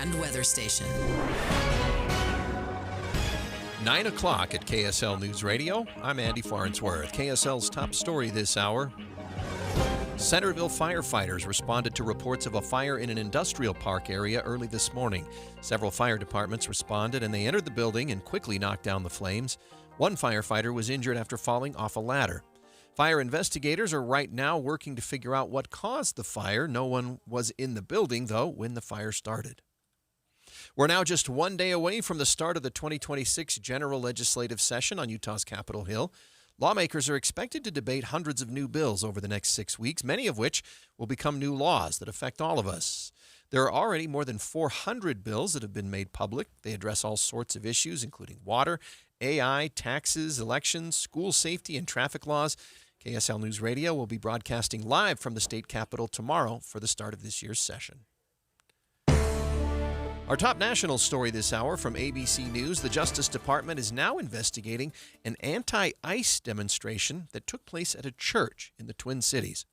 and weather station. 9 o'clock at KSL News Radio. I'm Andy Farnsworth. KSL's top story this hour. Centerville firefighters responded to reports of a fire in an industrial park area early this morning. Several fire departments responded and they entered the building and quickly knocked down the flames. One firefighter was injured after falling off a ladder. Fire investigators are right now working to figure out what caused the fire. No one was in the building, though, when the fire started. We're now just one day away from the start of the 2026 general legislative session on Utah's Capitol Hill. Lawmakers are expected to debate hundreds of new bills over the next 6 weeks, many of which will become new laws that affect all of us. There are already more than 400 bills that have been made public. They address all sorts of issues, including water, AI, taxes, elections, school safety, and traffic laws. KSL News Radio will be broadcasting live from the state capitol tomorrow for the start of this year's session. Our top national story this hour from ABC News. The Justice Department is now investigating an anti-ICE demonstration that took place at a church in the Twin Cities.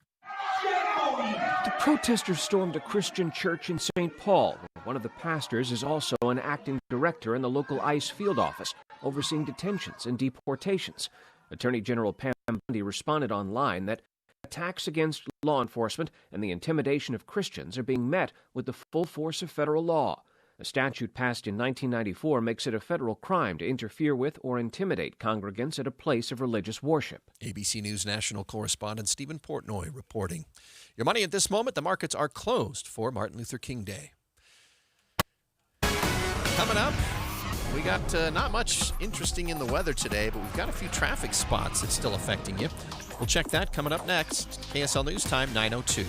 The protesters stormed a Christian church in St. Paul. One of the pastors is also an acting director in the local ICE field office, overseeing detentions and deportations. Attorney General Pam Bondi responded online that attacks against law enforcement and the intimidation of Christians are being met with the full force of federal law. A statute passed in 1994 makes it a federal crime to interfere with or intimidate congregants at a place of religious worship. ABC News national correspondent Stephen Portnoy reporting. Your money at this moment, the markets are closed for Martin Luther King Day. Coming up, we got not much interesting in the weather today, but we've got a few traffic spots that's still affecting you. We'll check that coming up next. KSL News Time, 9:02.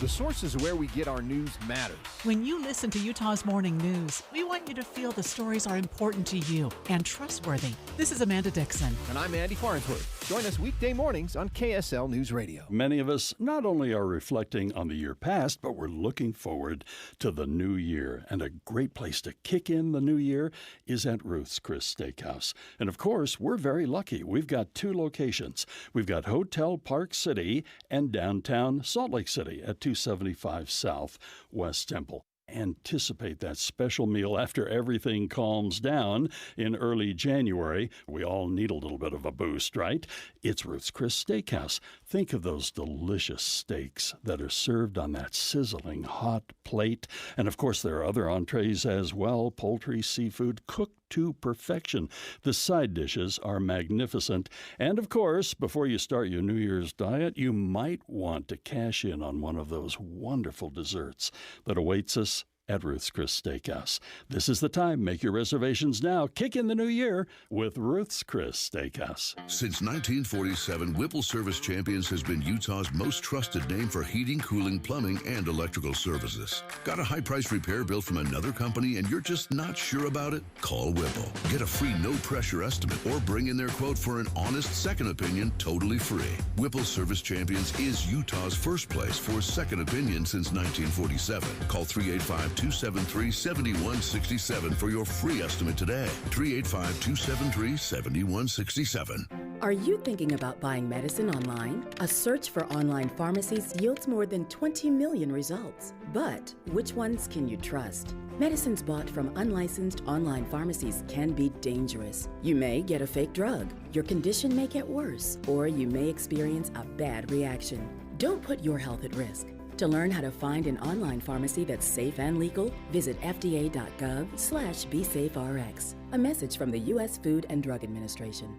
The sources where we get our news matters. When you listen to Utah's Morning News, we want you to feel the stories are important to you and trustworthy. This is Amanda Dixon. And I'm Andy Farnsworth. Join us weekday mornings on KSL News Radio. Many of us not only are reflecting on the year past, but we're looking forward to the new year. And a great place to kick in the new year is at Ruth's Chris Steakhouse. And of course, we're very lucky. We've got two locations. We've got Hotel Park City and downtown Salt Lake City at 275 South West Temple. Anticipate that special meal after everything calms down in early January. We all need a little bit of a boost, right? It's Ruth's Chris Steakhouse. Think of those delicious steaks that are served on that sizzling hot plate. And of course, there are other entrees as well, poultry, seafood, cooked to perfection. The side dishes are magnificent. And of course, before you start your New Year's diet, you might want to cash in on one of those wonderful desserts that awaits us at Ruth's Chris Steakhouse. This is the time. Make your reservations now. Kick in the new year with Ruth's Chris Steakhouse. Since 1947, Whipple Service Champions has been Utah's most trusted name for heating, cooling, plumbing, and electrical services. Got a high-price repair bill from another company and you're just not sure about it? Call Whipple. Get a free no-pressure estimate or bring in their quote for an honest second opinion totally free. Whipple Service Champions is Utah's first place for a second opinion since 1947. Call 385-273-7167 for your free estimate today. 385-273-7167. Are you thinking about buying medicine online? A search for online pharmacies yields more than 20 million results. But which ones can you trust? Medicines bought from unlicensed online pharmacies can be dangerous. You may get a fake drug, your condition may get worse, or you may experience a bad reaction. Don't put your health at risk. To learn how to find an online pharmacy that's safe and legal, visit fda.gov/BeSafeRx. A message from the U.S. Food and Drug Administration.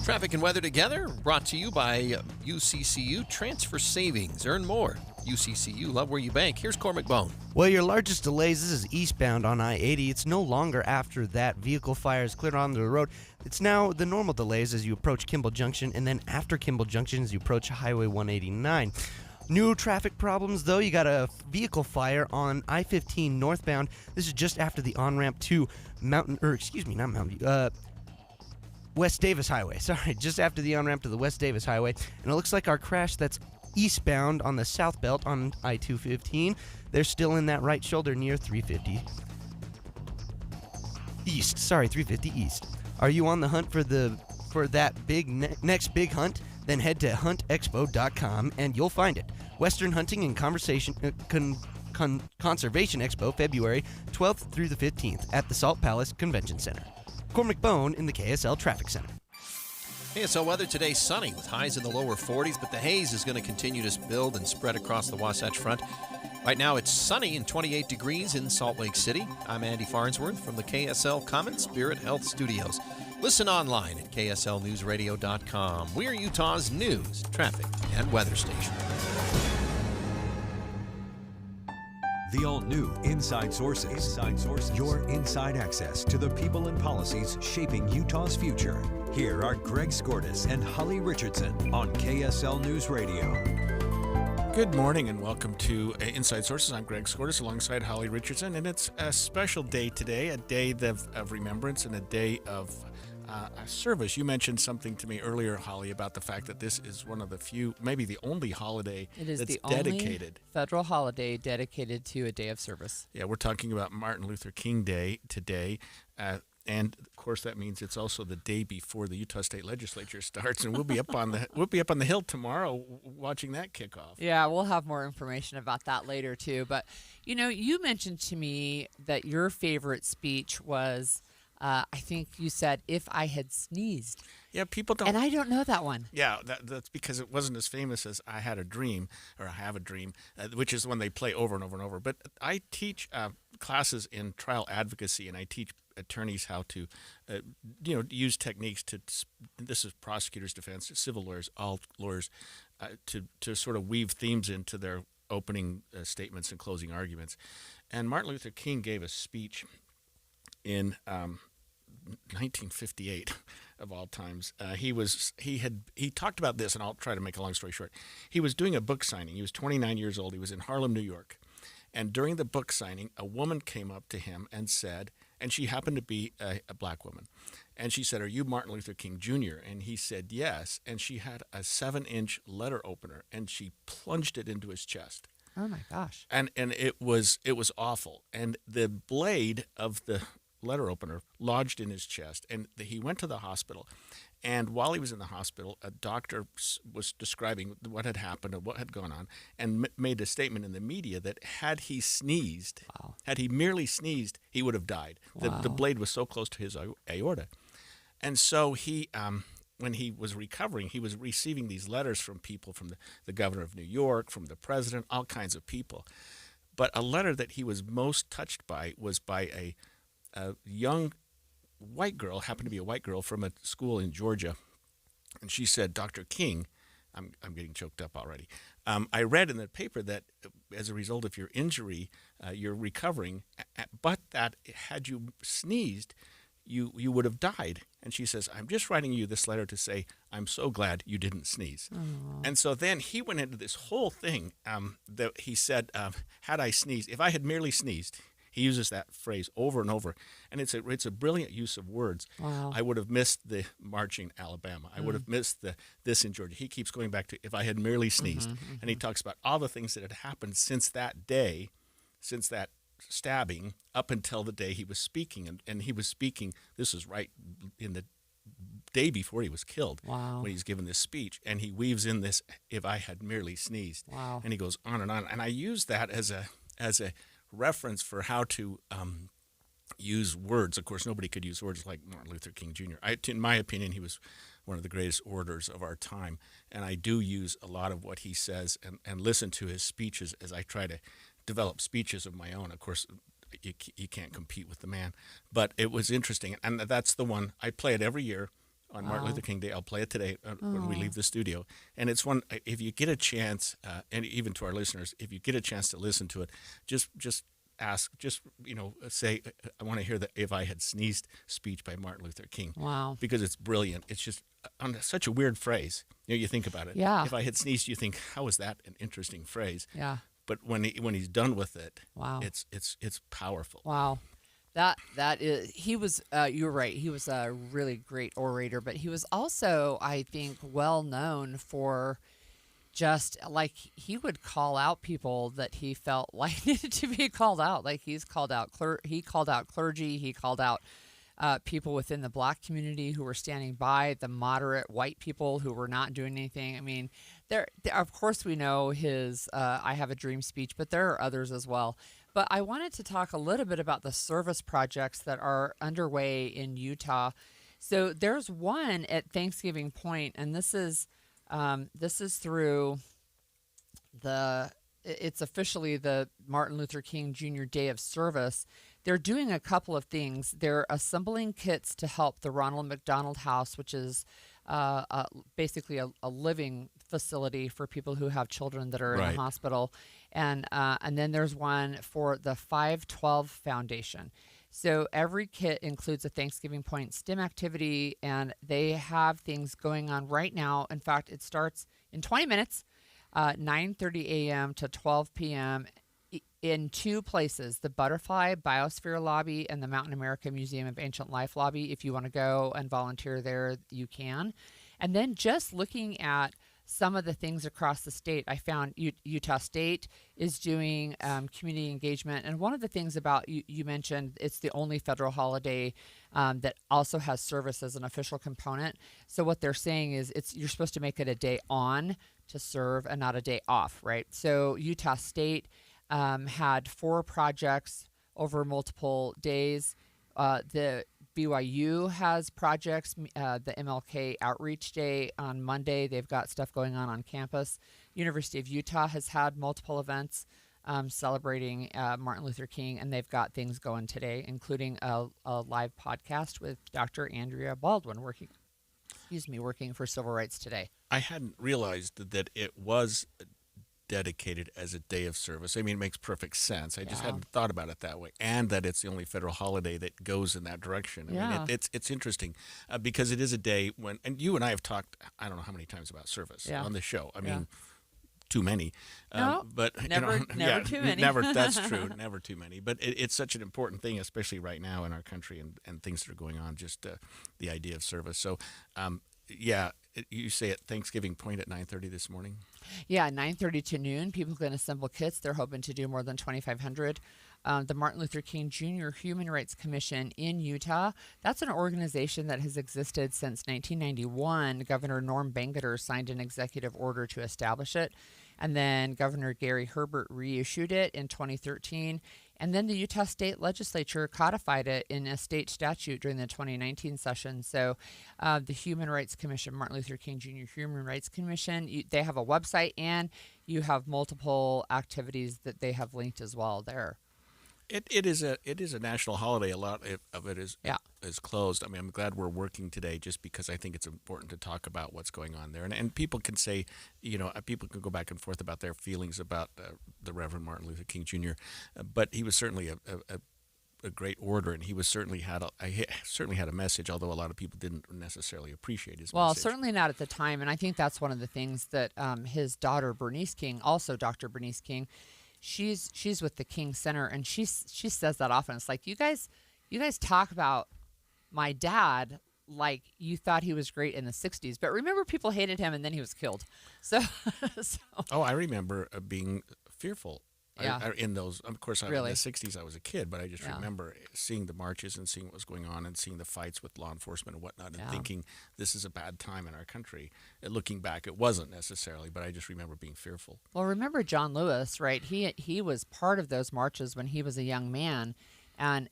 Traffic and weather together, brought to you by UCCU Transfer Savings. Earn more. UCCU, love where you bank. Here's Cormac Bone. Well, your largest delays, this is eastbound on I-80. It's no longer after that vehicle fire is cleared onto the road. It's now the normal delays as you approach Kimball Junction, and then after Kimball Junction as you approach Highway 189. New traffic problems, though. You got a vehicle fire on I-15 northbound. This is just after the on-ramp to West Davis Highway. Sorry, just after the on-ramp to the West Davis Highway. And it looks like our crash that's eastbound on the south belt on I-215, they're still in that right shoulder near 350 east. Sorry, 350 east. Are you on the hunt for that big next big hunt? Then head to huntexpo.com and you'll find it. Western Hunting and Conservation Expo, February 12th through the 15th at the Salt Palace Convention Center. Cormac Bone in the KSL Traffic Center. KSL weather today sunny with highs in the lower 40s, but the haze is going to continue to build and spread across the Wasatch Front. Right now it's sunny and 28 degrees in Salt Lake City. I'm Andy Farnsworth from the KSL Common Spirit Health Studios. Listen online at kslnewsradio.com. We're Utah's news, traffic, and weather station. The all-new Inside Sources. Your inside access to the people and policies shaping Utah's future. Here are Greg Skordas and Holly Richardson on KSL News Radio. Good morning and welcome to Inside Sources. I'm Greg Skordas alongside Holly Richardson, and it's a special day today, a day of remembrance and a day of service. You mentioned something to me earlier, Holly, about the fact that this is one of the few, maybe the only holiday that's the dedicated. Only federal holiday dedicated to a day of service. Yeah, we're talking about Martin Luther King Day today. And of course, that means it's also the day before the Utah State Legislature starts, and we'll be up on the hill tomorrow watching that kickoff. Yeah, we'll have more information about that later too. But you mentioned to me that your favorite speech was, I think you said, "If I had sneezed." Yeah, people don't. And I don't know that one. Yeah, that's because it wasn't as famous as "I Had a Dream" or "I Have a Dream," which is one they play over and over and over. But I teach classes in trial advocacy, and I teach attorneys how to, use techniques to. This is prosecutors' defense, civil lawyers, all lawyers, to sort of weave themes into their opening statements and closing arguments. And Martin Luther King gave a speech in 1958, of all times. He talked about this, and I'll try to make a long story short. He was doing a book signing. He was 29 years old. He was in Harlem, New York. And during the book signing, a woman came up to him and said, and she happened to be a black woman, and she said, "Are you Martin Luther King Jr.?" And he said, "Yes." And she had a 7-inch letter opener, and she plunged it into his chest. Oh my gosh. And it was awful. And the blade of the letter opener lodged in his chest, and he went to the hospital. And while he was in the hospital, a doctor was describing what had happened and what had gone on, and made a statement in the media that had he sneezed, had he merely sneezed, he would have died. Wow. The blade was so close to his aorta. And so he, when he was recovering, he was receiving these letters from people, from the governor of New York, from the president, all kinds of people. But a letter that he was most touched by was by a young white girl, happened to be a white girl from a school in Georgia, and she said, "Dr. King," I'm getting choked up already. "I read in the paper that as a result of your injury, you're recovering, but that had you sneezed, you would have died." And she says, "I'm just writing you this letter to say I'm so glad you didn't sneeze." Aww. And so then he went into this whole thing that he said, had I sneezed, if I had merely sneezed. He uses that phrase over and over, and it's a brilliant use of words. Wow. I would have missed the march in Alabama. I would have missed this in Georgia. He keeps going back to if I had merely sneezed, and he talks about all the things that had happened since that day, since that stabbing, up until the day he was speaking. And he was speaking, this is right in the day before he was killed, wow, when he's given this speech, and he weaves in this, if I had merely sneezed. Wow. And he goes on. And I use that as a reference for how to use words. Of course, nobody could use words like Martin Luther King Jr. In my opinion, he was one of the greatest orators of our time, and I do use a lot of what he says and listen to his speeches as I try to develop speeches of my own. Of course, you can't compete with the man, but it was interesting, and that's the one. I play it every year on Martin Luther King Day. I'll play it today when we leave the studio. And it's one, if you get a chance, and even to our listeners, if you get a chance to listen to it, just ask, say, I want to hear the "If I Had Sneezed" speech by Martin Luther King. Wow. Because it's brilliant. It's just on such a weird phrase. You think about it. Yeah. If I had sneezed, you think, how is that an interesting phrase? Yeah. But when he's done with it, wow, it's powerful. Wow. That is, he was, you're right, he was a really great orator, but he was also, I think, well known for just, like, he would call out people that he felt like needed to be called out. Like, he called out clergy, he called out people within the black community who were standing by, the moderate white people who were not doing anything. I mean, there of course we know his I Have a Dream speech, but there are others as well. But I wanted to talk a little bit about the service projects that are underway in Utah. So there's one at Thanksgiving Point, and this is through it's officially the Martin Luther King Jr. Day of Service. They're doing a couple of things. They're assembling kits to help the Ronald McDonald House, which is basically a living facility for people who have children that are in a hospital. And then there's one for the 512 Foundation. So every kit includes a Thanksgiving Point STEM activity, and they have things going on right now. In fact, it starts in 20 minutes, 9:30 a.m. to 12 p.m. in two places, the Butterfly Biosphere Lobby and the Mountain America Museum of Ancient Life Lobby. If you want to go and volunteer there, you can. And then just looking at some of the things across the state, I found Utah State is doing community engagement. And one of the things about, you mentioned, it's the only federal holiday that also has service as an official component. So what they're saying is you're supposed to make it a day on to serve and not a day off, right? So Utah State had 4 projects over multiple days. The BYU has projects. The MLK Outreach Day on Monday, they've got stuff going on campus. University of Utah has had multiple events celebrating Martin Luther King, and they've got things going today, including a live podcast with Dr. Andrea Baldwin working for Civil Rights Today. I hadn't realized that it was dedicated as a day of service. I mean, it makes perfect sense. I just hadn't thought about it that way, and that it's the only federal holiday that goes in that direction. I mean, it's interesting because it is a day when, and you and I have talked, I don't know how many times about service on the show. I mean, too many. But never too many. Never. That's true. Never too many. But it's such an important thing, especially right now in our country and things that are going on. Just the idea of service. So, you say at Thanksgiving Point at 9:30 this morning. Yeah, 9:30 to noon. People can assemble kits. They're hoping to do more than 2,500. The Martin Luther King Jr. Human Rights Commission in Utah, that's an organization that has existed since 1991. Governor Norm Bangerter signed an executive order to establish it. And then Governor Gary Herbert reissued it in 2013. And then the Utah State Legislature codified it in a state statute during the 2019 session. So the Human Rights Commission, Martin Luther King Jr. Human Rights Commission, they have a website, and you have multiple activities that they have linked as well there. It is a national holiday. A lot of it is closed. I mean, I'm glad we're working today, just because I think it's important to talk about what's going on there. And people can say, people can go back and forth about their feelings about the Reverend Martin Luther King Jr. But he was certainly a great orator, and he was certainly had a message, although a lot of people didn't necessarily appreciate his message. Well, certainly not at the time. And I think that's one of the things that his daughter Bernice King, also Dr. Bernice King, she's with the King Center, and she says that often. It's like, you guys talk about my dad like you thought he was great in the 60s, but remember, people hated him, and then he was killed. So Oh, I remember being fearful. Yeah. In those, of course, in Really? the 60s, I was a kid, but I just remember seeing the marches and seeing what was going on and seeing the fights with law enforcement and whatnot, and thinking this is a bad time in our country. And looking back, it wasn't necessarily, but I just remember being fearful. Well, remember John Lewis, right? He was part of those marches when he was a young man, and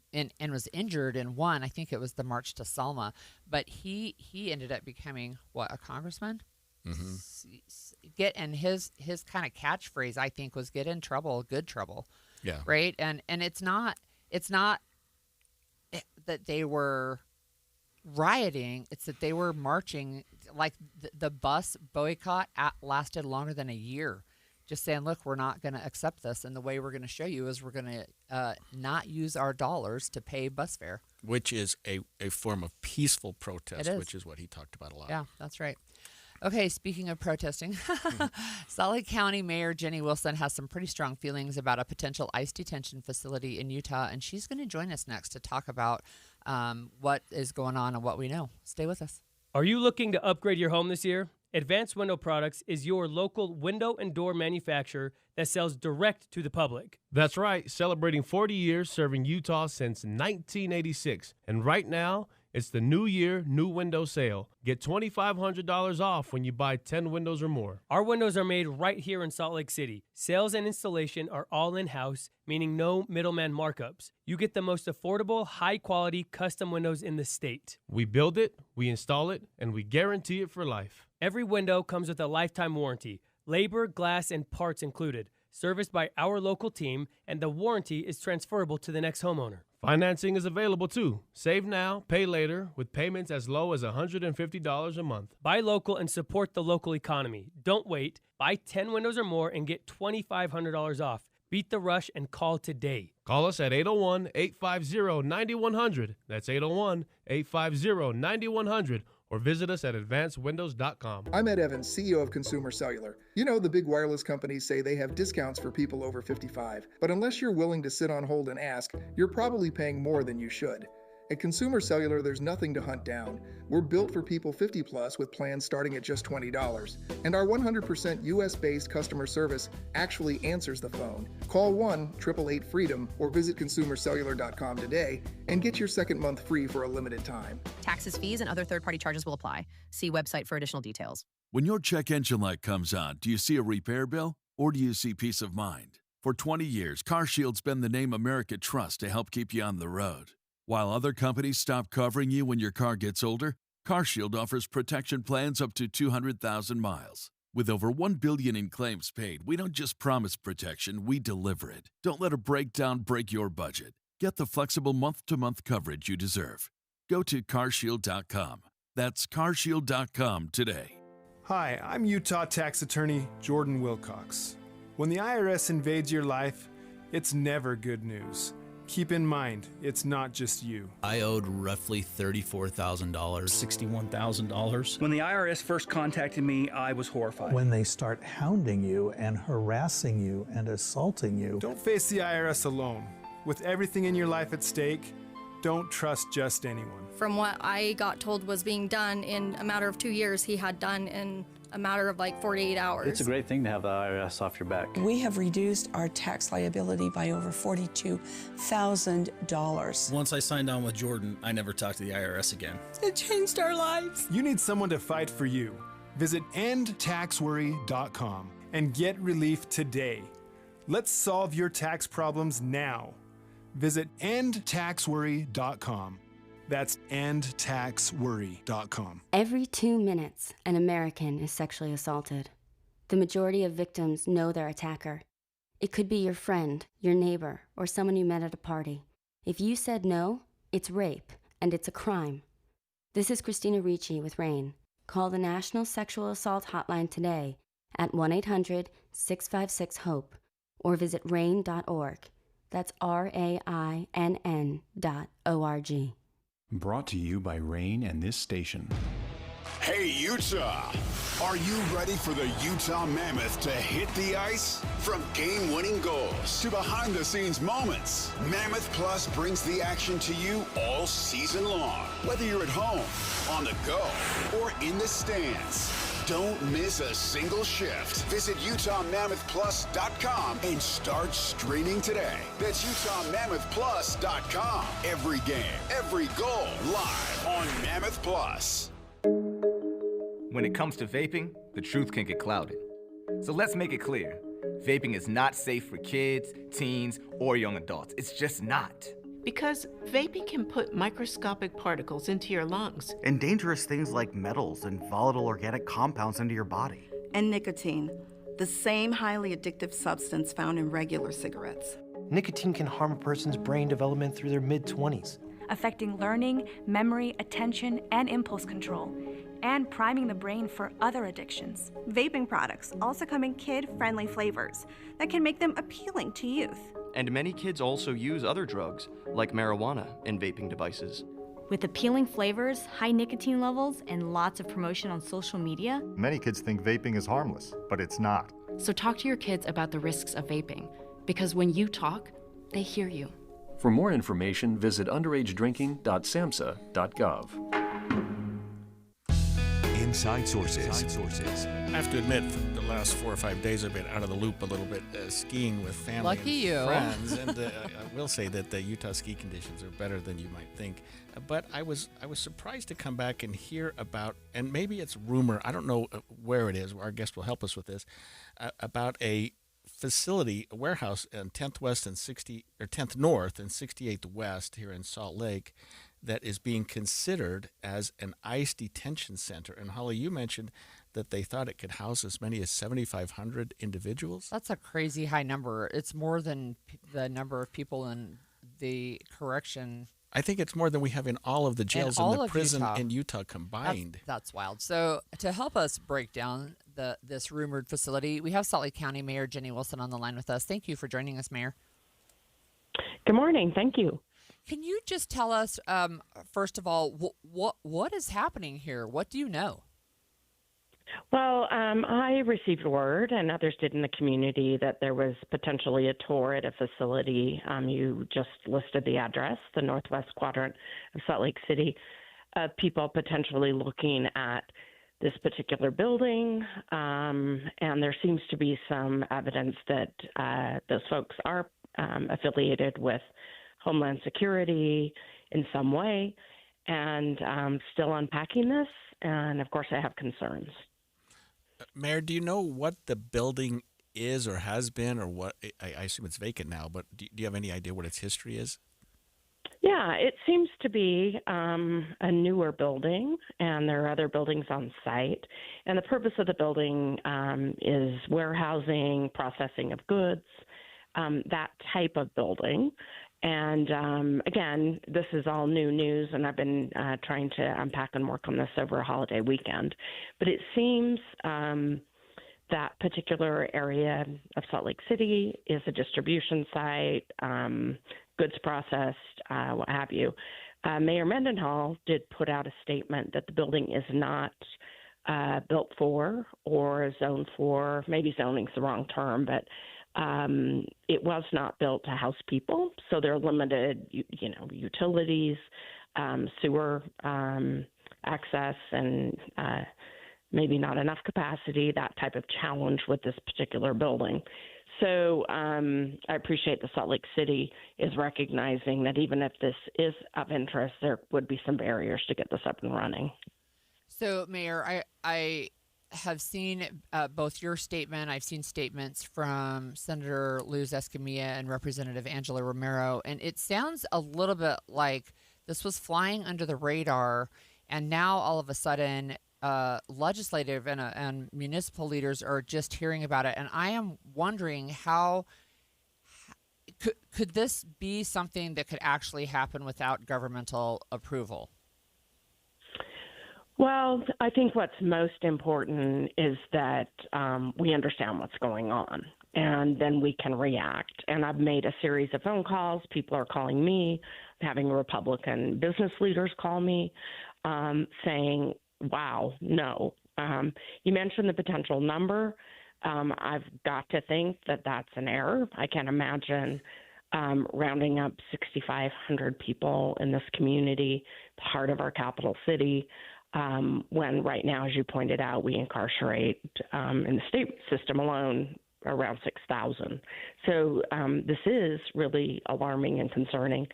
was injured in one. I think it was the March to Selma, but he ended up becoming a congressman. Mm-hmm. And his kind of catchphrase, I think, was "get in trouble, good trouble." Yeah. Right. And it's not that they were rioting; it's that they were marching. Like the bus boycott lasted longer than a year. Just saying, look, we're not going to accept this, and the way we're going to show you is we're going to not use our dollars to pay bus fare, which is a form of peaceful protest, It is. which is what he talked about a lot. Yeah, that's right. Okay, speaking of protesting, Salt Lake County Mayor Jenny Wilson has some pretty strong feelings about a potential ICE detention facility in Utah, and she's going to join us next to talk about what is going on and what we know. Stay with us. Are you looking to upgrade your home this year? Advanced Window Products is your local window and door manufacturer that sells direct to the public. That's right, celebrating 40 years serving Utah since 1986. And right now, it's the New Year, New Window Sale. Get $2,500 off when you buy 10 windows or more. Our windows are made right here in Salt Lake City. Sales and installation are all in-house, meaning no middleman markups. You get the most affordable, high-quality custom windows in the state. We build it, we install it, and we guarantee it for life. Every window comes with a lifetime warranty, labor, glass, and parts included, serviced by our local team, and the warranty is transferable to the next homeowner. Financing is available too. Save now, pay later, with payments as low as $150 a month. Buy local and support the local economy. Don't wait. Buy 10 windows or more and get $2,500 off. Beat the rush and call today. Call us at 801-850-9100. That's 801-850-9100. Or visit us at advancedwindows.com. I'm Ed Evans, CEO of Consumer Cellular. You know, the big wireless companies say they have discounts for people over 55. But unless you're willing to sit on hold and ask, you're probably paying more than you should. At Consumer Cellular, there's nothing to hunt down. We're built for people 50 plus with plans starting at just $20. And our 100% US-based customer service actually answers the phone. Call 1-888-FREEDOM or visit consumercellular.com today and get your second month free for a limited time. Taxes, fees, and other third-party charges will apply. See website for additional details. When your check engine light comes on, do you see a repair bill or do you see peace of mind? For 20 years, CarShield's been the name America trusts to help keep you on the road. While other companies stop covering you when your car gets older, CarShield offers protection plans up to 200,000 miles. With over $1 billion in claims paid, we don't just promise protection, we deliver it. Don't let a breakdown break your budget. Get the flexible month-to-month coverage you deserve. Go to carshield.com. That's carshield.com today. Hi, I'm Utah tax attorney Jordan Wilcox. When the IRS invades your life, it's never good news. Keep in mind, it's not just you. I owed roughly $34,000. $61,000. When the IRS first contacted me, I was horrified. When they start hounding you and harassing you and assaulting you. Don't face the IRS alone. With everything in your life at stake, don't trust just anyone. From what I got told was being done in a matter of 2 years, he had done in a matter of like 48 hours. It's a great thing to have the IRS off your back. We have reduced our tax liability by over $42,000. Once I signed on with Jordan, I never talked to the IRS again. It changed our lives. You need someone to fight for you. Visit endtaxworry.com and get relief today. Let's solve your tax problems now. Visit endtaxworry.com. That's endtaxworry.com. Every 2 minutes, an American is sexually assaulted. The majority of victims know their attacker. It could be your friend, your neighbor, or someone you met at a party. If you said no, it's rape, and it's a crime. This is Christina Ricci with RAINN. Call the National Sexual Assault Hotline today at 1-800-656-HOPE or visit rainn.org. That's RAINN.org. Brought to you by RAINN and this station. Hey, Utah! Are you ready for the Utah Mammoth to hit the ice? From game-winning goals to behind-the-scenes moments, Mammoth Plus brings the action to you all season long. Whether you're at home, on the go, or in the stands, don't miss a single shift. Visit UtahMammothPlus.com and start streaming today. That's UtahMammothPlus.com. Every game, every goal, live on Mammoth Plus. When it comes to vaping, the truth can get clouded. So let's make it clear. Vaping is not safe for kids, teens, or young adults. It's just not. Because vaping can put microscopic particles into your lungs. And dangerous things like metals and volatile organic compounds into your body. And nicotine, the same highly addictive substance found in regular cigarettes. Nicotine can harm a person's brain development through their mid-20s. Affecting learning, memory, attention, and impulse control, and priming the brain for other addictions. Vaping products also come in kid-friendly flavors that can make them appealing to youth. And many kids also use other drugs, like marijuana, in vaping devices. With appealing flavors, high nicotine levels, and lots of promotion on social media, many kids think vaping is harmless, but it's not. So talk to your kids about the risks of vaping, because when you talk, they hear you. For more information, visit underagedrinking.samhsa.gov. Inside Sources. I have to admit, for the last 4 or 5 days, I've been out of the loop a little bit, skiing with family Lucky and you. friends. And I will say that the Utah ski conditions are better than you might think. But I was surprised to come back and hear about, and maybe it's rumor, I don't know where it is, our guest will help us with this, about a facility, a warehouse on 10th West and 10th North and 68th West here in Salt Lake that is being considered as an ICE detention center. And Holly, you mentioned that they thought it could house as many as 7,500 individuals. That's a crazy high number. It's more than the number of people in the correction. I think it's more than we have in all of the jails and the prison in Utah combined. That's wild. So to help us break down this rumored facility, we have Salt Lake County Mayor Jenny Wilson on the line with us. Thank you for joining us, Mayor. Good morning. Thank you. Can you just tell us, first of all, what is happening here? What do you know? Well, I received word, and others did in the community, that there was potentially a tour at a facility. You just listed the address, the northwest quadrant of Salt Lake City, people potentially looking at this particular building, and there seems to be some evidence that those folks are affiliated with Homeland Security in some way, and still unpacking this, and of course I have concerns. Mayor, do you know what the building is or has been, or what? I assume it's vacant now, but do you have any idea what its history is? Yeah, it seems to be a newer building, and there are other buildings on site. And the purpose of the building is warehousing, processing of goods, that type of building. And again, this is all new news, and I've been trying to unpack and work on this over a holiday weekend. But it seems that particular area of Salt Lake City is a distribution site, goods processed, what have you. Mayor Mendenhall did put out a statement that the building is not built for or zoned for, maybe zoning's the wrong term, but it was not built to house people, so there are limited, utilities, sewer access, and maybe not enough capacity, that type of challenge with this particular building. So I appreciate that Salt Lake City is recognizing that even if this is of interest, there would be some barriers to get this up and running. So, Mayor, I have seen both your statement. I've seen statements from Senator Luz Escamilla and Representative Angela Romero, and it sounds a little bit like this was flying under the radar, and now all of a sudden legislative and municipal leaders are just hearing about it. And I am wondering how could this be something that could actually happen without governmental approval? Well, I think what's most important is that we understand what's going on, and then we can react. And I've made a series of phone calls. People are calling me, having Republican business leaders call me, saying, wow, no. You mentioned the potential number. I've got to think that that's an error. I can't imagine rounding up 6,500 people in this community, the heart of our capital city, when right now, as you pointed out, we incarcerate in the state system alone around 6,000. So this is really alarming and concerning.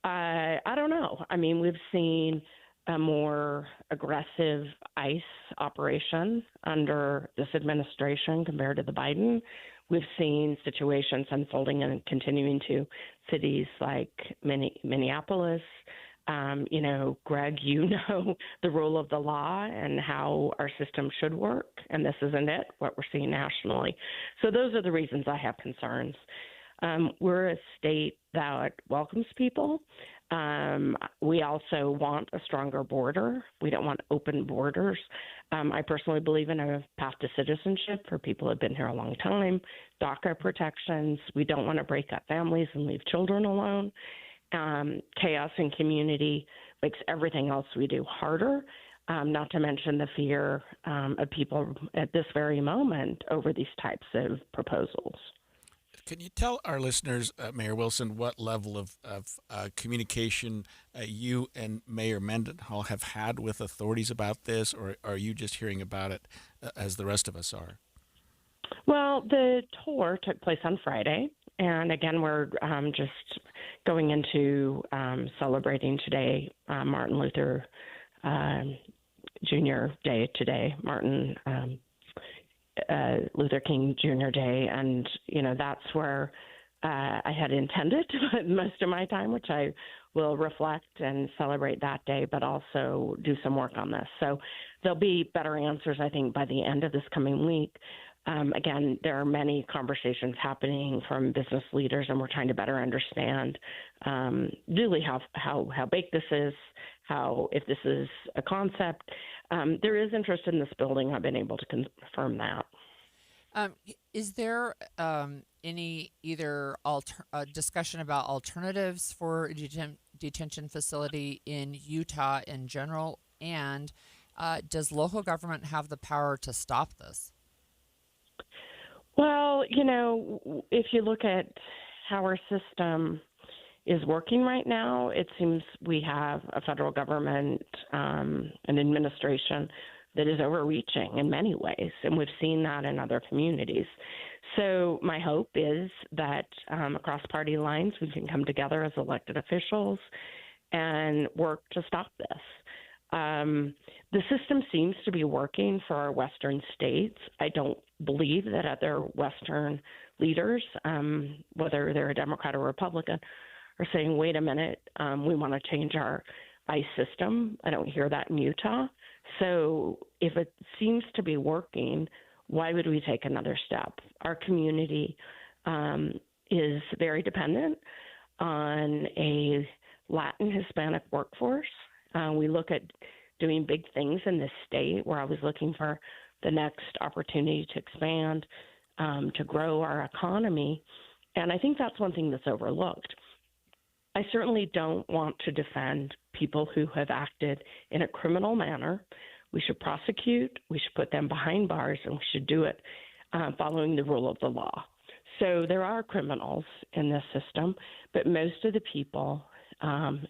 I don't know. I mean, we've seen a more aggressive ICE operation under this administration compared to the Biden. We've seen situations unfolding and continuing to cities like Minneapolis. Greg, the rule of the law and how our system should work, and this isn't it, what we're seeing nationally. So those are the reasons I have concerns. We're a state that welcomes people. We also want a stronger border. We don't want open borders. I personally believe in a path to citizenship for people who have been here a long time, DACA protections. We don't want to break up families and leave children alone. Chaos in community makes everything else we do harder, not to mention the fear of people at this very moment over these types of proposals. Can you tell our listeners, Mayor Wilson, what level of communication you and Mayor Mendenhall have had with authorities about this, or are you just hearing about it as the rest of us are? Well, the tour took place on Friday, and again, we're just going into celebrating today Martin Luther Jr. Day today, Martin Luther King Jr. Day, and that's where I had intended to put most of my time, which I will reflect and celebrate that day, but also do some work on this. So there'll be better answers, I think, by the end of this coming week. Again, there are many conversations happening from business leaders, and we're trying to better understand really how baked this is, if this is a concept. There is interest in this building. I've been able to confirm that. Is there any discussion about alternatives for a detention facility in Utah in general? And does local government have the power to stop this? Well, if you look at how our system is working right now, it seems we have a federal government, an administration that is overreaching in many ways, and we've seen that in other communities. So my hope is that across party lines, we can come together as elected officials and work to stop this. The system seems to be working for our Western states. I don't believe that other Western leaders, whether they're a Democrat or Republican, are saying, wait a minute, we want to change our ICE system. I don't hear that in Utah. So if it seems to be working, why would we take another step? Our community is very dependent on a Latin Hispanic workforce. We look at doing big things in this state. We're always looking for the next opportunity to expand, to grow our economy. And I think that's one thing that's overlooked. I certainly don't want to defend people who have acted in a criminal manner. We should prosecute, we should put them behind bars, and we should do it following the rule of the law. So there are criminals in this system, but most of the people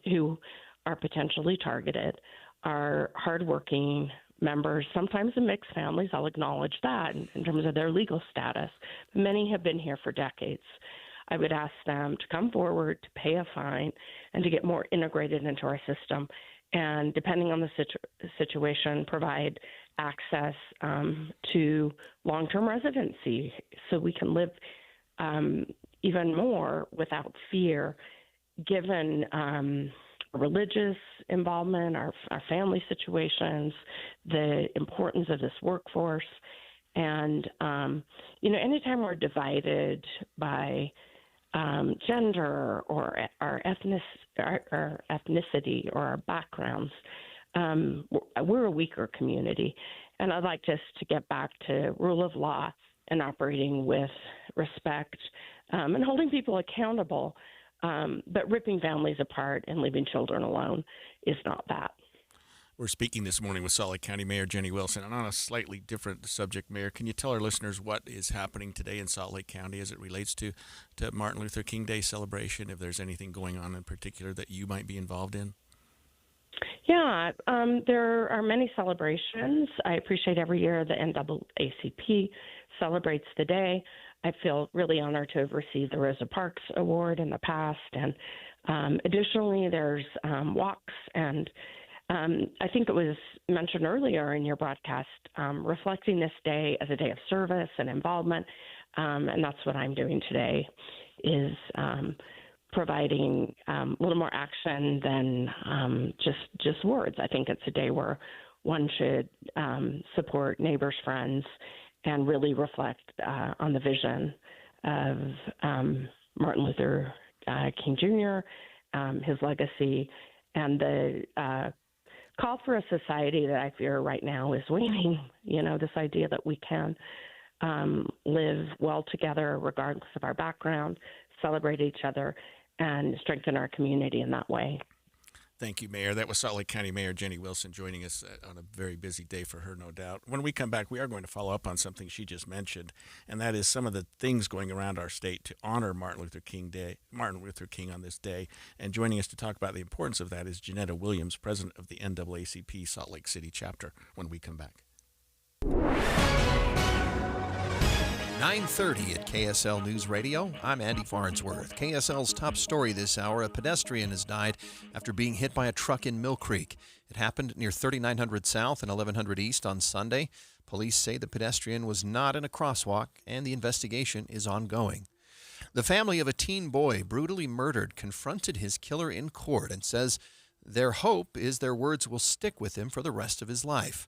who are potentially targeted are hardworking members, sometimes in mixed families. I'll acknowledge that in terms of their legal status. Many have been here for decades. I would ask them to come forward, to pay a fine, and to get more integrated into our system. And depending on the situation, provide access to long-term residency so we can live even more without fear, given religious involvement, our family situations, the importance of this workforce. And, anytime we're divided by gender or our ethnicity or our backgrounds, we're a weaker community. And I'd like us to get back to rule of law and operating with respect and holding people accountable. But ripping families apart and leaving children alone is not that. We're speaking this morning with Salt Lake County Mayor Jenny Wilson. And on a slightly different subject, Mayor, can you tell our listeners what is happening today in Salt Lake County as it relates to Martin Luther King Day celebration, if there's anything going on in particular that you might be involved in? Yeah, there are many celebrations. I appreciate every year the NAACP celebrates the day. I feel really honored to have received the Rosa Parks Award in the past. And additionally, there's walks. And I think it was mentioned earlier in your broadcast, reflecting this day as a day of service and involvement. And that's what I'm doing today, is providing a little more action than just words. I think it's a day where one should support neighbors, friends, and really reflect on the vision of Martin Luther King Jr., his legacy, and the call for a society that I fear right now is waning. This idea that we can live well together regardless of our background, celebrate each other, and strengthen our community in that way. Thank you, Mayor. That was Salt Lake County Mayor Jenny Wilson joining us on a very busy day for her, no doubt. When we come back, we are going to follow up on something she just mentioned, and that is some of the things going around our state to honor Martin Luther King on this day. And joining us to talk about the importance of that is Janetta Williams, president of the NAACP Salt Lake City chapter, when we come back. 9:30 at KSL News Radio. I'm Andy Farnsworth. KSL's top story this hour: a pedestrian has died after being hit by a truck in Mill Creek. It happened near 3900 South and 1100 East on Sunday. Police say the pedestrian was not in a crosswalk, and the investigation is ongoing. The family of a teen boy brutally murdered confronted his killer in court and says their hope is their words will stick with him for the rest of his life.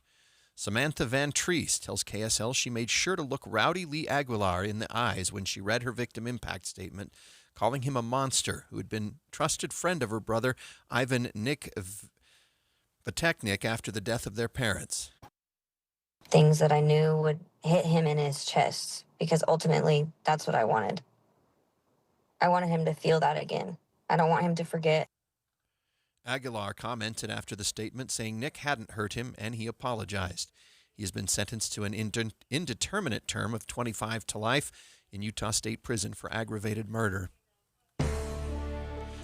Samantha Van Treese tells KSL she made sure to look Rowdy Lee Aguilar in the eyes when she read her victim impact statement, calling him a monster who had been a trusted friend of her brother, Ivan Nick Vateknik, after the death of their parents. Things that I knew would hit him in his chest, because ultimately that's what I wanted. I wanted him to feel that again. I don't want him to forget. Aguilar commented after the statement, saying Nick hadn't hurt him and he apologized. He has been sentenced to an indeterminate term of 25 to life in Utah State Prison for aggravated murder.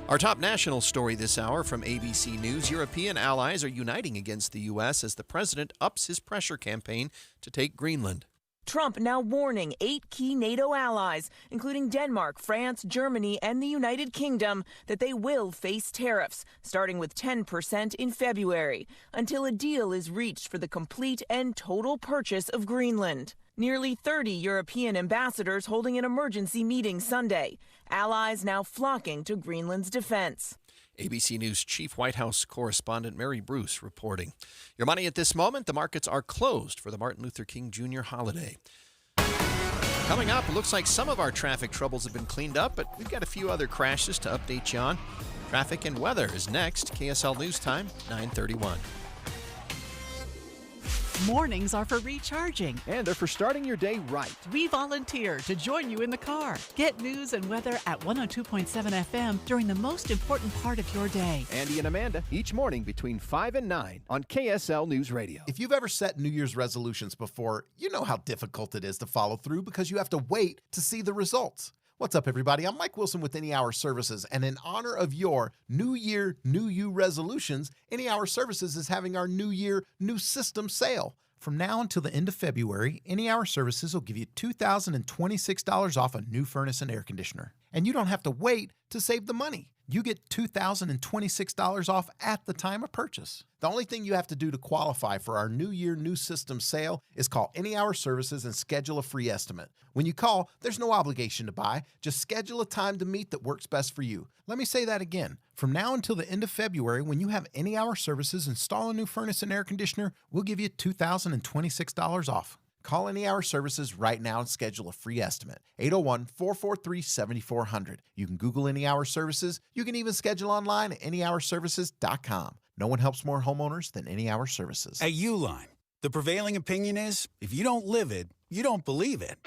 Our top national story this hour from ABC News: European allies are uniting against the U.S. as the president ups his pressure campaign to take Greenland. Trump now warning 8 key NATO allies, including Denmark, France, Germany, and the United Kingdom, that they will face tariffs, starting with 10% in February, until a deal is reached for the complete and total purchase of Greenland. Nearly 30 European ambassadors holding an emergency meeting Sunday. Allies now flocking to Greenland's defense. ABC News Chief White House correspondent Mary Bruce reporting. Your money at this moment: the markets are closed for the Martin Luther King Jr. holiday. Coming up, it looks like some of our traffic troubles have been cleaned up, but we've got a few other crashes to update you on. Traffic and weather is next. KSL News Time, 9:31. Mornings are for recharging. And they're for starting your day right. We volunteer to join you in the car. Get news and weather at 102.7 FM during the most important part of your day. Andy and Amanda, each morning between 5 and 9 on KSL News Radio. If you've ever set New Year's resolutions before, you know how difficult it is to follow through because you have to wait to see the results. What's up, everybody? I'm Mike Wilson with Any Hour Services, and in honor of your New Year, New You resolutions, Any Hour Services is having our New Year, New System sale. From now until the end of February, Any Hour Services will give you $2,026 off a new furnace and air conditioner. And you don't have to wait to save the money. You get $2,026 off at the time of purchase. The only thing you have to do to qualify for our New Year, New System sale is call Any Hour Services and schedule a free estimate. When you call, there's no obligation to buy. Just schedule a time to meet that works best for you. Let me say that again. From now until the end of February, when you have Any Hour Services install a new furnace and air conditioner, we'll give you $2,026 off. Call Any Hour Services right now and schedule a free estimate. 801-443-7400. You can Google Any Hour Services. You can even schedule online at anyhourservices.com. No one helps more homeowners than Any Hour Services. At Uline, the prevailing opinion is, if you don't live it, you don't believe it.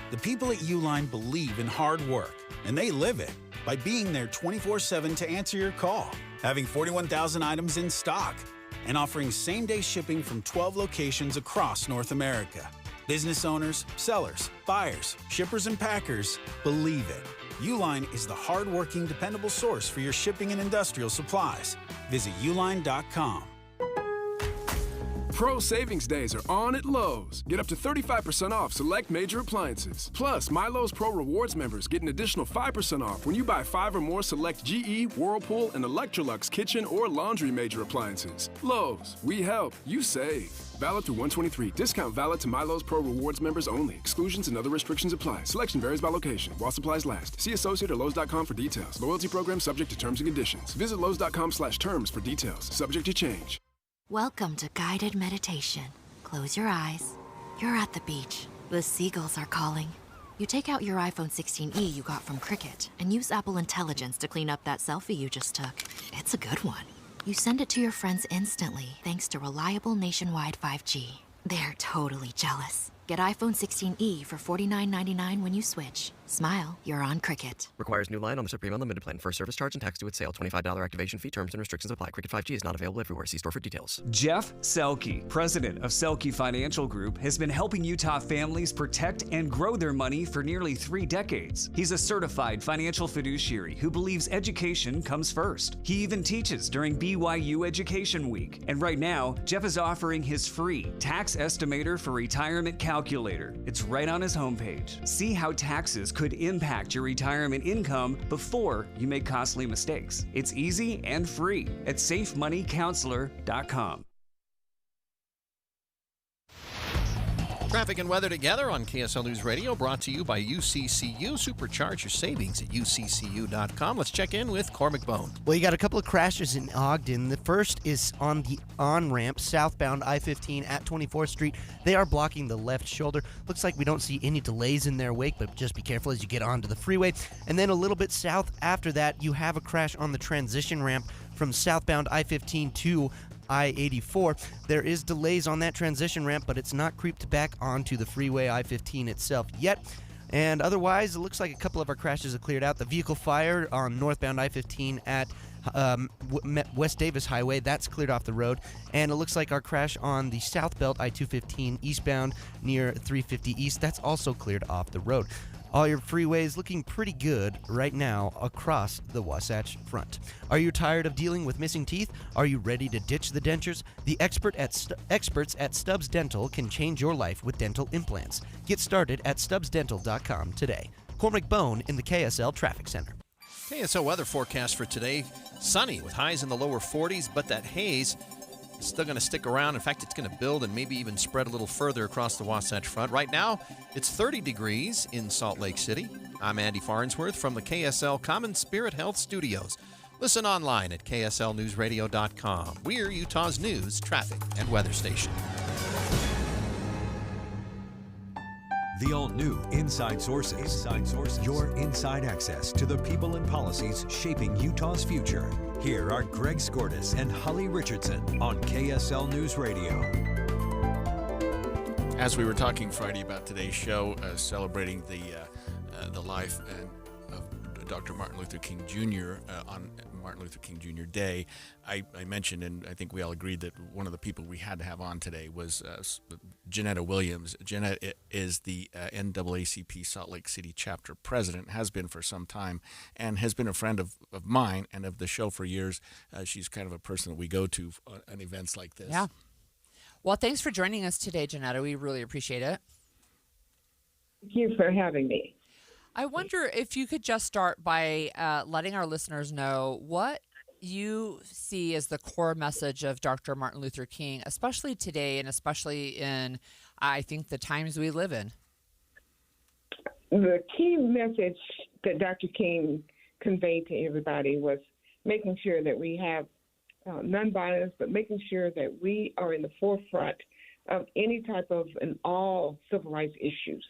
The people at Uline believe in hard work, and they live it by being there 24/7 to answer your call, having 41,000 items in stock, and offering same-day shipping from 12 locations across North America. Business owners, sellers, buyers, shippers, and packers believe it. Uline is the hard-working, dependable source for your shipping and industrial supplies. Visit uline.com. Pro Savings Days are on at Lowe's. Get up to 35% off select major appliances. Plus, My Lowe's Pro Rewards members get an additional 5% off when you buy 5 or more select GE, Whirlpool, and Electrolux kitchen or laundry major appliances. Lowe's, we help, you save. Valid through 1/23. Discount valid to My Lowe's Pro Rewards members only. Exclusions and other restrictions apply. Selection varies by location. While supplies last. See associate or Lowe's.com for details. Loyalty program subject to terms and conditions. Visit Lowe's.com/terms for details. Subject to change. Welcome to guided meditation. Close your eyes. You're at the beach. The seagulls are calling. You take out your iPhone 16e you got from Cricket and use Apple Intelligence to clean up that selfie you just took. It's a good one. You send it to your friends instantly thanks to reliable nationwide 5G. They're totally jealous. Get iPhone 16e for $49.99 when you switch. Smile, you're on Cricket. Requires new line on the Supreme Unlimited plan. First service charge and tax due at sale. $25 activation fee. Terms and restrictions apply. Cricket 5G is not available everywhere. See store for details. Jeff Selke, president of Selke Financial Group, has been helping Utah families protect and grow their money for nearly 3 decades. He's a certified financial fiduciary who believes education comes first. He even teaches during BYU Education Week. And right now, Jeff is offering his free Tax Estimator for Retirement Calculator. It's right on his homepage. See how taxes could impact your retirement income before you make costly mistakes. It's easy and free at safemoneycounselor.com. Traffic and weather together on KSL News Radio, brought to you by UCCU. Supercharge your savings at uccu.com. Let's check in with Cormac Bone. Well, you got a couple of crashes in Ogden. The first is on the on-ramp, southbound I-15 at 24th Street. They are blocking the left shoulder. Looks like we don't see any delays in their wake, but just be careful as you get onto the freeway. And then a little bit south after that, you have a crash on the transition ramp from southbound I-15 to I-84. There is delays on that transition ramp, but it's not creeped back onto the freeway I-15 itself yet. And otherwise, it looks like a couple of our crashes have cleared out. The vehicle fire on northbound I-15 at West Davis Highway, that's cleared off the road. And it looks like our crash on the South Belt I-215 eastbound near 350 East, that's also cleared off the road. All your freeways looking pretty good right now across the Wasatch Front. Are you tired of dealing with missing teeth? Are you ready to ditch the dentures? The experts at Stubbs Dental can change your life with dental implants. Get started at stubbsdental.com today. Cormac Bone in the KSL Traffic Center. KSL weather forecast for today. Sunny with highs in the lower 40s, but that haze is still going to stick around. In fact, it's going to build and maybe even spread a little further across the Wasatch Front. Right now, it's 30 degrees in Salt Lake City. I'm Andy Farnsworth from the KSL Common Spirit Health Studios. Listen online at kslnewsradio.com. We're Utah's news, traffic, and weather station. The all-new Inside Sources. Your inside access to the people and policies shaping Utah's future. Here are Greg Skordas and Holly Richardson on KSL News Radio. As we were talking Friday about today's show, celebrating the life of Dr. Martin Luther King Jr. On Martin Luther King Jr. Day, I mentioned, and I think we all agreed, that one of the people we had to have on today was Janetta Williams. Janetta is the NAACP Salt Lake City chapter president, has been for some time, and has been a friend of mine and of the show for years. She's kind of a person that we go to on events like this. Yeah. Well, thanks for joining us today, Janetta. We really appreciate it. Thank you for having me. I wonder if you could just start by letting our listeners know what you see as the core message of Dr. Martin Luther King, especially today and especially in, I think, the times we live in. The key message that Dr. King conveyed to everybody was making sure that we have nonviolence, but making sure that we are in the forefront of any type of and all civil rights issues.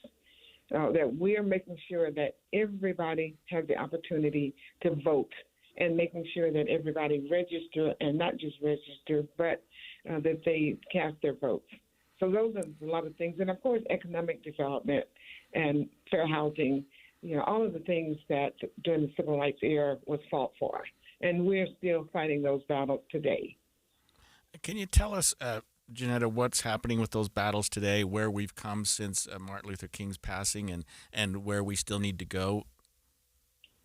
That we are making sure that everybody has the opportunity to vote, and making sure that everybody register, and not just register, but that they cast their votes. So those are a lot of things. And, of course, economic development and fair housing, all of the things that during the civil rights era was fought for. And we're still fighting those battles today. Can you tell us, Janetta, what's happening with those battles today, where we've come since Martin Luther King's passing, and where we still need to go?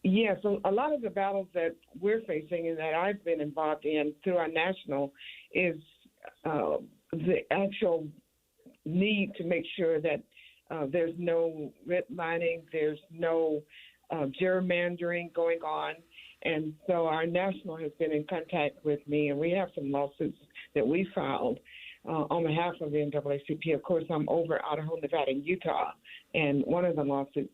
Yeah, so a lot of the battles that we're facing and that I've been involved in through our national is the actual need to make sure that there's no redlining, there's no gerrymandering going on. And so our national has been in contact with me, and we have some lawsuits that we filed on behalf of the NAACP. Of course, I'm over Idaho, Nevada, and Utah, and one of the lawsuits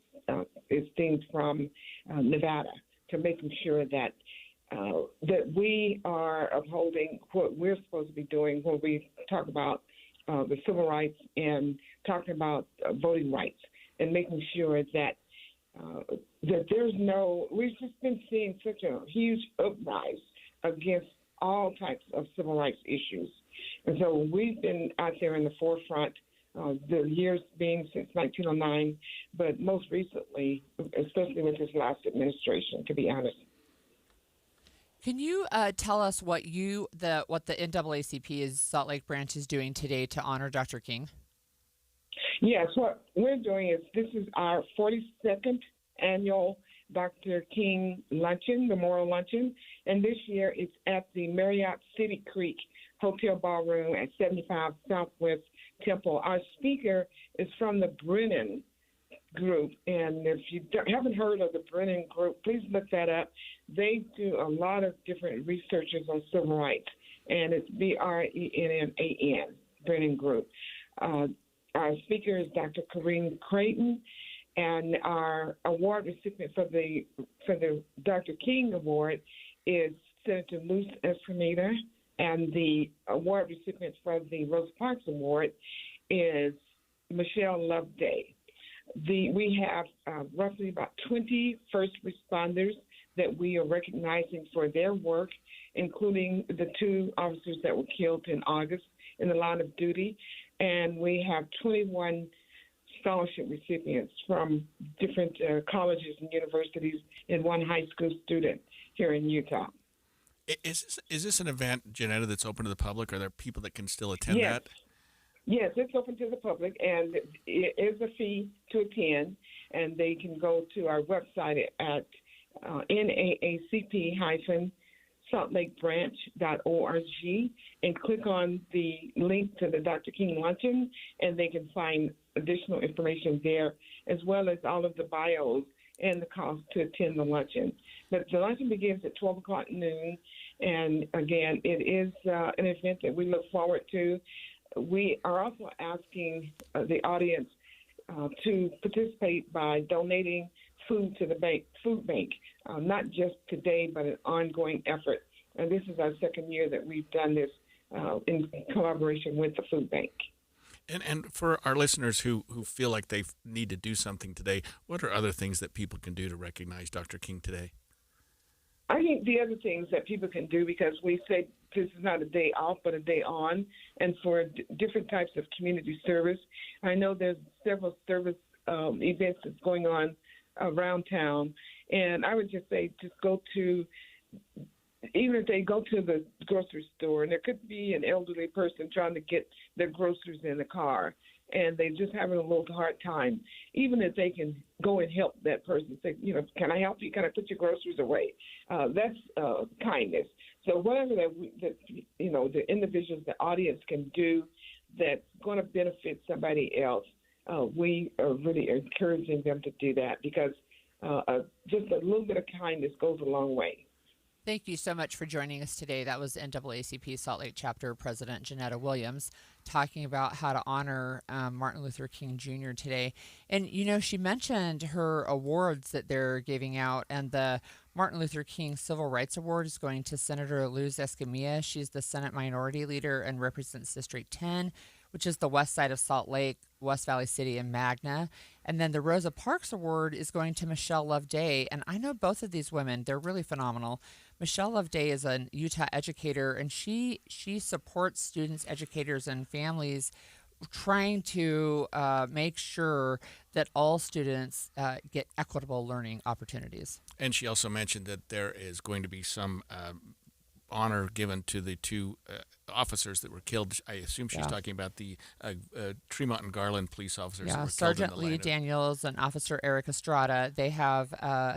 is things from Nevada, to making sure that that we are upholding what we're supposed to be doing when we talk about the civil rights and talking about voting rights, and making sure that that there's no. We've just been seeing such a huge uprise against all types of civil rights issues. And so we've been out there in the forefront the years being since 1909, but most recently, especially with this last administration, to be honest. Can you tell us what the NAACP's Salt Lake branch is doing today to honor Dr. King? Yes, what we're doing is this is our 42nd annual Dr. King Luncheon, Memorial Luncheon, and this year it's at the Marriott City Creek Hotel Ballroom at 75 Southwest Temple. Our speaker is from the Brennan Group, and if you haven't heard of the Brennan Group, please look that up. They do a lot of different researches on civil rights, and it's BRENNAN, Brennan Group. Our speaker is Dr. Corinne Creighton, and our award recipient for the Dr. King Award is Senator Luz Escamilla, and the award recipient for the Rosa Parks Award is Michelle Loveday. We have roughly about 20 first responders that we are recognizing for their work, including the 2 officers that were killed in August in the line of duty. And we have 21 scholarship recipients from different colleges and universities and 1 high school student here in Utah. Is this an event, Janetta, that's open to the public? Are there people that can still attend that? Yes, it's open to the public, and it is a fee to attend, and they can go to our website at naacp-saltlakebranch.org and click on the link to the Dr. King Luncheon, and they can find additional information there, as well as all of the bios and the cost to attend the luncheon. But the luncheon begins at 12 o'clock noon, and again, it is an event that we look forward to. We are also asking the audience to participate by donating food to the food bank, not just today, but an ongoing effort. And this is our 2nd year that we've done this in collaboration with the food bank. And for our listeners who feel like they need to do something today, what are other things that people can do to recognize Dr. King today? I think the other things that people can do, because we say this is not a day off but a day on, and for different types of community service. I know there's several service events that's going on around town, and I would just say just go to, even if they go to the grocery store, and there could be an elderly person trying to get their groceries in the car, and they're just having a little hard time, even if they can go and help that person, say, can I help you? Can I put your groceries away? That's kindness. So whatever that the individuals, the audience can do that's going to benefit somebody else, we are really encouraging them to do that, because just a little bit of kindness goes a long way. Thank you so much for joining us today. That was NAACP Salt Lake Chapter President Janetta Williams talking about how to honor Martin Luther King Jr. today. And, she mentioned her awards that they're giving out, and the Martin Luther King Civil Rights Award is going to Senator Luz Escamilla. She's the Senate Minority Leader and represents District 10, which is the west side of Salt Lake, West Valley City, and Magna. And then the Rosa Parks Award is going to Michelle Loveday. And I know both of these women. They're really phenomenal. Michelle Loveday is a Utah educator, and she supports students, educators, and families trying to make sure that all students get equitable learning opportunities. And she also mentioned that there is going to be some honor given to the 2 officers that were killed. I assume she's talking about the Tremont and Garland police officers that were Sergeant killed in the Lee Daniels and Officer Eric Estrada. They have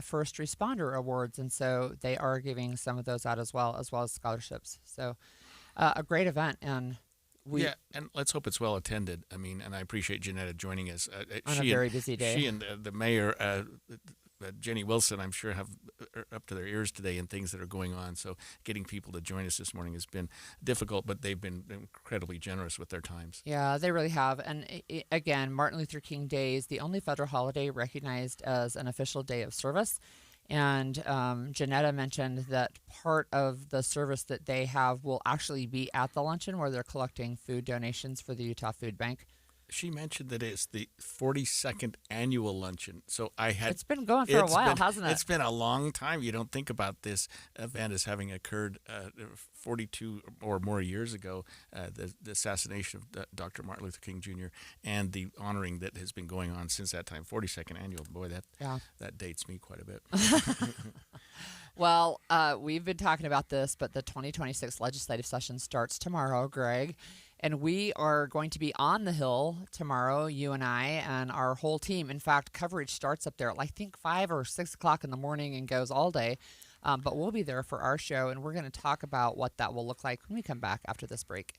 first responder awards, and so they are giving some of those out as well as scholarships. So a great event, and and let's hope it's well attended. I mean, and I appreciate Janetta joining us on a very busy day. She and the mayor, Jenny Wilson, I'm sure, have up to their ears today in things that are going on. So getting people to join us this morning has been difficult, but they've been incredibly generous with their times. Yeah, they really have. And again, Martin Luther King Day is the only federal holiday recognized as an official day of service. And Janetta mentioned that part of the service that they have will actually be at the luncheon, where they're collecting food donations for the Utah Food Bank. She mentioned that it's the 42nd annual luncheon. So it's been going for a while, hasn't it? It's been a long time. You don't think about this event as having occurred 42 or more years ago, the assassination of Dr. Martin Luther King Jr. and the honoring that has been going on since that time. 42nd annual. Boy, that dates me quite a bit. Well, we've been talking about this, but the 2026 legislative session starts tomorrow, Greg. And we are going to be on the Hill tomorrow, you and I, and our whole team. In fact, coverage starts up there at, I think, 5 or 6 o'clock in the morning and goes all day. But we'll be there for our show, and we're going to talk about what that will look like when we come back after this break.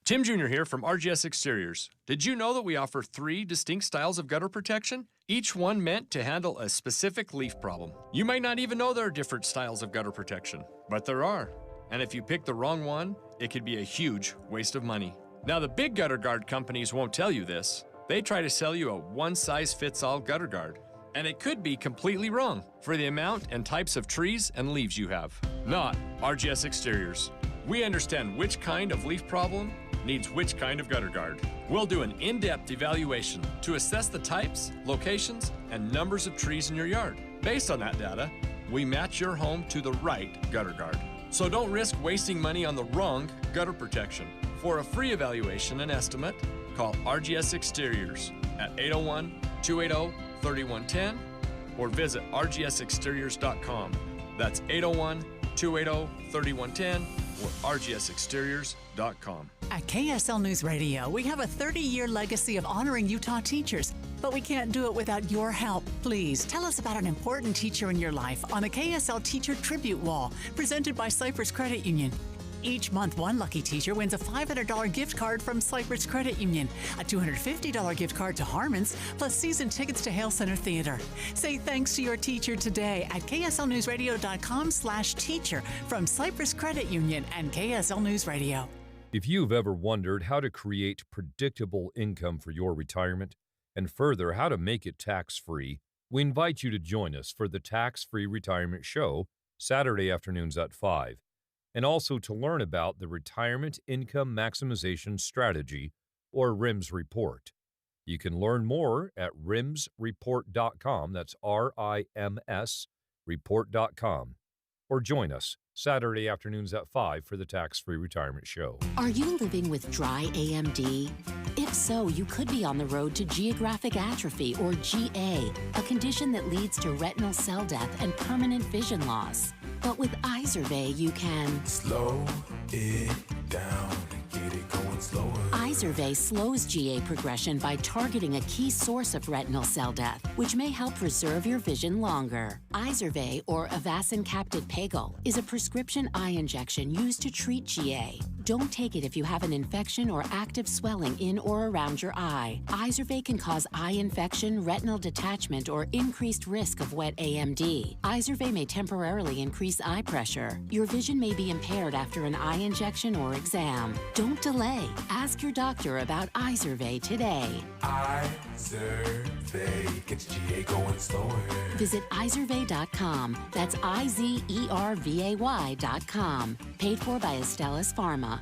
Tim Jr. here from RGS Exteriors. Did you know that we offer 3 distinct styles of gutter protection? Each one meant to handle a specific leaf problem. You might not even know there are different styles of gutter protection, but there are. And if you pick the wrong one, it could be a huge waste of money. Now, the big gutter guard companies won't tell you this. They try to sell you a one-size-fits-all gutter guard. And it could be completely wrong for the amount and types of trees and leaves you have. Not RGS Exteriors. We understand which kind of leaf problem needs which kind of gutter guard. We'll do an in-depth evaluation to assess the types, locations, and numbers of trees in your yard. Based on that data, we match your home to the right gutter guard. So don't risk wasting money on the wrong gutter protection. For a free evaluation and estimate, call RGS Exteriors at 801-280-3110 or visit rgsexteriors.com. That's 801-280-3110 or rgsexteriors.com. At KSL News Radio, we have a 30-year legacy of honoring Utah teachers, but we can't do it without your help. Please tell us about an important teacher in your life on the KSL Teacher Tribute Wall, presented by Cypress Credit Union. Each month, one lucky teacher wins a $500 gift card from Cypress Credit Union, a $250 gift card to Harmon's, plus season tickets to Hale Center Theater. Say thanks to your teacher today at kslnewsradio.com/teacher from Cypress Credit Union and KSL News Radio. If you've ever wondered how to create predictable income for your retirement, and further, how to make it tax-free, we invite you to join us for the Tax-Free Retirement Show, Saturday afternoons at 5. And also to learn about the Retirement Income Maximization Strategy, or RIMS report. You can learn more at rimsreport.com, that's RIMS report.com, or join us Saturday afternoons at 5 for the Tax-Free Retirement Show. Are you living with dry AMD? If so, you could be on the road to geographic atrophy, or GA, a condition that leads to retinal cell death and permanent vision loss. But with Izervay, you can slow it down and get it going slower. Izervay slows GA progression by targeting a key source of retinal cell death, which may help preserve your vision longer. Izervay, or Avastin Captid Pegol, is a prescription eye injection used to treat GA. Don't take it if you have an infection or active swelling in or around your eye. Izervay can cause eye infection, retinal detachment, or increased risk of wet AMD. Izervay may temporarily increase eye pressure. Your vision may be impaired after an eye injection or exam. Don't delay. Ask your doctor about Izervay today. Izervay gets GA going slower. Visit Izervay.com. That's IZERVAY.com. Paid for by Astellas Pharma.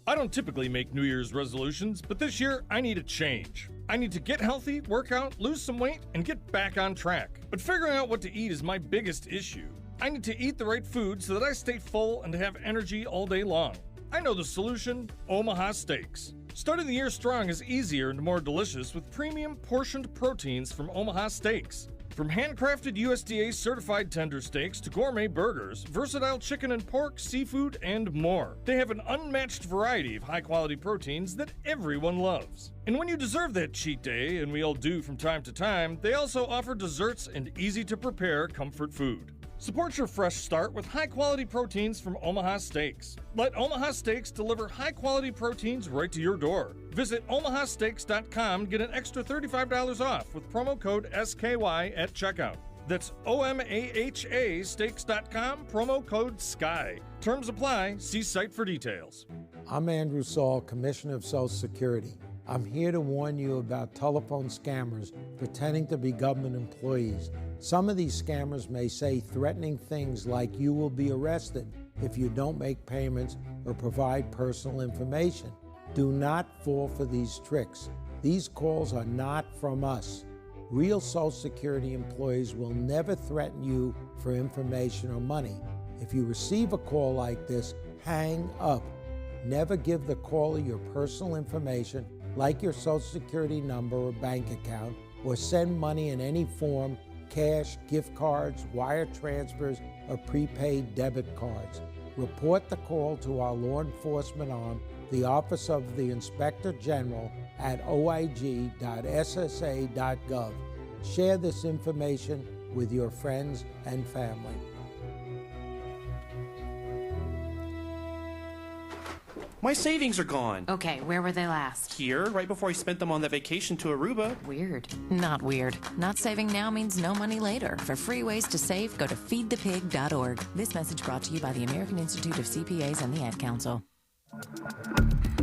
I don't typically make New Year's resolutions, but this year I need a change. I need to get healthy, work out, lose some weight, and get back on track. But figuring out what to eat is my biggest issue. I need to eat the right food so that I stay full and have energy all day long. I know the solution: Omaha Steaks. Starting the year strong is easier and more delicious with premium portioned proteins from Omaha Steaks. From handcrafted USDA certified tender steaks to gourmet burgers, versatile chicken and pork, seafood, and more. They have an unmatched variety of high quality proteins that everyone loves. And when you deserve that cheat day, and we all do from time to time, they also offer desserts and easy to prepare comfort food. Support your fresh start with high-quality proteins from Omaha Steaks. Let Omaha Steaks deliver high-quality proteins right to your door. Visit omahasteaks.com and get an extra $35 off with promo code SKY at checkout. That's OMAHA steaks.com, promo code SKY. Terms apply. See site for details. I'm Andrew Saul, Commissioner of Social Security. I'm here to warn you about telephone scammers pretending to be government employees. Some of these scammers may say threatening things like you will be arrested if you don't make payments or provide personal information. Do not fall for these tricks. These calls are not from us. Real Social Security employees will never threaten you for information or money. If you receive a call like this, hang up. Never give the caller your personal information, like your Social Security number or bank account, or send money in any form, cash, gift cards, wire transfers, or prepaid debit cards. Report the call to our law enforcement arm, the Office of the Inspector General, at oig.ssa.gov. Share this information with your friends and family. My savings are gone. Okay, where were they last? Here, right before I spent them on that vacation to Aruba. Weird. Not weird. Not saving now means no money later. For free ways to save, go to feedthepig.org. This message brought to you by the American Institute of CPAs and the Ad Council.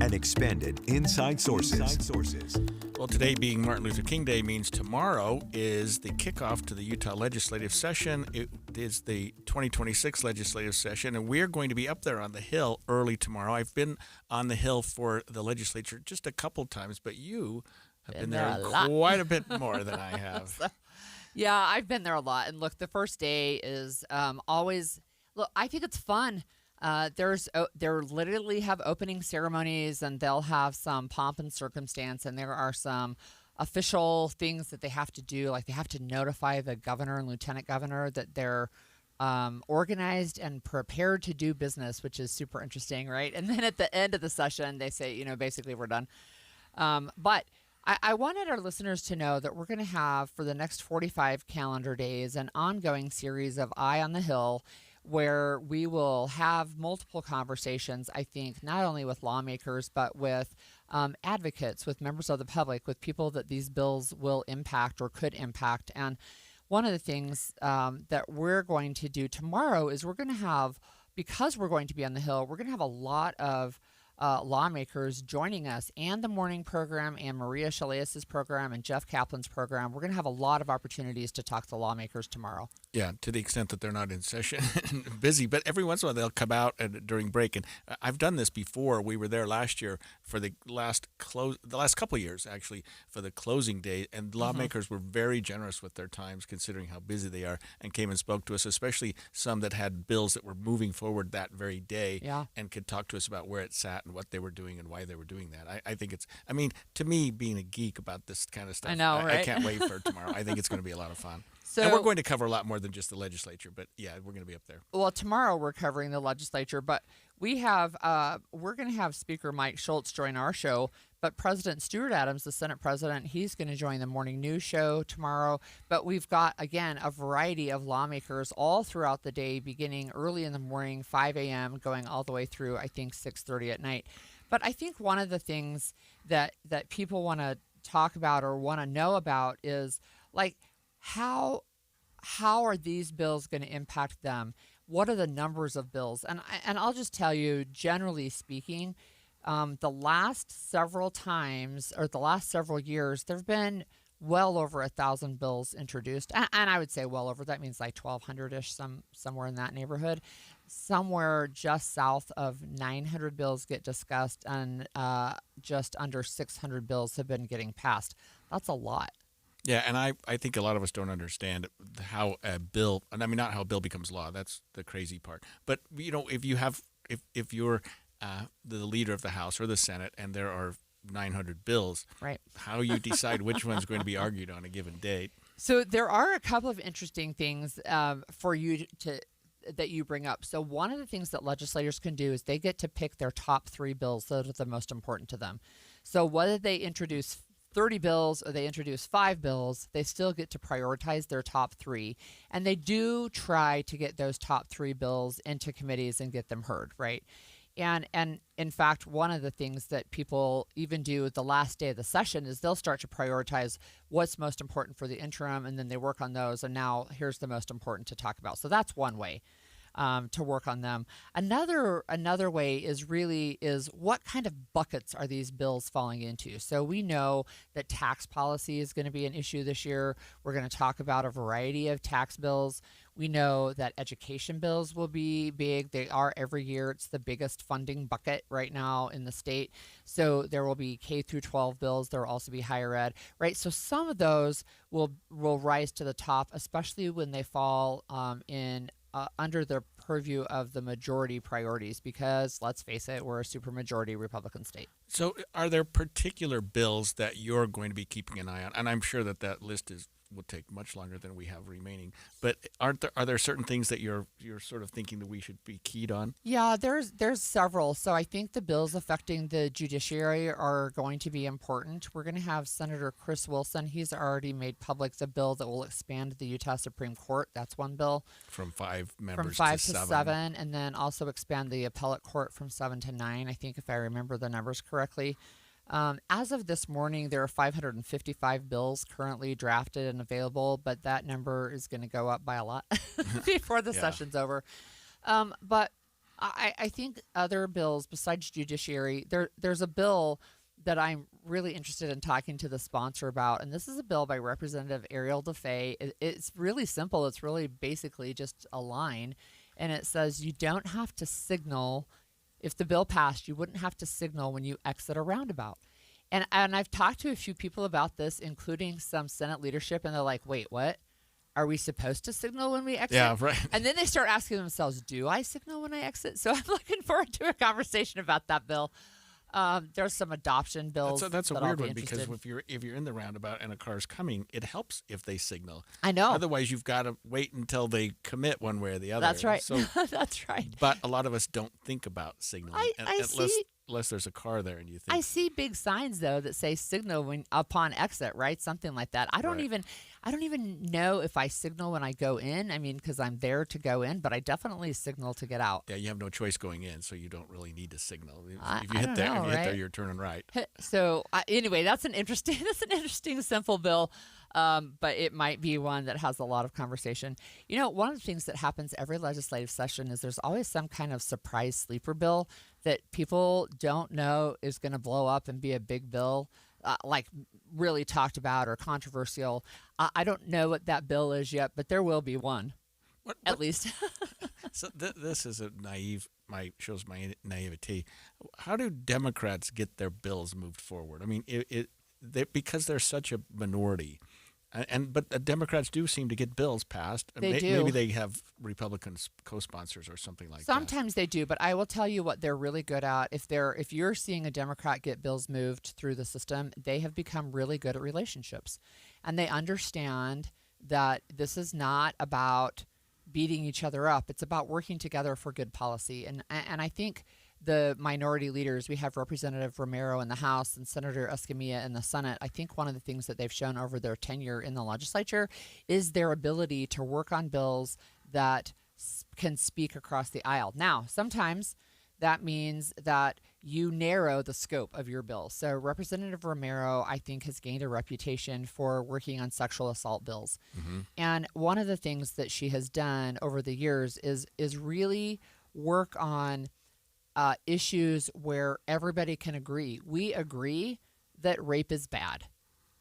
And expanded Inside Sources. Well, today being Martin Luther King Day means tomorrow is the kickoff to the Utah legislative session. It is the 2026 legislative session, and we're going to be up there on the Hill early tomorrow. I've been on the Hill for the legislature just a couple times, but you have been there quite a bit more than I have. Yeah, I've been there a lot. And look, the first day is always, look, I think it's fun. They're literally have opening ceremonies, and they'll have some pomp and circumstance, and there are some official things that they have to do, like they have to notify the governor and lieutenant governor that they're organized and prepared to do business, which is super interesting, right? And then at the end of the session, they say, basically we're done. But I wanted our listeners to know that we're going to have, for the next 45 calendar days, an ongoing series of Eye on the Hill, where we will have multiple conversations, I think, not only with lawmakers, but with advocates, with members of the public, with people that these bills will impact or could impact. And one of the things that we're going to do tomorrow is we're going to have, because we're going to be on the Hill, we're going to have a lot of lawmakers joining us, and the morning program, and Maria Chaleas' program, and Jeff Kaplan's program. We're going to have a lot of opportunities to talk to lawmakers tomorrow. Yeah, to the extent that they're not in session and busy, but every once in a while they'll come out during break. And I've done this before. We were there last year for the last couple of years, actually, for the closing day, and lawmakers were very generous with their times, considering how busy they are, and came and spoke to us, especially some that had bills that were moving forward that very day, and could talk to us about where it sat and what they were doing and why they were doing that. I think it's, to me, being a geek about this kind of stuff, I know, right? I can't wait for tomorrow. I think it's going to be a lot of fun. So, and we're going to cover a lot more than just the legislature, but yeah, we're going to be up there. Well, tomorrow we're covering the legislature, but we're going to have Speaker Mike Schultz join our show, but President Stuart Adams, the Senate President, he's going to join the morning news show tomorrow. But we've got, again, a variety of lawmakers all throughout the day, beginning early in the morning, 5 a.m., going all the way through, I think, 6:30 at night. But I think one of the things that people want to talk about or want to know about is, like, how are these bills going to impact them? What are the numbers of bills? And I'll just tell you, generally speaking, the last several times, or the last several years, there have been well over 1,000 bills introduced. And I would say well over, that means like 1,200-ish, somewhere in that neighborhood. Somewhere just south of 900 bills get discussed, and just under 600 bills have been getting passed. That's a lot. Yeah, and I think a lot of us don't understand how a bill, and I mean, not how a bill becomes law. That's the crazy part. But, if you're the leader of the House or the Senate, and there are 900 bills, right? How you decide which one's going to be argued on a given date. So there are a couple of interesting things for you that you bring up. So one of the things that legislators can do is they get to pick their top 3 bills that are the most important to them. So whether they introduce 30 bills or they introduce 5 bills, they still get to prioritize their top 3. And they do try to get those top 3 bills into committees and get them heard, right? And in fact, one of the things that people even do the last day of the session is they'll start to prioritize what's most important for the interim, and then they work on those, and now here's the most important to talk about. So that's one way. to work on them. Another way is what kind of buckets are these bills falling into? So we know that tax policy is going to be an issue this year. We're going to talk about a variety of tax bills. We know that education bills will be big. They are every year. It's the biggest funding bucket right now in the state. So there will be K through 12 bills. There will also be higher ed, right? So some of those will rise to the top, especially when they fall in under the purview of the majority priorities, because let's face it, we're a supermajority Republican state. So are there particular bills that you're going to be keeping an eye on? And I'm sure that list will take much longer than we have remaining. But are there certain things that you're sort of thinking that we should be keyed on? Yeah, there's several. So I think the bills affecting the judiciary are going to be important. We're going to have Senator Chris Wilson. He's already made public the bill that will expand the Utah Supreme Court. That's one bill. From 5 members from 5 to 7, and then also expand the appellate court from 7 to 9, I think, if I remember the numbers correctly. As of this morning, there are 555 bills currently drafted and available, but that number is going to go up by a lot before the session's over. But I think other bills besides judiciary, there's a bill that I'm really interested in talking to the sponsor about, and this is a bill by Representative Ariel DeFay. It's really simple. It's really basically just a line, and it says you don't have to signal. If the bill passed, you wouldn't have to signal when you exit a roundabout. And I've talked to a few people about this, including some Senate leadership, and they're like, wait, what? Are we supposed to signal when we exit? Yeah, right. And then they start asking themselves, do I signal when I exit? So I'm looking forward to a conversation about that bill. There's some adoption bills. That's a that weird I'll be one because interested. if you're in the roundabout and a car's coming, it helps if they signal. I know. Otherwise, you've got to wait until they commit one way or the other. That's right. So, that's right. But a lot of us don't think about signaling unless there's a car there and you think. I see big signs though that say signal when upon exit, right? Something like that. I don't even know if I signal when I go in. I mean, because I'm there to go in, but I definitely signal to get out. Yeah, you have no choice going in, so you don't really need to signal. If I you hit don't there, know, if you hit there, right? you're turning right. So anyway, that's an interesting simple bill, but it might be one that has a lot of conversation. You know, one of the things that happens every legislative session is there's always some kind of surprise sleeper bill that people don't know is going to blow up and be a big bill, like really talked about or controversial. I don't know what that bill is yet, but there will be one, at least. So this is shows my naivety. How do Democrats get their bills moved forward? I mean, because they're such a minority, but Democrats do seem to get bills passed. They do. Maybe they have Republicans co-sponsors or something like that. Sometimes they do, but I will tell you what they're really good at. If you're seeing a Democrat get bills moved through the system, they have become really good at relationships, and they understand that this is not about beating each other up. It's about working together for good policy. And I think the minority leaders, we have Representative Romero in the House and Senator Escamilla in the Senate. I think one of the things that they've shown over their tenure in the legislature is their ability to work on bills that can speak across the aisle. Now, sometimes that means that you narrow the scope of your bill. So Representative Romero, I think, has gained a reputation for working on sexual assault bills. Mm-hmm. And one of the things that she has done over the years is really work on issues where everybody can agree. We agree that rape is bad,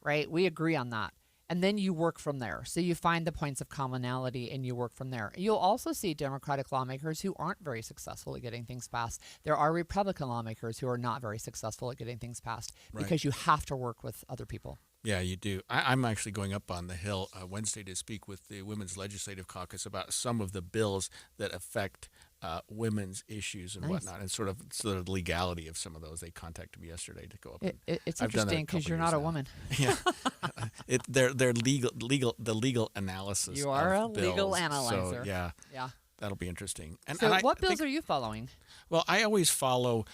right? We agree on that. And then you work from there. So you find the points of commonality and you work from there. You'll also see Democratic lawmakers who aren't very successful at getting things passed. There are Republican lawmakers who are not very successful at getting things passed because you have to work with other people. Yeah, you do. I'm actually going up on the Hill Wednesday to speak with the Women's Legislative Caucus about some of the bills that affect women's issues and whatnot, and sort of the legality of some of those. They contacted me yesterday to go up. It's interesting because you're not a woman. Yeah, they're the legal analysis. You are a bills. legal analyzer. So, yeah. That'll be interesting. And what bills are you following? Well, I always follow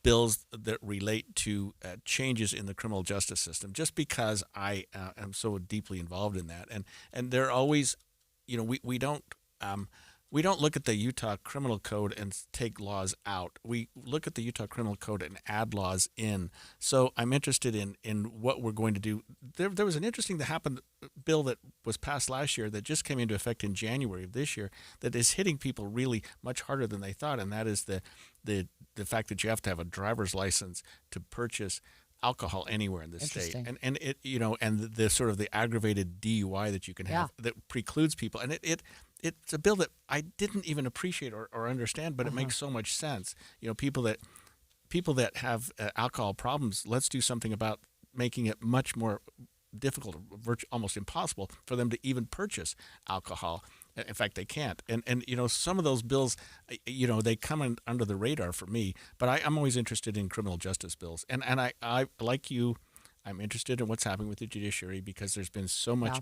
bills that relate to changes in the criminal justice system, just because I am so deeply involved in that. And they're always, we don't we don't look at the Utah Criminal Code and take laws out. We look at the Utah Criminal Code and add laws in. So I'm interested in what we're going to do. There was an interesting bill that was passed last year that just came into effect in January of this year that is hitting people really much harder than they thought, and that is the fact that you have to have a driver's license to purchase alcohol anywhere in the state, and it and the sort of the aggravated DUI that you can have that precludes people, and it's a bill that I didn't even appreciate or understand, but it makes so much sense. People that have alcohol problems, let's do something about making it much more difficult, almost impossible for them to even purchase alcohol. In fact, they can't. And some of those bills, they come under the radar for me. But I'm always interested in criminal justice bills. And I like you, I'm interested in what's happening with the judiciary, because there's been so much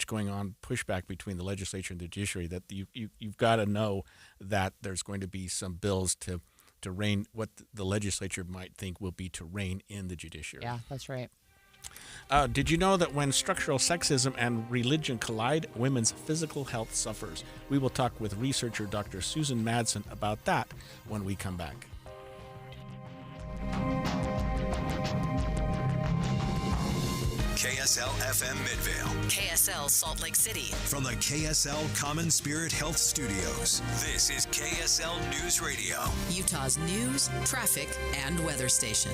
going on, pushback between the legislature and the judiciary, that you've got to know that there's going to be some bills to rein what the legislature might think will be to rein in the judiciary. Yeah, that's right. Did you know that when structural sexism and religion collide, women's physical health suffers? We will talk with researcher Dr. Susan Madsen about that when we come back. KSL FM Midvale. KSL Salt Lake City. From the KSL Common Spirit Health Studios, this is KSL News Radio. Utah's news, traffic, and weather station.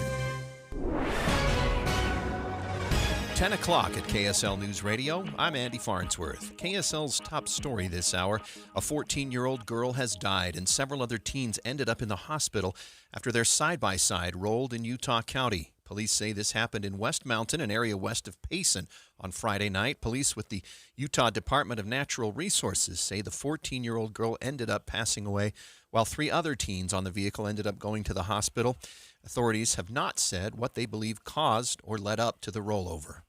10 o'clock at KSL News Radio. I'm Andy Farnsworth. KSL's top story this hour. A 14-year-old girl has died, and several other teens ended up in the hospital after their side-by-side rolled in Utah County. Police say this happened in West Mountain, an area west of Payson, on Friday night. Police with the Utah Department of Natural Resources say the 14-year-old girl ended up passing away, while 3 other teens on the vehicle ended up going to the hospital. Authorities have not said what they believe caused or led up to the rollover.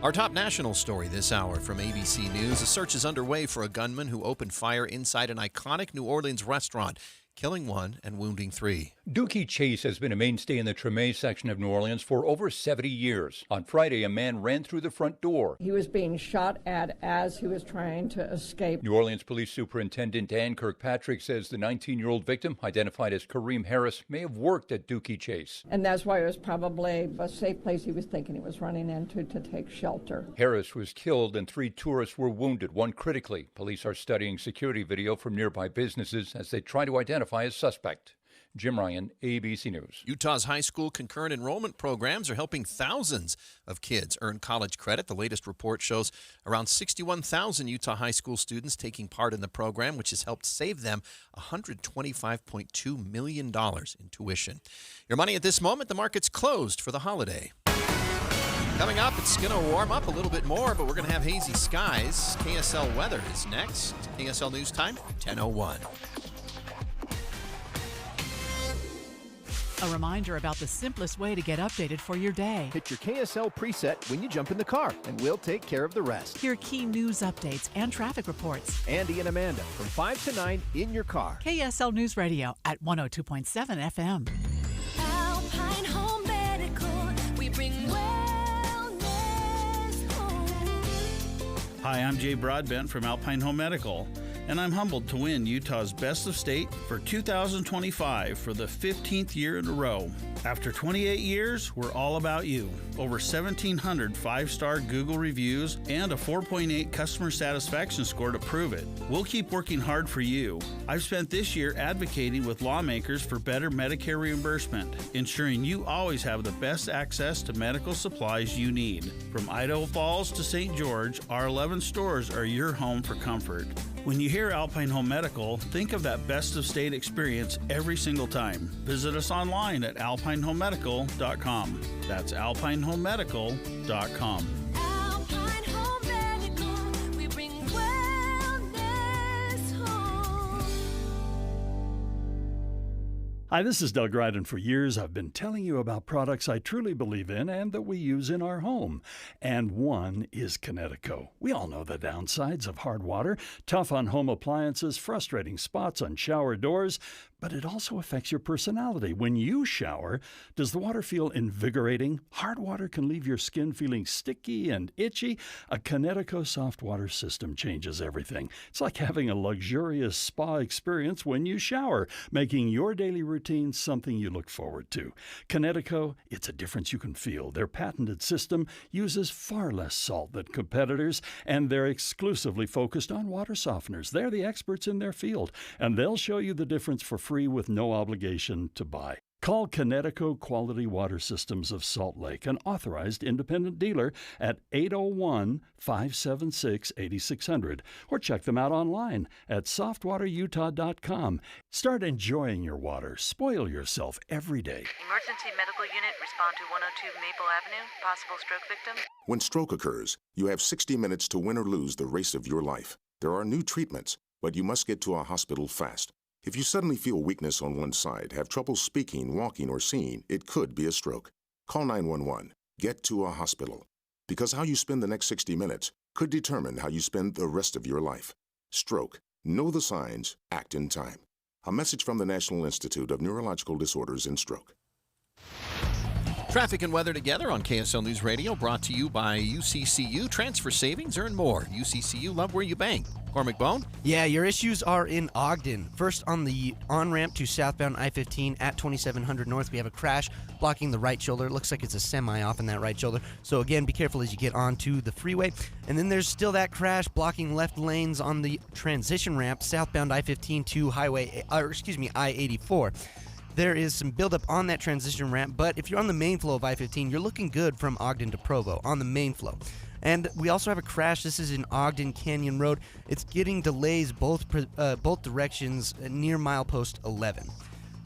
Our top national story this hour from ABC News. A search is underway for a gunman who opened fire inside an iconic New Orleans restaurant, killing 1 and wounding 3. Dookie Chase has been a mainstay in the Treme section of New Orleans for over 70 years. On Friday, a man ran through the front door. He was being shot at as he was trying to escape. New Orleans Police Superintendent Dan Kirkpatrick says the 19-year-old victim, identified as Kareem Harris, may have worked at Dookie Chase. And that's why it was probably a safe place he was thinking he was running into to take shelter. Harris was killed and 3 tourists were wounded, 1 critically. Police are studying security video from nearby businesses as they try to identify a suspect. Jim Ryan, ABC News. Utah's high school concurrent enrollment programs are helping thousands of kids earn college credit. The latest report shows around 61,000 Utah high school students taking part in the program, which has helped save them $125.2 million in tuition. Your money at this moment, the market's closed for the holiday. Coming up, it's going to warm up a little bit more, but we're going to have hazy skies. KSL weather is next. KSL News Time, 10:01. A reminder about the simplest way to get updated for your day. Hit your KSL preset when you jump in the car, and we'll take care of the rest. Hear key news updates and traffic reports. Andy and Amanda from 5 to 9 in your car. KSL News Radio at 102.7 FM. Alpine Home Medical, we bring wellness home. Hi, I'm Jay Broadbent from Alpine Home Medical, and I'm humbled to win Utah's Best of State for 2025 for the 15th year in a row. After 28 years, we're all about you. Over 1,700 5-star Google reviews and a 4.8 customer satisfaction score to prove it. We'll keep working hard for you. I've spent this year advocating with lawmakers for better Medicare reimbursement, ensuring you always have the best access to medical supplies you need. From Idaho Falls to St. George, our 11 stores are your home for comfort. When you hear Alpine Home Medical, think of that best of state experience every single time. Visit us online at alpinehomemedical.com. That's alpinehomemedical.com. Alpine Home Medical, we bring wellness home. Hi, this is Doug Ryden. For years, I've been telling you about products I truly believe in and that we use in our home. And one is Kinetico. We all know the downsides of hard water, tough on home appliances, frustrating spots on shower doors, but it also affects your personality. When you shower, does the water feel invigorating? Hard water can leave your skin feeling sticky and itchy. A Kinetico soft water system changes everything. It's like having a luxurious spa experience when you shower, making your daily routine something you look forward to. Kinetico, it's a difference you can feel. Their patented system uses far less salt than competitors, and they're exclusively focused on water softeners. They're the experts in their field, and they'll show you the difference for free with no obligation to buy. Call Kinetico Quality Water Systems of Salt Lake, an authorized independent dealer, at 801-576-8600, or check them out online at softwaterutah.com. Start enjoying your water. Spoil yourself every day. Emergency medical unit, respond to 102 Maple Avenue. Possible stroke victim. When stroke occurs, you have 60 minutes to win or lose the race of your life. There are new treatments, but you must get to a hospital fast. If you suddenly feel weakness on one side, have trouble speaking, walking, or seeing, it could be a stroke. Call 911. Get to a hospital. Because how you spend the next 60 minutes could determine how you spend the rest of your life. Stroke. Know the signs. Act in time. A message from the National Institute of Neurological Disorders and Stroke. Traffic and weather together on KSL News Radio, brought to you by UCCU. Transfer savings, earn more. UCCU, love where you bank. Cormac Bone? Yeah, your issues are in Ogden. First, on the on-ramp to southbound I-15 at 2700 North, we have a crash blocking the right shoulder. It looks like it's a semi off in that right shoulder. So again, be careful as you get onto the freeway. And then there's still that crash blocking left lanes on the transition ramp southbound I-15 to I-84. There is some buildup on that transition ramp, but if you're on the main flow of I-15, you're looking good from Ogden to Provo on the main flow. And we also have a crash. This is in Ogden Canyon Road. It's getting delays both directions near milepost 11.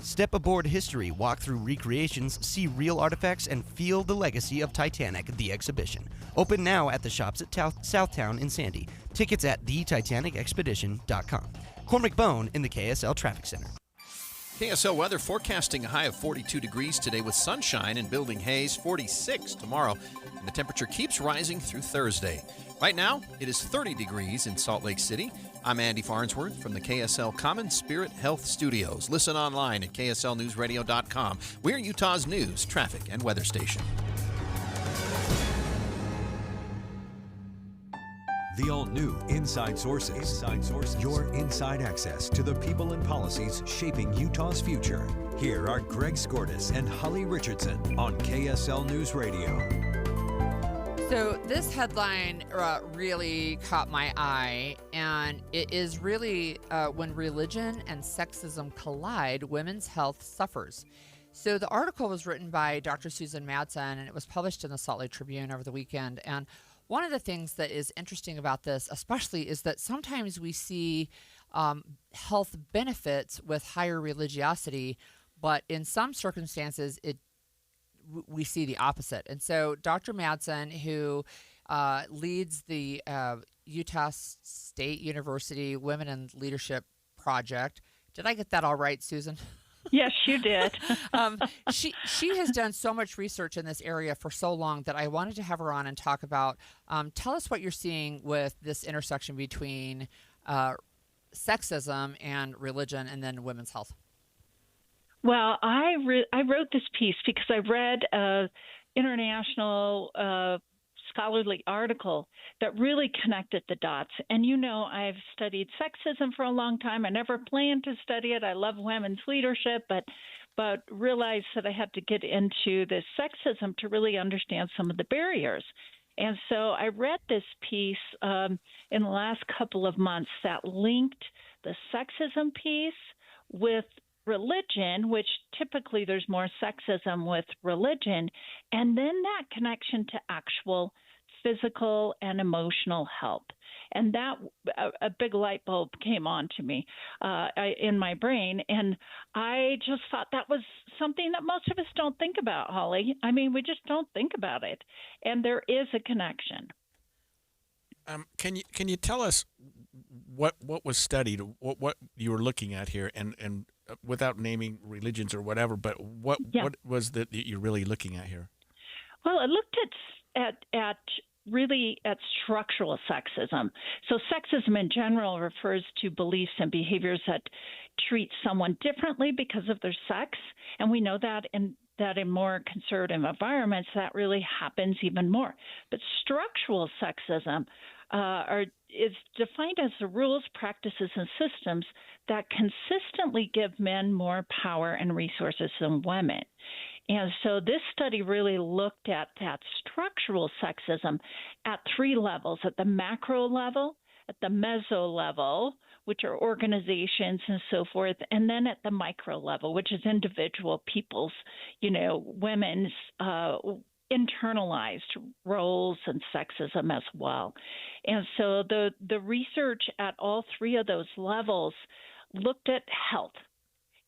Step aboard history, walk through recreations, see real artifacts, and feel the legacy of Titanic, the exhibition. Open now at the shops at Southtown in Sandy. Tickets at thetitanicexpedition.com. Cormac Bone in the KSL Traffic Center. KSL weather forecasting a high of 42 degrees today with sunshine and building haze, 46 tomorrow, and the temperature keeps rising through Thursday. Right now, it is 30 degrees in Salt Lake City. I'm Andy Farnsworth from the KSL Common Spirit Health Studios. Listen online at kslnewsradio.com. We're Utah's news, traffic, and weather station. The all-new Inside Sources. Your inside access to the people and policies shaping Utah's future. Here are Greg Skordas and Holly Richardson on KSL News Radio. So this headline really caught my eye, and it is really when religion and sexism collide, women's health suffers. So the article was written by Dr. Susan Madsen, and it was published in the Salt Lake Tribune over the weekend. And one of the things that is interesting about this, especially, is that sometimes we see health benefits with higher religiosity, but in some circumstances, we see the opposite. And so Dr. Madsen, who leads the Utah State University Women in Leadership Project, did I get that all right, Susan? Yes, you did. She has done so much research in this area for so long that I wanted to have her on and talk about. Tell us what you're seeing with this intersection between sexism and religion, and then women's health. Well, I wrote this piece because I read an international scholarly article that really connected the dots. And you know, I've studied sexism for a long time. I never planned to study it. I love women's leadership, but realized that I had to get into this sexism to really understand some of the barriers. And so I read this piece in the last couple of months that linked the sexism piece with religion, which typically there's more sexism with religion, and then that connection to actual physical and emotional help. And that a big light bulb came on to me in my brain, and I just thought that was something that most of us don't think about, Holly. I mean, we just don't think about it, and there is a connection. Can you tell us what was studied, what you were looking at here, and without naming religions or whatever, but what was that you're really looking at here? Well, I looked at really at structural sexism. So sexism in general refers to beliefs and behaviors that treat someone differently because of their sex, and we know that in more conservative environments that really happens even more. But structural sexism is defined as the rules, practices, and systems that consistently give men more power and resources than women. And so this study really looked at that structural sexism at three levels: at the macro level, at the meso level, which are organizations and so forth, and then at the micro level, which is individual people's, women's internalized roles and sexism as well. And so the research at all three of those levels looked at health.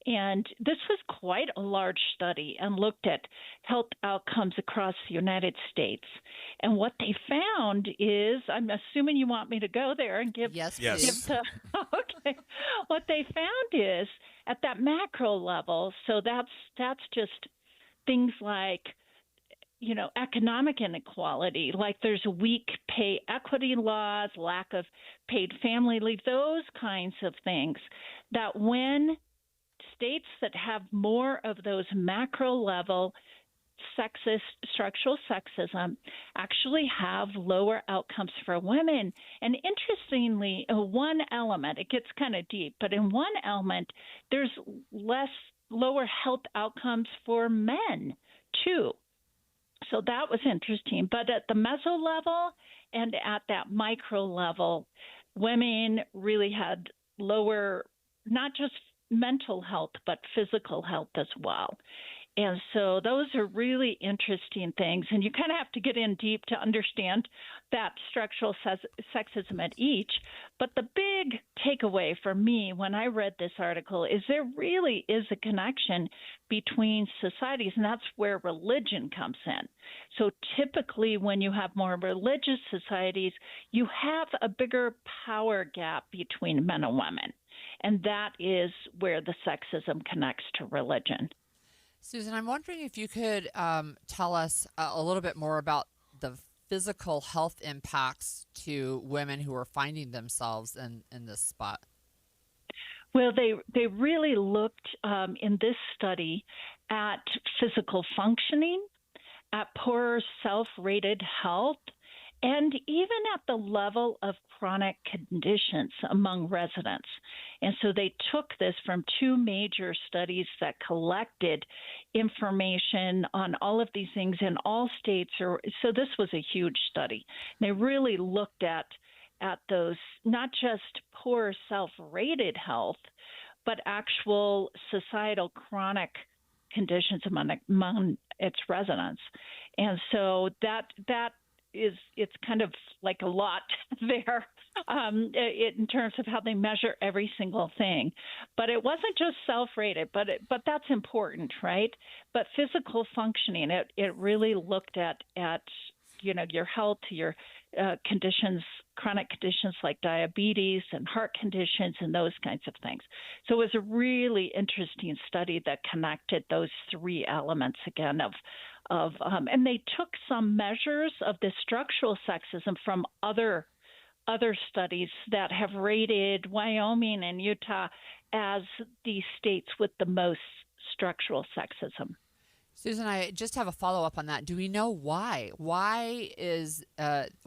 And this was quite a large study and looked at health outcomes across the United States. And what they found is, I'm assuming you want me to go there and give. Yes, please. Okay. What they found is at that macro level. So that's just things like, economic inequality, like there's weak pay equity laws, lack of paid family leave, those kinds of things, that when states that have more of those macro level structural sexism actually have lower outcomes for women. And interestingly, one element, it gets kind of deep, but in one element, there's lower health outcomes for men too. So that was interesting. But at the meso level and at that micro level, women really had lower, not just mental health, but physical health as well. And so those are really interesting things. And you kind of have to get in deep to understand that structural sexism at each. But the big takeaway for me when I read this article is there really is a connection between societies, and that's where religion comes in. So typically when you have more religious societies, you have a bigger power gap between men and women. And that is where the sexism connects to religion. Susan, I'm wondering if you could tell us a little bit more about the physical health impacts to women who are finding themselves in this spot. Well, they really looked in this study at physical functioning, at poor self-rated health, and even at the level of chronic conditions among residents. And so they took this from two major studies that collected information on all of these things in all states. So this was a huge study. They really looked at those, not just poor self-rated health, but actual societal chronic conditions among its residents. And so that it's kind of like a lot there in terms of how they measure every single thing. But it wasn't just self-rated, but that's important, right? But physical functioning, it really looked at your health, your conditions, chronic conditions like diabetes and heart conditions and those kinds of things. So it was a really interesting study that connected those three elements again and they took some measures of the structural sexism from other studies that have rated Wyoming and Utah as the states with the most structural sexism. Susan, I just have a follow-up on that. Do we know why? Why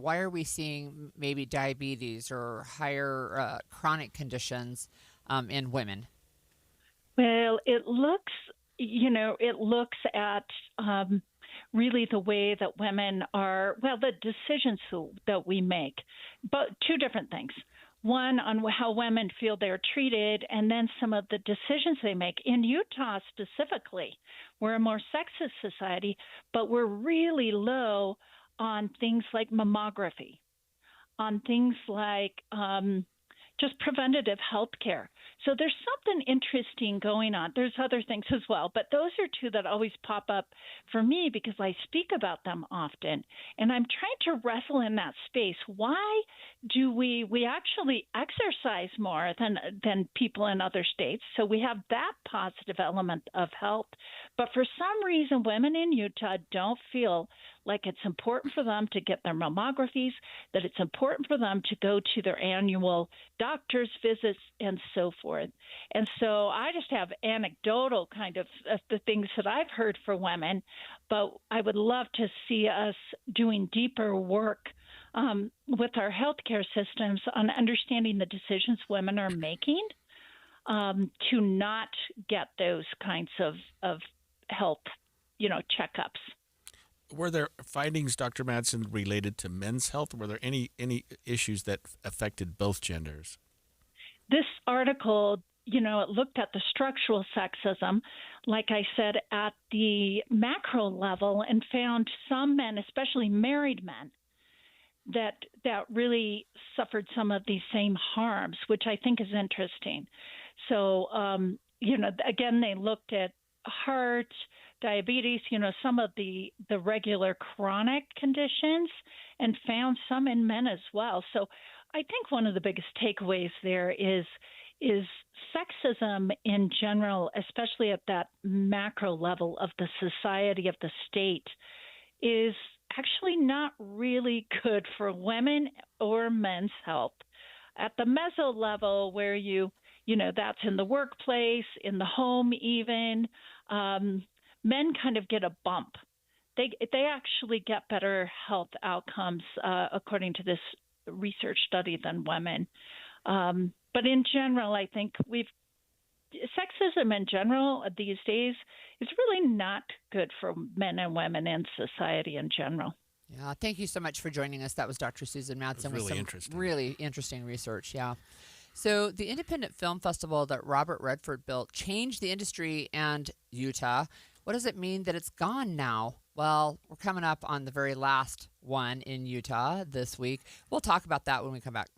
are we seeing maybe diabetes or higher chronic conditions in women? Well, it looks at really the way that women are, the decisions that we make. But two different things. One, on how women feel they're treated, and then some of the decisions they make. In Utah specifically, we're a more sexist society, but we're really low on things like mammography, on things like just preventative health care. So there's something interesting going on. There's other things as well, but those are two that always pop up for me because I speak about them often. And I'm trying to wrestle in that space. Why do we actually exercise more than people in other states? So we have that positive element of health. But for some reason, women in Utah don't feel like it's important for them to get their mammographies, that it's important for them to go to their annual doctor's visits and so forth. And so I just have anecdotal kind of the things that I've heard for women, but I would love to see us doing deeper work with our healthcare systems on understanding the decisions women are making to not get those kinds of health, checkups. Were there findings, Dr. Madsen, related to men's health? Were there any issues that affected both genders? This article, it looked at the structural sexism, like I said, at the macro level, and found some men, especially married men, that really suffered some of these same harms, which I think is interesting. So, again, they looked at heart, diabetes, some of the regular chronic conditions, and found some in men as well. So I think one of the biggest takeaways there is sexism in general, especially at that macro level of the society, of the state, is actually not really good for women or men's health. At the meso level, where that's in the workplace, in the home even, men kind of get a bump. They actually get better health outcomes, according to this research study, than women. But in general, I think sexism in general these days is really not good for men and women in society in general. Yeah, thank you so much for joining us. That was Dr. Susan Madsen with some really interesting research. Yeah. So the independent film festival that Robert Redford built changed the industry and Utah. What does it mean that it's gone now? Well, we're coming up on the very last one in Utah this week. We'll talk about that when we come back.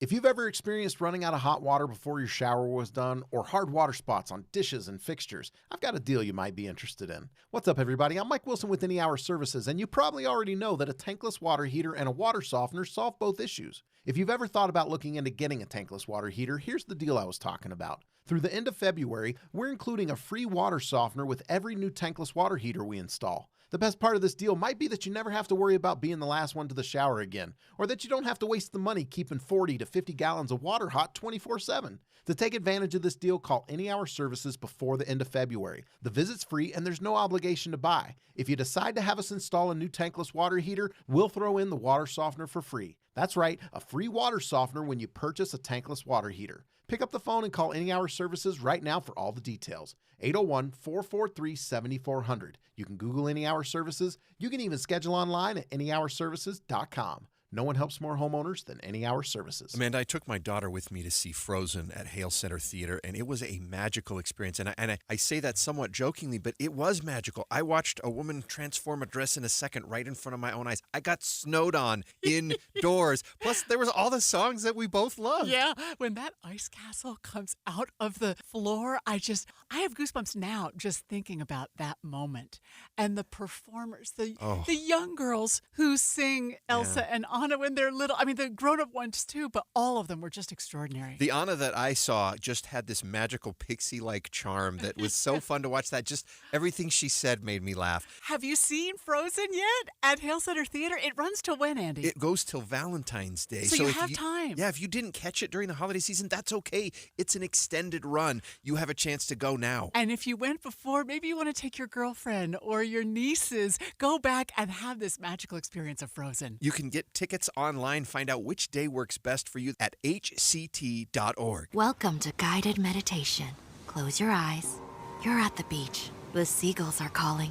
If you've ever experienced running out of hot water before your shower was done, or hard water spots on dishes and fixtures, I've got a deal you might be interested in. What's up, everybody? I'm Mike Wilson with Any Hour Services, and you probably already know that a tankless water heater and a water softener solve both issues. If you've ever thought about looking into getting a tankless water heater, here's the deal I was talking about. Through the end of February, we're including a free water softener with every new tankless water heater we install. The best part of this deal might be that you never have to worry about being the last one to the shower again, or that you don't have to waste the money keeping 40 to 50 gallons of water hot 24/7. To take advantage of this deal, call Any Hour Services before the end of February. The visit's free and there's no obligation to buy. If you decide to have us install a new tankless water heater, we'll throw in the water softener for free. That's right, a free water softener when you purchase a tankless water heater. Pick up the phone and call Any Hour Services right now for all the details. 801-443-7400. You can Google Any Hour Services. You can even schedule online at anyhourservices.com. No one helps more homeowners than Any Hour Services. Amanda, I took my daughter with me to see Frozen at Hale Center Theater, and it was a magical experience. And I say that somewhat jokingly, but it was magical. I watched a woman transform a dress in a second right in front of my own eyes. I got snowed on indoors. Plus, there was all the songs that we both loved. Yeah, when that ice castle comes out of the floor, I have goosebumps now just thinking about that moment. And the performers, the young girls who sing Elsa and Anna when they're little. I mean, the grown-up ones too, but all of them were just extraordinary. The Anna that I saw just had this magical pixie-like charm that was so fun to watch. That just everything she said made me laugh. Have you seen Frozen yet at Hale Center Theater? It runs till when, Andy? It goes till Valentine's Day. So you have time. Yeah, if you didn't catch it during the holiday season, that's okay. It's an extended run. You have a chance to go now. And if you went before, maybe you want to take your girlfriend or your nieces. Go back and have this magical experience of Frozen. You can get tickets online. Find out which day works best for you at hct.org. Welcome to guided meditation. Close your eyes. You're at the beach. The seagulls are calling.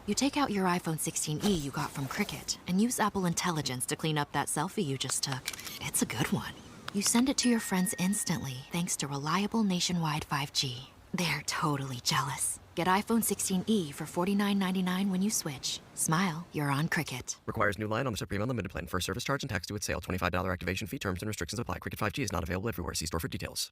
You take out your iPhone 16e you got from Cricket and use Apple Intelligence to clean up that selfie you just took. It's a good one. You send it to your friends instantly thanks to reliable nationwide 5G. They're totally jealous. Get iPhone 16e for $49.99 when you switch. Smile, you're on Cricket. Requires new line on the Supreme Unlimited plan. First service charge and tax due at sale. $25 activation fee. Terms and restrictions apply. Cricket 5G is not available everywhere. See store for details.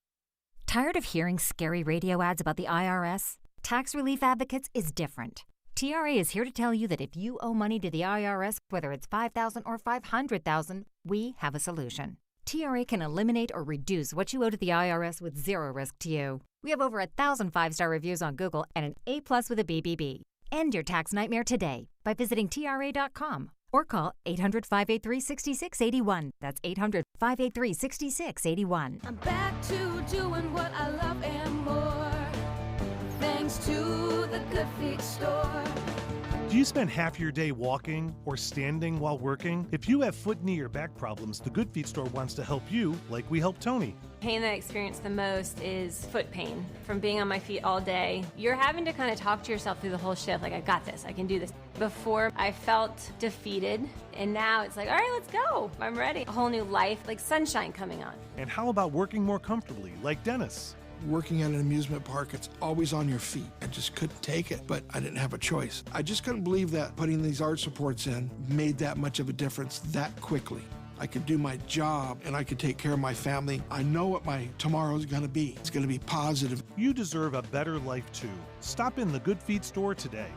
Tired of hearing scary radio ads about the IRS? Tax Relief Advocates is different. TRA is here to tell you that if you owe money to the IRS, whether it's $5,000 or $500,000, we have a solution. TRA can eliminate or reduce what you owe to the IRS with zero risk to you. We have over 1,000 5-star reviews on Google and an A+ with a BBB. End your tax nightmare today by visiting TRA.com or call 800-583-6681. That's 800-583-6681. I'm back to doing what I love and more. Thanks to the Good Feet store. Do you spend half your day walking or standing while working? If you have foot, knee, or back problems, the Good Feet store wants to help you like we helped Tony. Pain that I experience the most is foot pain from being on my feet all day. You're having to kind of talk to yourself through the whole shift, like, I got this, I can do this. Before, I felt defeated, and now it's like, all right, let's go. I'm ready. A whole new life, like sunshine coming on. And how about working more comfortably, like Dennis? Working at an amusement park, it's always on your feet. I just couldn't take it, but I didn't have a choice. I just couldn't believe that putting these arch supports in made that much of a difference that quickly. I could do my job and I could take care of my family. I know what my tomorrow is going to be. It's going to be positive. You deserve a better life too. Stop in the Good Feet store today.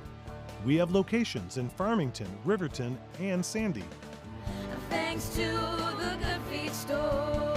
We have locations in Farmington, Riverton, and Sandy. Thanks to the Good Feet store.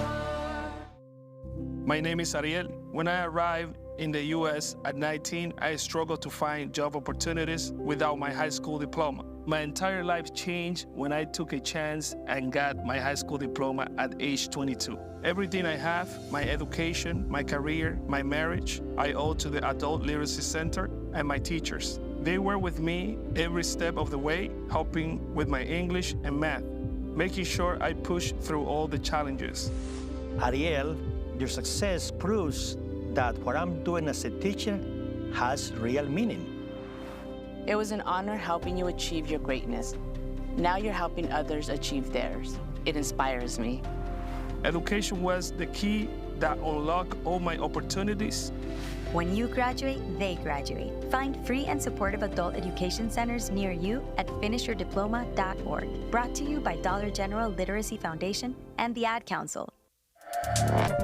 My name is Ariel. When I arrived in the U.S. at 19, I struggled to find job opportunities without my high school diploma. My entire life changed when I took a chance and got my high school diploma at age 22. Everything I have, my education, my career, my marriage, I owe to the Adult Literacy Center and my teachers. They were with me every step of the way, helping with my English and math, making sure I push through all the challenges. Ariel, your success proves that what I'm doing as a teacher has real meaning. It was an honor helping you achieve your greatness. Now you're helping others achieve theirs. It inspires me. Education was the key that unlocked all my opportunities. When you graduate, they graduate. Find free and supportive adult education centers near you at finishyourdiploma.org. Brought to you by Dollar General Literacy Foundation and the Ad Council.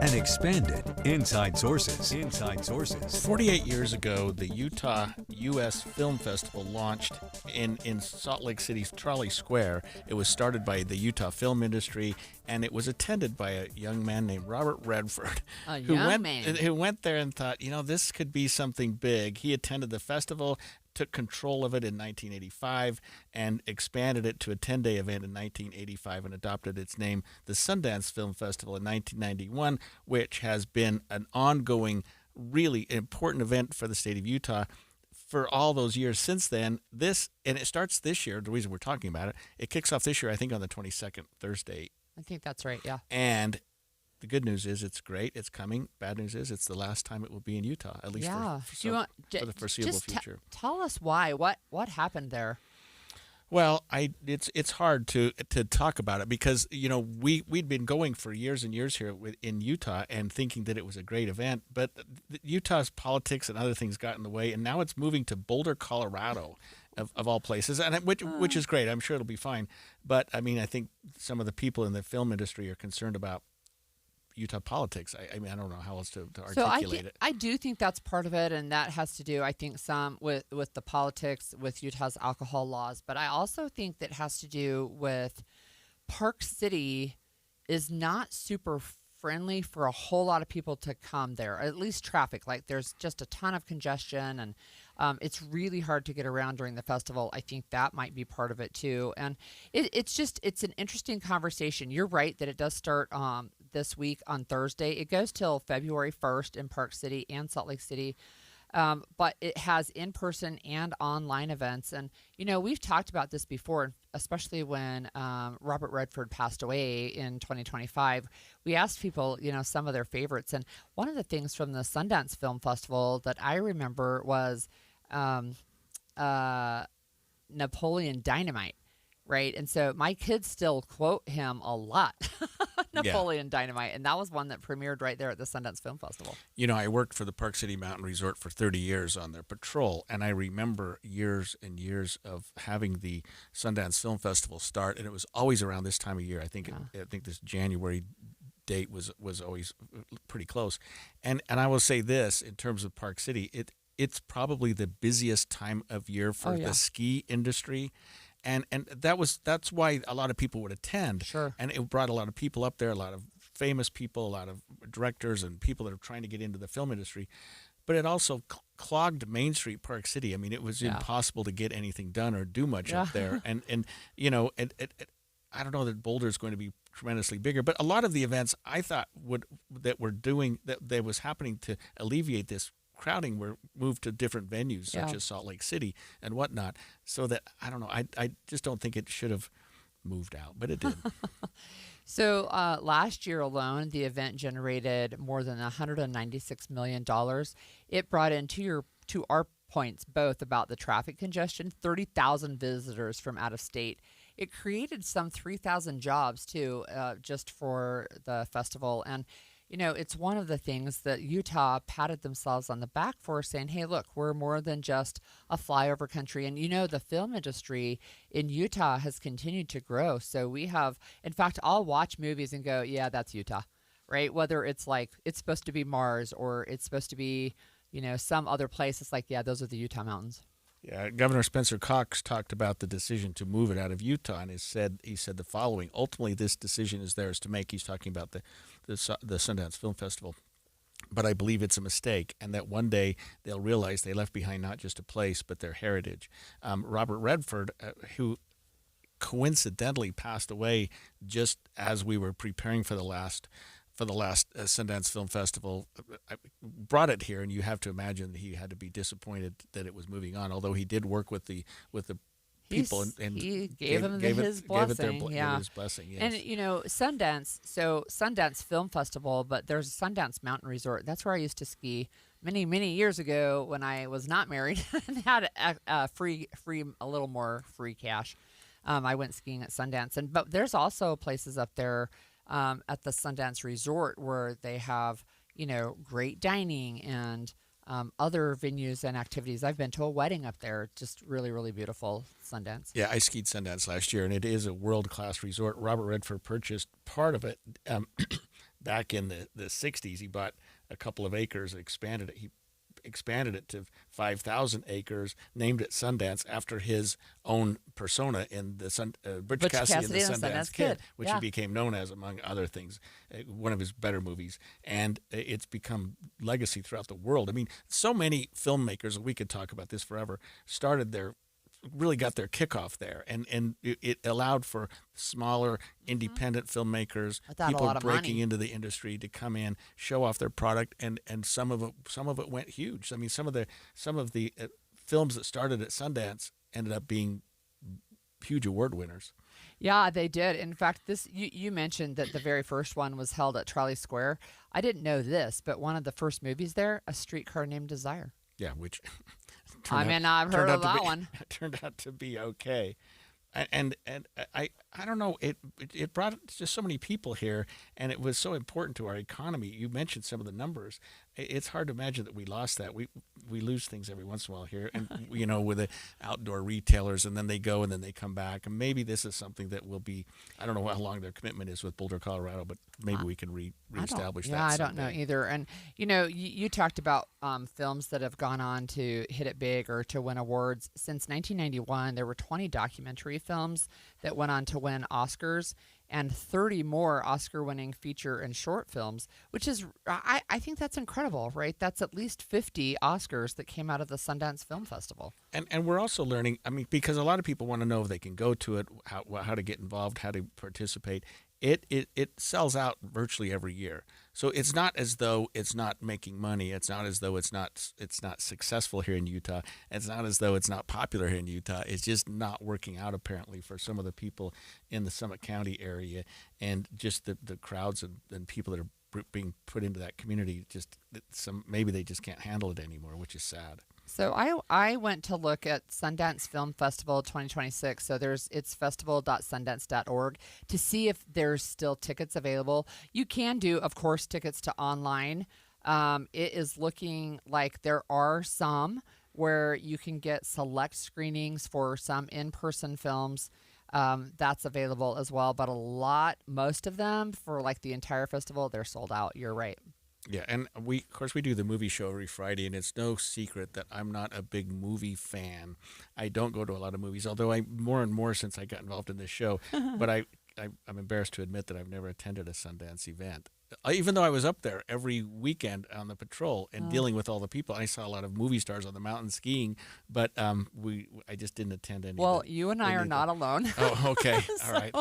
And expanded Inside Sources. Inside Sources. 48 years ago, the Utah U.S. Film Festival launched in Salt Lake City's Trolley Square. It was started by the Utah film industry, and it was attended by a young man named Robert Redford, who went there and thought, this could be something big. He attended the festival, took control of it in 1985 and expanded it to a 10-day event in 1985 and adopted its name, the Sundance Film Festival, in 1991, which has been an ongoing, really important event for the state of Utah for all those years since then. And it starts this year, the reason we're talking about it, it kicks off this year, I think, on the 22nd, Thursday. I think that's right, yeah. And the good news is it's great. It's coming. Bad news is it's the last time it will be in Utah, at least for the foreseeable future. Tell us why. What happened there? Well, it's hard to talk about it because we'd been going for years and years here in Utah and thinking that it was a great event, but Utah's politics and other things got in the way, and now it's moving to Boulder, Colorado, of all places, and which is great. I'm sure it'll be fine, but I think some of the people in the film industry are concerned about Utah politics. I don't know how else to articulate it. I do think that's part of it, and that has to do, I think, some with the politics with Utah's alcohol laws. But I also think that has to do with Park City is not super friendly for a whole lot of people to come there, at least traffic. Like there's just a ton of congestion, and it's really hard to get around during the festival. I think that might be part of it too. And it's an interesting conversation. You're right that it does start this week on Thursday. It goes till February 1st in Park City and Salt Lake City. But it has in-person and online events. And, we've talked about this before, especially when Robert Redford passed away in 2025. We asked people, some of their favorites. And one of the things from the Sundance Film Festival that I remember was Napoleon Dynamite, right? And so my kids still quote him a lot. Napoleon Dynamite, and that was one that premiered right there at the Sundance Film Festival. I worked for the Park City Mountain Resort for 30 years on their patrol, and I remember years and years of having the Sundance Film Festival start, and it was always around this time of year. I think this January date was always pretty close. And I will say this, in terms of Park City, it's probably the busiest time of year for yeah. the ski industry. And that's why a lot of people would attend. Sure. And it brought a lot of people up there, a lot of famous people, a lot of directors and people that are trying to get into the film industry. But it also clogged Main Street, Park City. I mean, it was impossible to get anything done or do much up there. And you know, I don't know that Boulder is going to be tremendously bigger, but a lot of the events I thought that was happening to alleviate this crowding were moved to different venues, such as Salt Lake City and whatnot. So that, I don't know, I just don't think it should have moved out, but it did. So last year alone, the event generated more than $196 million. It brought in, to our points, both about the traffic congestion, 30,000 visitors from out of state. It created some 3,000 jobs, too, just for the festival. And, you know, it's one of the things that Utah patted themselves on the back for, saying, hey, look, we're more than just a flyover country. And, you know, the film industry in Utah has continued to grow. So we have, in fact, I'll watch movies and go, yeah, that's Utah, right? Whether it's like it's supposed to be Mars or it's supposed to be, you know, some other place. It's like, yeah, those are the Utah mountains. Yeah, Governor Spencer Cox talked about the decision to move it out of Utah, and he said the following: ultimately, this decision is theirs to make. He's talking about the Sundance Film Festival, but I believe it's a mistake, and that one day they'll realize they left behind not just a place but their heritage. Robert Redford, who coincidentally passed away just as we were preparing for the last Sundance Film Festival, I brought it here, and you have to imagine he had to be disappointed that it was moving on. Although he did work with the people, and he gave his blessing. His blessing. Yes. And you know, Sundance Film Festival, but there's Sundance Mountain Resort. That's where I used to ski many years ago when I was not married and had a little more free cash. I went skiing at Sundance, but there's also places up there. At the Sundance Resort, where they have, you know, great dining and other venues and activities. I've been to a wedding up there. Just really, really beautiful Sundance. Yeah, I skied Sundance last year, and it is a world-class resort. Robert Redford purchased part of it back in the 60s. He bought a couple of acres, expanded it. He expanded it to 5,000 acres, named it Sundance after his own persona in the Butch Cassidy and the Sundance Kid, which he became known as, among other things, one of his better movies. And it's become legacy throughout the world. I mean, so many filmmakers, we could talk about this forever, really got their kickoff there, and it allowed for smaller independent filmmakers, people breaking into the industry, to come in, show off their product, and some of it went huge. I mean, some of the films that started at Sundance ended up being huge award winners. Yeah, they did. In fact, you mentioned that the very first one was held at Trolley Square. I didn't know this, but one of the first movies there, A Streetcar Named Desire. Yeah, which I've heard of that one. Turned out to be okay, and I don't know. It brought just so many people here, and it was so important to our economy. You mentioned some of the numbers. It's hard to imagine that we lost that. We lose things every once in a while here, and you know, with the outdoor retailers, and then they go and then they come back. And maybe this is something that will be. I don't know how long their commitment is with Boulder, Colorado, but maybe we can reestablish that. Yeah, I don't know either. And you know, you talked about films that have gone on to hit it big or to win awards. Since 1991, there were 20 documentary films that went on to win Oscars, and 30 more Oscar-winning feature and short films, which is, I think that's incredible, right? That's at least 50 Oscars that came out of the Sundance Film Festival. And we're also learning, I mean, because a lot of people want to know if they can go to it, how to get involved, how to participate. It sells out virtually every year. So it's not as though it's not making money. It's not as though it's not successful here in Utah. It's not as though it's not popular here in Utah. It's just not working out, apparently, for some of the people in the Summit County area, and just the crowds and people that are being put into that community. Maybe they just can't handle it anymore, which is sad. So I went to look at Sundance Film Festival 2026. So it's festival.sundance.org to see if there's still tickets available. You can do, of course, tickets to online. It is looking like there are some where you can get select screenings for some in-person films. That's available as well. But most of them for like the entire festival, they're sold out. You're right. Yeah, and of course we do the movie show every Friday, and it's no secret that I'm not a big movie fan. I don't go to a lot of movies, although I more and more since I got involved in this show. But I'm embarrassed to admit that I've never attended a Sundance event. Even though I was up there every weekend on the patrol and dealing with all the people, I saw a lot of movie stars on the mountain skiing, but I just didn't attend any. Well, you and I are not alone. Oh, okay. All right.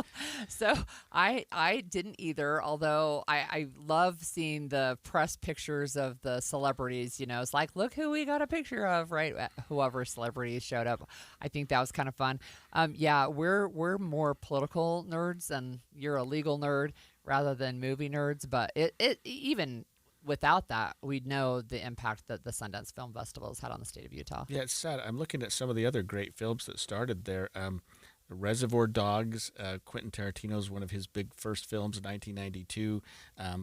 So I didn't either, although I love seeing the press pictures of the celebrities. You know, it's like, look who we got a picture of, right? Whoever celebrities showed up. I think that was kind of fun. Yeah, we're more political nerds, and you're a legal nerd rather than movie nerds, but it even without that, we know the impact that the Sundance Film Festival has had on the state of Utah. Yeah, it's sad. I'm looking at some of the other great films that started there. Reservoir Dogs, Quentin Tarantino's one of his big first films in 1992,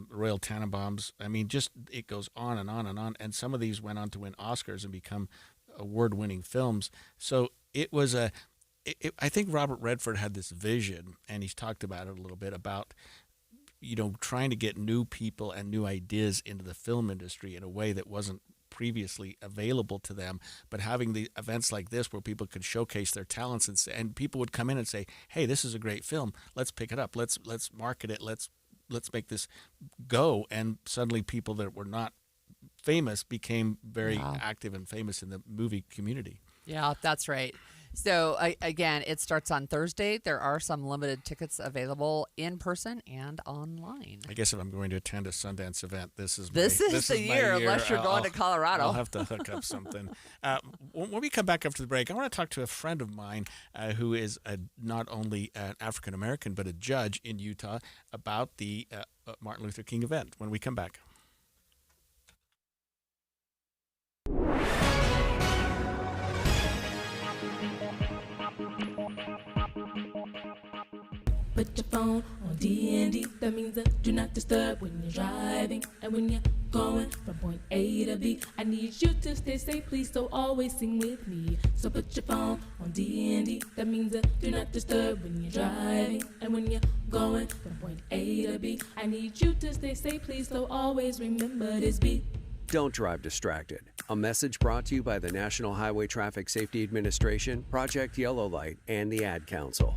Royal Tenenbaums. I mean, just it goes on and on and on. And some of these went on to win Oscars and become award-winning films. So it was I think Robert Redford had this vision, and he's talked about it a little bit, about trying to get new people and new ideas into the film industry in a way that wasn't previously available to them, but having the events like this where people could showcase their talents and people would come in and say, hey, this is a great film. Let's pick it up. Let's market it. Let's make this go. And suddenly people that were not famous became very active and famous in the movie community. Yeah, that's right. So, again, it starts on Thursday. There are some limited tickets available in person and online. I guess if I'm going to attend a Sundance event, this is the year, unless you're going to Colorado. I'll have to hook up something. When we come back after the break, I want to talk to a friend of mine who is not only an African-American but a judge in Utah about the Martin Luther King event when we come back. Put your phone on D&D, that means do not disturb when you're driving. And when you're going from point A to B, I need you to stay safe, please, so always sing with me. So put your phone on D&D, that means do not disturb when you're driving. And when you're going from point A to B, I need you to stay safe, please, so always remember this beat. Don't drive distracted. A message brought to you by the National Highway Traffic Safety Administration, Project Yellow Light, and the Ad Council.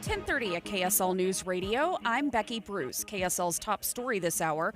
10:30 at KSL News Radio. I'm Becky Bruce. KSL's top story this hour.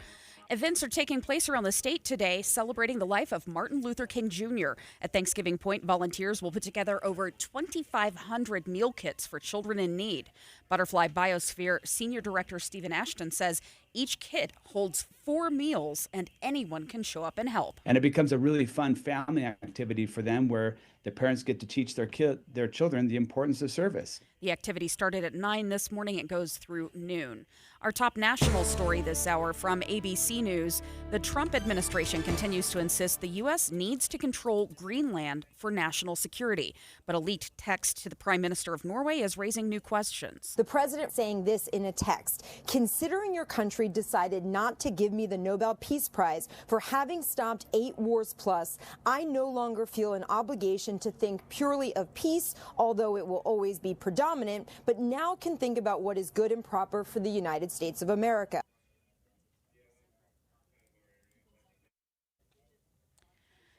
Events are taking place around the state today celebrating the life of Martin Luther King Jr. At Thanksgiving Point, volunteers will put together over 2,500 meal kits for children in need. Butterfly Biosphere Senior Director Stephen Ashton says each kit holds 4 meals and anyone can show up and help. And it becomes a really fun family activity for them where the parents get to teach their children the importance of service. The activity started at 9 this morning. It goes through noon. Our top national story this hour from ABC News. The Trump administration continues to insist the U.S. needs to control Greenland for national security. But a leaked text to the Prime Minister of Norway is raising new questions. The president saying this in a text: considering your country decided not to give me the Nobel Peace Prize for having stopped 8 wars plus, I no longer feel an obligation to think purely of peace, although it will always be predominant, but now can think about what is good and proper for the United States of America.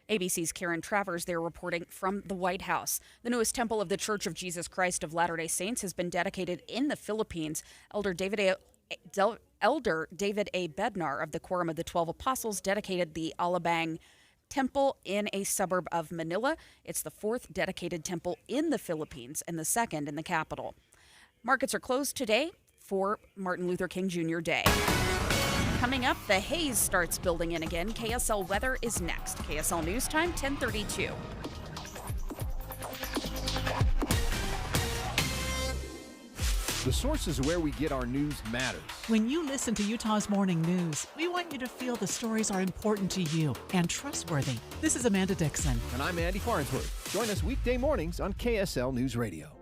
ABC's Karen Travers there reporting from the White House. The newest temple of the Church of Jesus Christ of Latter-day Saints has been dedicated in the Philippines. Elder David A. Bednar of the Quorum of the 12 Apostles dedicated the Alabang Temple in a suburb of Manila. It's the 4th dedicated temple in the Philippines and the 2nd in the capital. Markets are closed today for Martin Luther King Jr. Day. Coming up, the haze starts building in again. KSL weather is next. KSL News Time, 10:32. The sources where we get our news matters. When you listen to Utah's Morning News, we want you to feel the stories are important to you and trustworthy. This is Amanda Dixon. And I'm Andy Farnsworth. Join us weekday mornings on KSL News Radio.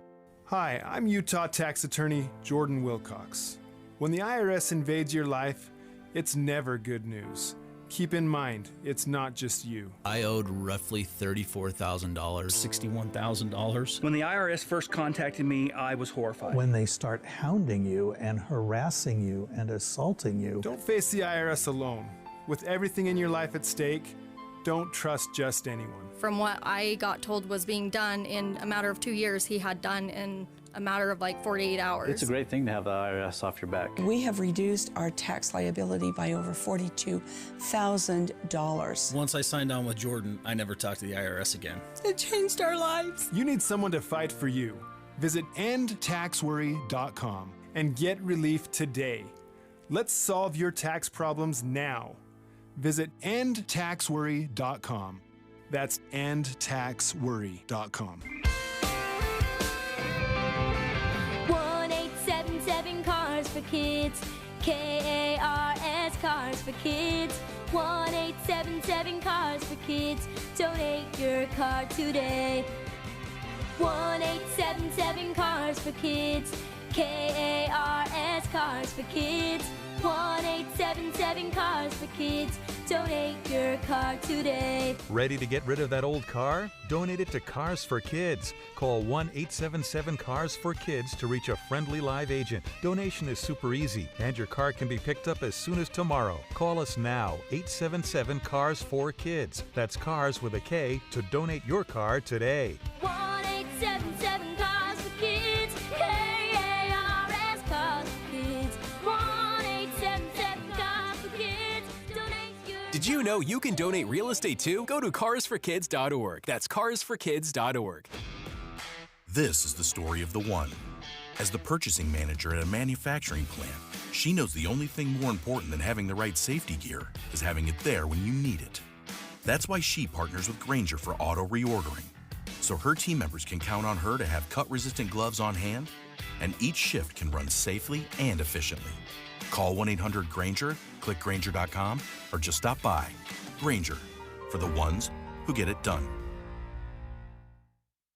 Hi, I'm Utah tax attorney Jordan Wilcox. When the IRS invades your life, it's never good news. Keep in mind, it's not just you. I owed roughly $34,000. $61,000. When the IRS first contacted me, I was horrified. When they start hounding you and harassing you and assaulting you. Don't face the IRS alone. With everything in your life at stake, don't trust just anyone. From what I got told was being done in a matter of 2 years, he had done in a matter of like 48 hours. It's a great thing to have the IRS off your back. We have reduced our tax liability by over $42,000. Once I signed on with Jordan, I never talked to the IRS again. It changed our lives. You need someone to fight for you. Visit endtaxworry.com and get relief today. Let's solve your tax problems now. Visit endtaxworry.com. That's endtaxworry.com. 1877 Cars for Kids. KARS Cars for Kids. 1877 Cars for Kids. Donate your car today. 1877 Cars for Kids. KARS Cars for Kids. 1877 Cars for Kids. Donate your car today. Ready to get rid of that old car? Donate it to Cars for Kids. Call 1-877-CARS-FOR-KIDS to reach a friendly live agent. Donation is super easy, and your car can be picked up as soon as tomorrow. Call us now, 877-CARS-FOR-KIDS. That's cars with a K to donate your car today. 1877 Cars for Kids. KARS Cars for Kids. 1877 Cars for Kids. Donate your... Did you know you can donate real estate too? Go to carsforkids.org. That's carsforkids.org. This is the story of the one. As the purchasing manager at a manufacturing plant, she knows the only thing more important than having the right safety gear is having it there when you need it. That's why she partners with Grainger for auto reordering, so her team members can count on her to have cut-resistant gloves on hand, and each shift can run safely and efficiently. Call 1-800-GRAINGER, click Grainger.com, or just stop by. Grainger, for the ones who get it done.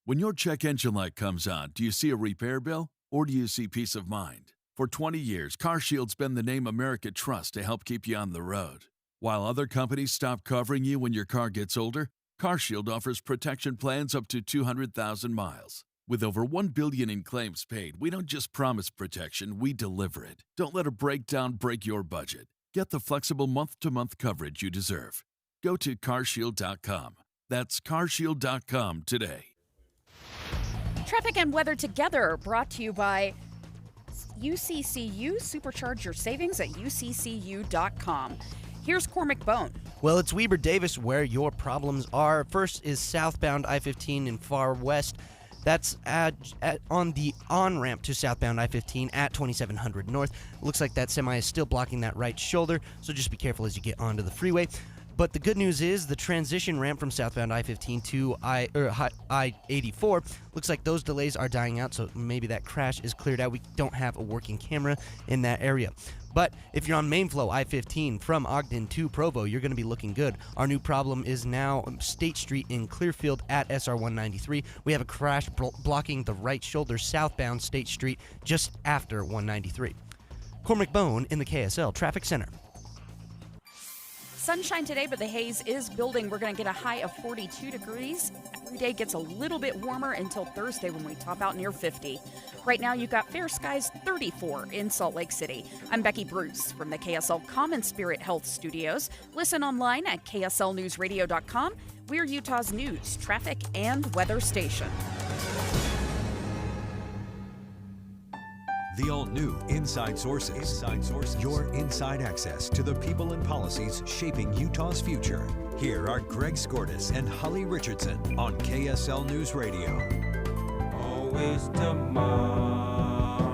When your check engine light comes on, do you see a repair bill or do you see peace of mind? For 20 years, CarShield's been the name America trusts to help keep you on the road. While other companies stop covering you when your car gets older, CarShield offers protection plans up to 200,000 miles. With over $1 billion in claims paid, we don't just promise protection, we deliver it. Don't let a breakdown break your budget. Get the flexible month-to-month coverage you deserve. Go to carshield.com. That's carshield.com today. Traffic and weather together, brought to you by UCCU. Supercharge your savings at uccu.com. Here's Cormac Bone. Well, it's Weber Davis where your problems are. First is southbound I-15 in far west. That's on the on-ramp to southbound I-15 at 2700 North. Looks like that semi is still blocking that right shoulder, so just be careful as you get onto the freeway. But the good news is the transition ramp from southbound I-15 to I-84 looks like those delays are dying out, so maybe that crash is cleared out. We don't have a working camera in that area. But if you're on main flow I-15 from Ogden to Provo, you're going to be looking good. Our new problem is now State Street in Clearfield at SR 193. We have a crash blocking the right shoulder southbound State Street just after 193. Cormac Bone in the KSL Traffic Center. Sunshine today, but the haze is building. We're going to get a high of 42 degrees. Every day gets a little bit warmer until Thursday when we top out near 50. Right now, you've got fair skies 34 in Salt Lake City. I'm Becky Bruce from the KSL Common Spirit Health Studios. Listen online at kslnewsradio.com. We're Utah's news, traffic, and weather station. The all-new Inside Sources. Inside Sources. Your inside access to the people and policies shaping Utah's future. Here are Greg Skordas and Holly Richardson on KSL News Radio. Always tomorrow.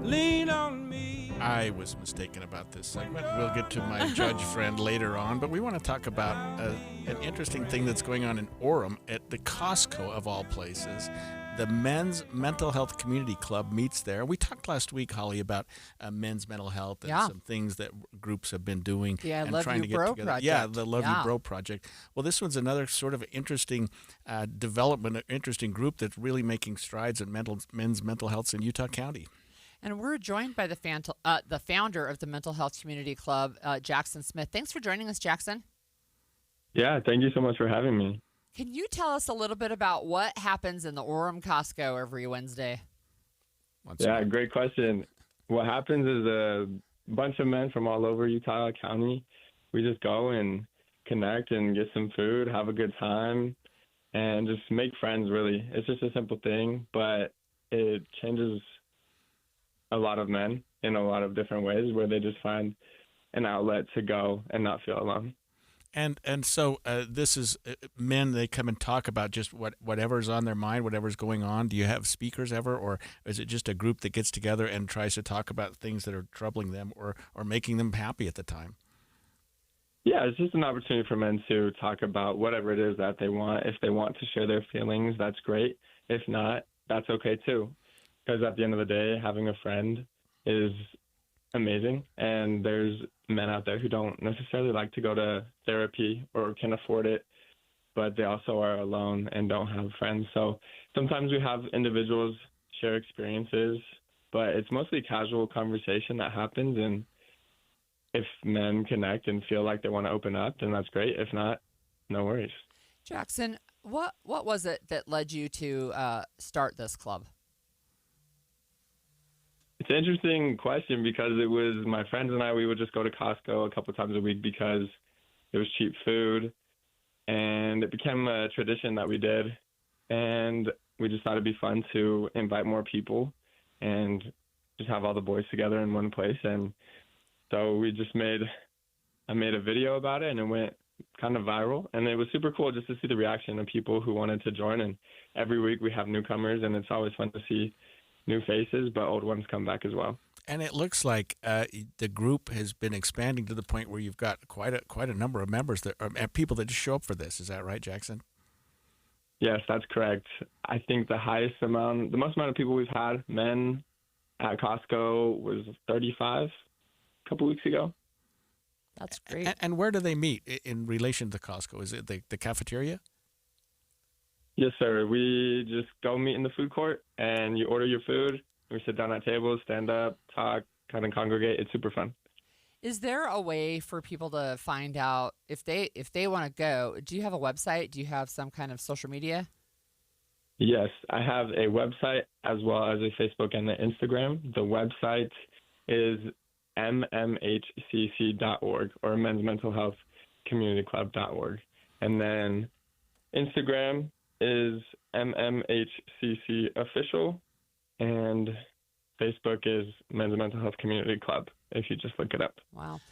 Lean on me. I was mistaken about this segment. We'll get to my judge friend later on, but we want to talk about an interesting thing that's going on in Orem at the Costco of all places. The Men's Mental Health Community Club meets there. We talked last week, Holly, about men's mental health and some things that groups have been doing and Love trying You to get Bro together. Project. Yeah, the Love You Bro Project. Well, this one's another sort of interesting development, an interesting group that's really making strides in men's mental health in Utah County. And we're joined by the founder of the Mental Health Community Club, Jackson Smith. Thanks for joining us, Jackson. Yeah, thank you so much for having me. Can you tell us a little bit about what happens in the Orem Costco every Wednesday? Yeah, great question. What happens is a bunch of men from all over Utah County, we just go and connect and get some food, have a good time, and just make friends, really. It's just a simple thing, but it changes a lot of men in a lot of different ways where they just find an outlet to go and not feel alone. And so this is men, they come and talk about just whatever's on their mind, whatever's going on. Do you have speakers ever, or is it just a group that gets together and tries to talk about things that are troubling them or making them happy at the time? Yeah, it's just an opportunity for men to talk about whatever it is that they want. If they want to share their feelings, that's great. If not, that's okay too. Because at the end of the day, having a friend is amazing, and there's men out there who don't necessarily like to go to therapy or can afford it, but they also are alone and don't have friends. So sometimes we have individuals share experiences, but it's mostly casual conversation that happens, and if men connect and feel like they want to open up, then that's great. If not, no worries. Jackson, what was it that led you to start this club? It's an interesting question because it was my friends and I, we would just go to Costco a couple times a week because it was cheap food, and it became a tradition that we did. And we just thought it'd be fun to invite more people and just have all the boys together in one place. And so I made a video about it, and it went kind of viral. And it was super cool just to see the reaction of people who wanted to join. And every week we have newcomers, and it's always fun to see new faces, but old ones come back as well. And it looks like the group has been expanding to the point where you've got quite a number of members that are people that just show up for this. Is that right, Jackson? Yes, that's correct. I think the most amount of people we've had, men at Costco, was 35 a couple weeks ago. That's great. And where do they meet in relation to Costco? Is it the cafeteria? Yes, sir. We just go meet in the food court, and you order your food. We sit down at tables, stand up, talk, kind of congregate. It's super fun. Is there a way for people to find out if they want to go? Do you have a website? Do you have some kind of social media? Yes, I have a website as well as a Facebook and an Instagram. The website is mmhcc.org or Men's Mental Health Community Club.org. And then Instagram is MMHCC Official, and Facebook is Men's Mental Health Community Club, if you just look it up. Wow.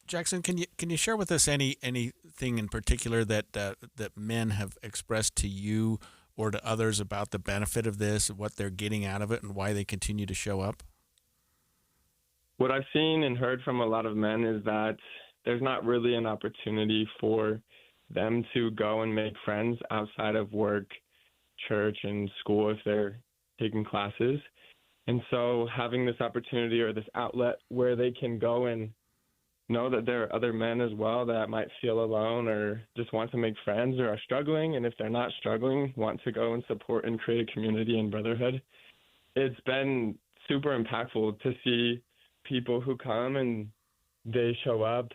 Jackson, can you share with us anything in particular that men have expressed to you or to others about the benefit of this, what they're getting out of it, and why they continue to show up? What I've seen and heard from a lot of men is that there's not really an opportunity for them to go and make friends outside of work, church, and school if they're taking classes. And so having this opportunity or this outlet where they can go and know that there are other men as well that might feel alone or just want to make friends or are struggling, and if they're not struggling, want to go and support and create a community and brotherhood. It's been super impactful to see people who come and they show up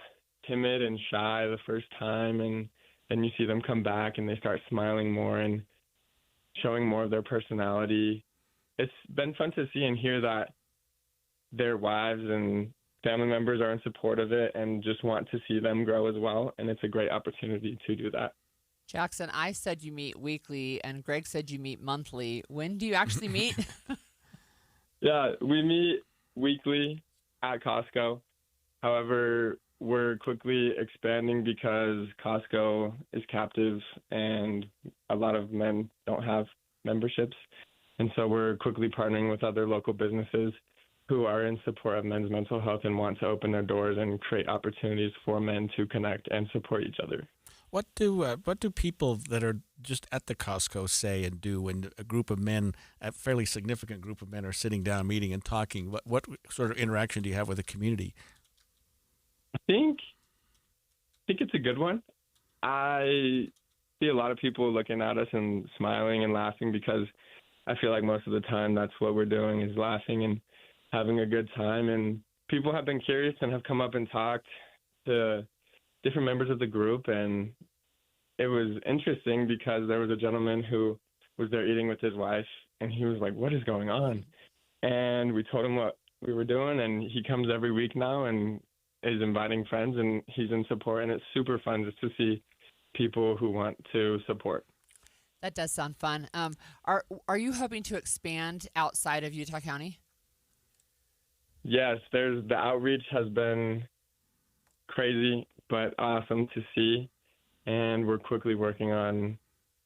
timid and shy the first time, and then you see them come back and they start smiling more and showing more of their personality. It's been fun to see and hear that their wives and family members are in support of it and just want to see them grow as well, and it's a great opportunity to do that. Jackson, I said you meet weekly, and Greg said you meet monthly. When do you actually meet? Yeah, we meet weekly at Costco. However, we're quickly expanding because Costco is captive and a lot of men don't have memberships. And so we're quickly partnering with other local businesses who are in support of men's mental health and want to open their doors and create opportunities for men to connect and support each other. What do people that are just at the Costco say and do when a group of men, a fairly significant group of men, are sitting down, meeting and talking? What sort of interaction do you have with the community? I think it's a good one. I see a lot of people looking at us and smiling and laughing because I feel like most of the time that's what we're doing is laughing and having a good time. And people have been curious and have come up and talked to different members of the group. And it was interesting because there was a gentleman who was there eating with his wife, and he was like, "What is going on?" And we told him what we were doing, and he comes every week now and is inviting friends, and he's in support, and it's super fun just to see people who want to support. That does sound fun. Are you hoping to expand outside of Utah County? Yes, the outreach has been crazy, but awesome to see, and we're quickly working on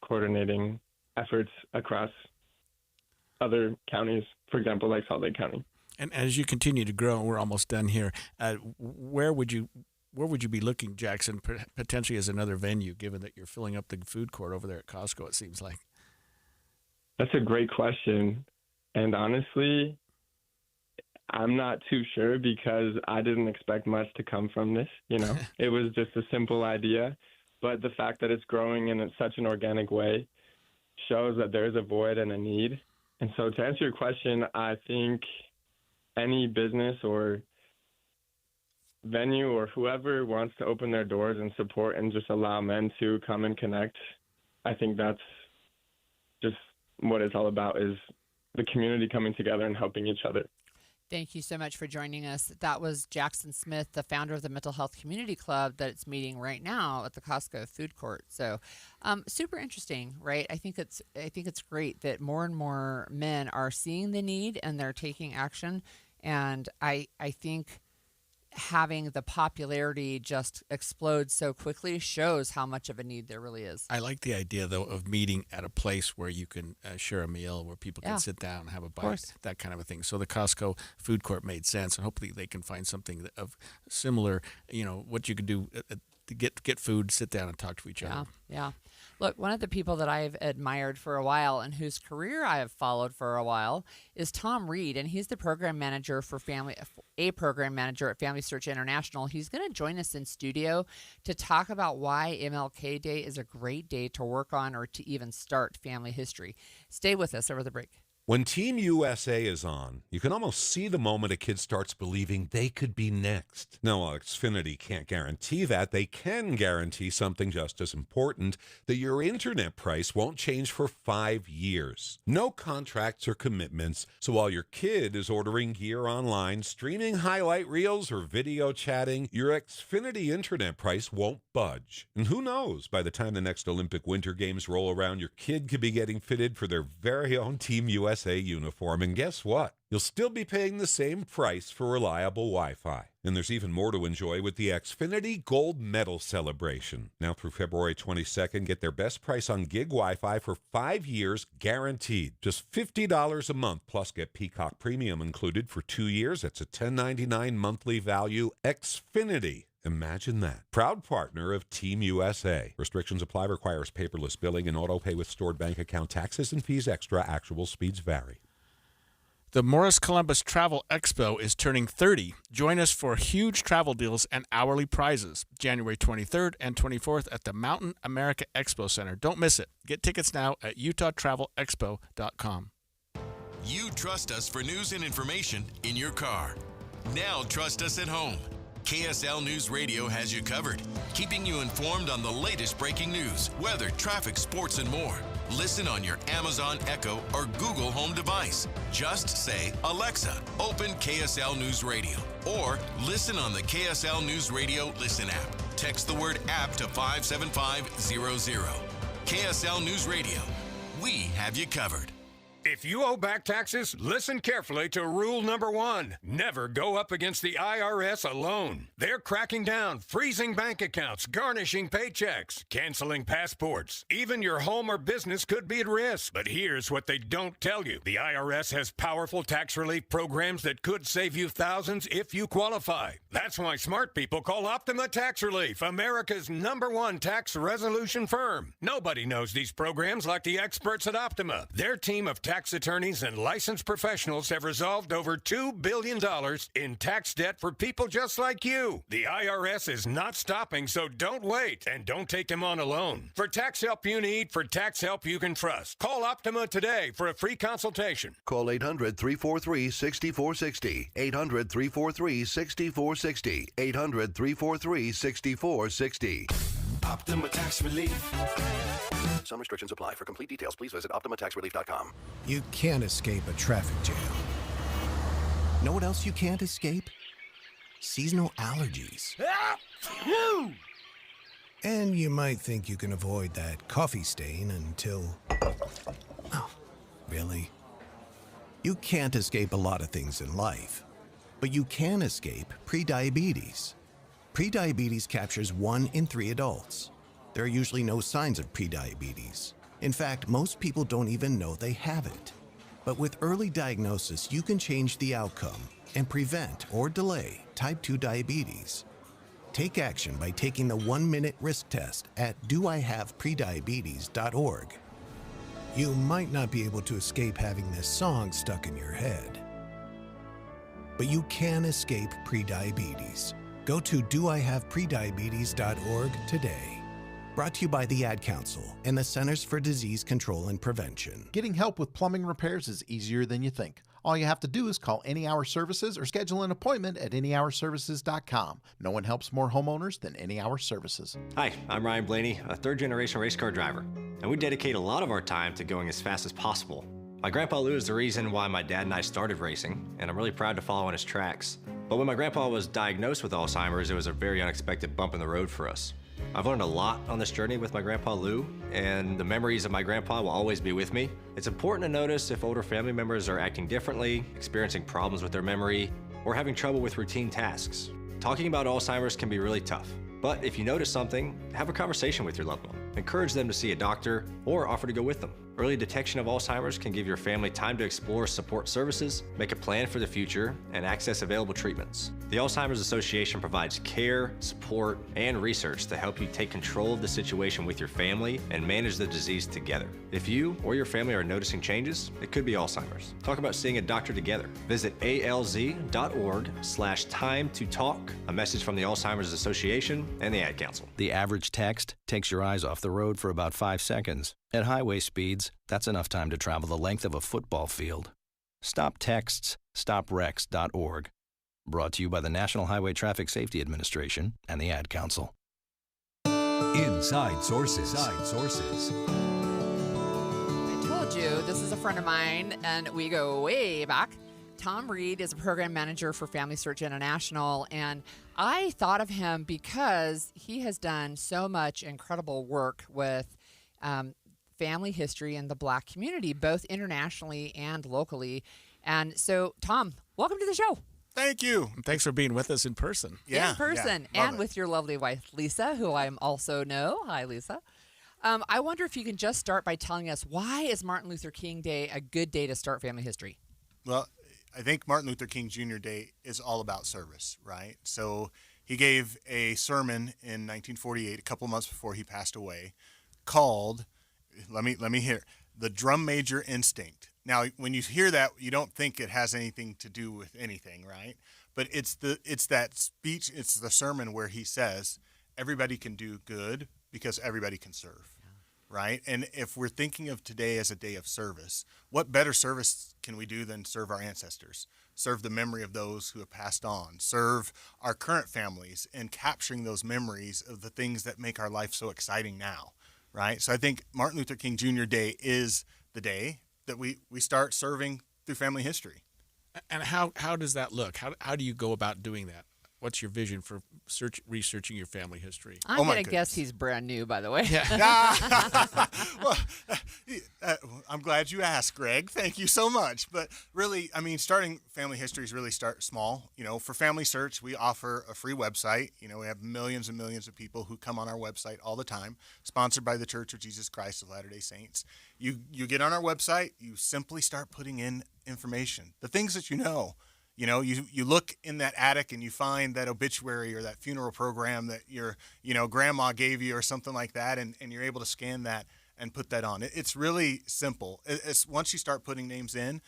coordinating efforts across other counties, for example, like Salt Lake County. And as you continue to grow, and we're almost done here, where would you be looking, Jackson, potentially as another venue, given that you're filling up the food court over there at Costco, it seems like? That's a great question. And honestly, I'm not too sure because I didn't expect much to come from this. It was just a simple idea. But the fact that it's growing in such an organic way shows that there's a void and a need. And so to answer your question, I think any business or venue or whoever wants to open their doors and support and just allow men to come and connect, I think that's just what it's all about, is the community coming together and helping each other. Thank you so much for joining us. That was Jackson Smith, the founder of the Mental Health Community Club that's meeting right now at the Costco food court. So super interesting, right? I think it's great that more and more men are seeing the need and they're taking action. And I think having the popularity just explode so quickly shows how much of a need there really is. I like the idea, though, of meeting at a place where you can share a meal, where people can sit down and have a bite, that kind of a thing. So the Costco food court made sense, and hopefully they can find something of similar, what you can do to get food, sit down and talk to each other. Yeah. Look, one of the people that I've admired for a while and whose career I have followed for a while is Tom Reed, and he's the program manager for a program manager at Family Search International. He's going to join us in studio to talk about why MLK Day is a great day to work on or to even start family history. Stay with us over the break. When Team USA is on, you can almost see the moment a kid starts believing they could be next. Now, while Xfinity can't guarantee that, they can guarantee something just as important, that your internet price won't change for 5 years. No contracts or commitments, so while your kid is ordering gear online, streaming highlight reels, or video chatting, your Xfinity internet price won't budge. And who knows, by the time the next Olympic Winter Games roll around, your kid could be getting fitted for their very own Team USA uniform, and guess what? You'll still be paying the same price for reliable Wi-Fi. And there's even more to enjoy with the Xfinity Gold Medal Celebration. Now through February 22nd, get their best price on gig Wi-Fi for 5 years guaranteed. Just $50 a month, plus get Peacock Premium included for 2 years. That's a $10.99 monthly value. Xfinity. Imagine that. Proud partner of Team USA. Restrictions apply. Requires paperless billing and auto pay with stored bank account. Taxes and fees extra. Actual speeds vary. The Morris Columbus Travel Expo is turning 30. Join us for huge travel deals and hourly prizes. January 23rd and 24th at the Mountain America Expo Center. Don't miss it. Get tickets now at utahtravelexpo.com. You trust us for news and information in your car. Now trust us at home. KSL News Radio has you covered, keeping you informed on the latest breaking news, weather, traffic, sports, and more. Listen on your Amazon Echo or Google Home device. Just say, Alexa, open KSL News Radio. Or listen on the KSL News Radio Listen app. Text the word app to 57500. KSL News Radio. We have you covered. If you owe back taxes, listen carefully to rule number 1. Never go up against the IRS alone. They're cracking down, freezing bank accounts, garnishing paychecks, canceling passports. Even your home or business could be at risk. But here's what they don't tell you. The IRS has powerful tax relief programs that could save you thousands if you qualify. That's why smart people call Optima Tax Relief, America's #1 tax resolution firm. Nobody knows these programs like the experts at Optima. Their team of tax attorneys and licensed professionals have resolved over $2 billion in tax debt for people just like you. The IRS is not stopping, so don't wait and don't take them on alone. For tax help you need, for tax help you can trust, call Optima today for a free consultation. Call 800-343-6460. 800-343-6460. 800-343-6460. Optima Tax Relief. Some restrictions apply. For complete details, please visit OptimaTaxRelief.com. You can't escape a traffic jam. Know what else you can't escape? Seasonal allergies. And you might think you can avoid that coffee stain until... Oh, really? You can't escape a lot of things in life, but you can escape prediabetes. Prediabetes captures 1 in 3 adults. There are usually no signs of prediabetes. In fact, most people don't even know they have it. But with early diagnosis, you can change the outcome and prevent or delay type 2 diabetes. Take action by taking the 1-minute risk test at doihaveprediabetes.org. You might not be able to escape having this song stuck in your head, but you can escape prediabetes. Go to doihaveprediabetes.org today. Brought to you by the Ad Council and the Centers for Disease Control and Prevention. Getting help with plumbing repairs is easier than you think. All you have to do is call Any Hour Services or schedule an appointment at anyhourservices.com. No one helps more homeowners than Any Hour Services. Hi, I'm Ryan Blaney, a third-generation race car driver, and we dedicate a lot of our time to going as fast as possible. My grandpa Lou is the reason why my dad and I started racing, and I'm really proud to follow in his tracks. But when my grandpa was diagnosed with Alzheimer's, it was a very unexpected bump in the road for us. I've learned a lot on this journey with my grandpa Lou, and the memories of my grandpa will always be with me. It's important to notice if older family members are acting differently, experiencing problems with their memory, or having trouble with routine tasks. Talking about Alzheimer's can be really tough, but if you notice something, have a conversation with your loved one. Encourage them to see a doctor or offer to go with them. Early detection of Alzheimer's can give your family time to explore support services, make a plan for the future, and access available treatments. The Alzheimer's Association provides care, support, and research to help you take control of the situation with your family and manage the disease together. If you or your family are noticing changes, it could be Alzheimer's. Talk about seeing a doctor together. Visit alz.org/time to talk. A message from the Alzheimer's Association and the Ad Council. The average text takes your eyes off the road for about 5 seconds. At highway speeds, that's enough time to travel the length of a football field. Stop texts, stoprex.org. Brought to you by the National Highway Traffic Safety Administration and the Ad Council. Inside Sources. Inside Sources. I told you this is a friend of mine, and we go way back. Tom Reed is a program manager for Family Search International, and I thought of him because he has done so much incredible work with family history in the Black community, both internationally and locally. And so, Tom, welcome to the show. Thank you. Thanks for being with us in person. In person, and with your lovely wife, Lisa, who I also know. Hi, Lisa. I wonder if you can just start by telling us, why is Martin Luther King Day a good day to start family history? Well, I think Martin Luther King Jr. Day is all about service, right? So he gave a sermon in 1948, a couple months before he passed away, called, let me hear, the Drum Major Instinct. Now, when you hear that, you don't think it has anything to do with anything, right? But it's that speech, it's the sermon where he says, everybody can do good because everybody can serve, right? And if we're thinking of today as a day of service, what better service can we do than serve our ancestors? Serve the memory of those who have passed on, serve our current families, and capturing those memories of the things that make our life so exciting now, right? So I think Martin Luther King Jr. Day is the day that we start serving through family history. And how does that look? How do you go about doing that? What's your vision for researching your family history? I'm going to guess he's brand new, by the way. Yeah. Well, I'm glad you asked, Greg. Thank you so much. But really, I mean, starting family histories really start small. You know, for Family Search, we offer a free website. You know, we have millions and millions of people who come on our website all the time, sponsored by the Church of Jesus Christ of Latter-day Saints. You get on our website, you simply start putting in information, the things that you know. You know, you look in that attic and you find that obituary or that funeral program that your, grandma gave you or something like that, and you're able to scan that and put that on. It's really simple. It's once you start putting names in,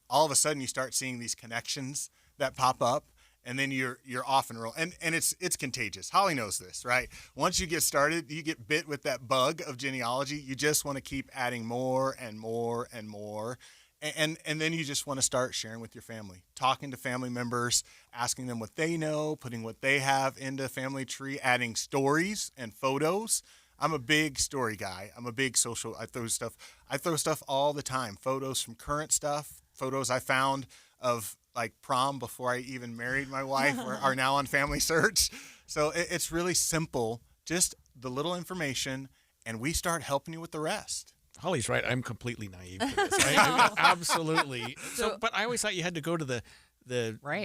all of a sudden you start seeing these connections that pop up, and then you're off and roll. And it's contagious. Holly knows this, right? Once you get started, you get bit with that bug of genealogy. You just want to keep adding more and more and more. And then you just want to start sharing with your family, talking to family members, asking them what they know, putting what they have into family tree, adding stories and photos. I'm a big story guy. I'm a big social. I throw stuff all the time. Photos from current stuff, photos I found of like prom before I even married my wife are now on Family Search. So it's really simple, just the little information, and we start helping you with the rest. Holly's right. I'm completely naive to this. Right? I mean, absolutely. But I always thought you had to go to the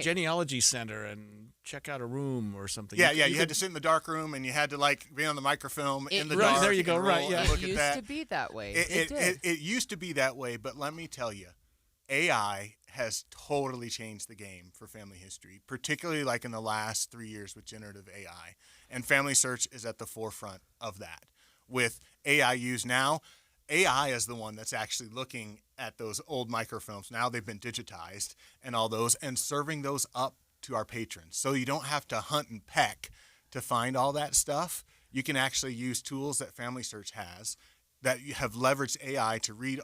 genealogy center and check out a room or something. Yeah, you had to sit in the dark room and you had to like be on the microfilm in the dark. There you go. Right. Yeah. Look It used to be that way. It used to be that way, but let me tell you, AI has totally changed the game for family history, particularly like in the last 3 years with generative AI. And Family Search is at the forefront of that. With AI used now, AI is the one that's actually looking at those old microfilms. Now they've been digitized and all those, and serving those up to our patrons. So you don't have to hunt and peck to find all that stuff. You can actually use tools that Family Search has that you have leveraged AI to read,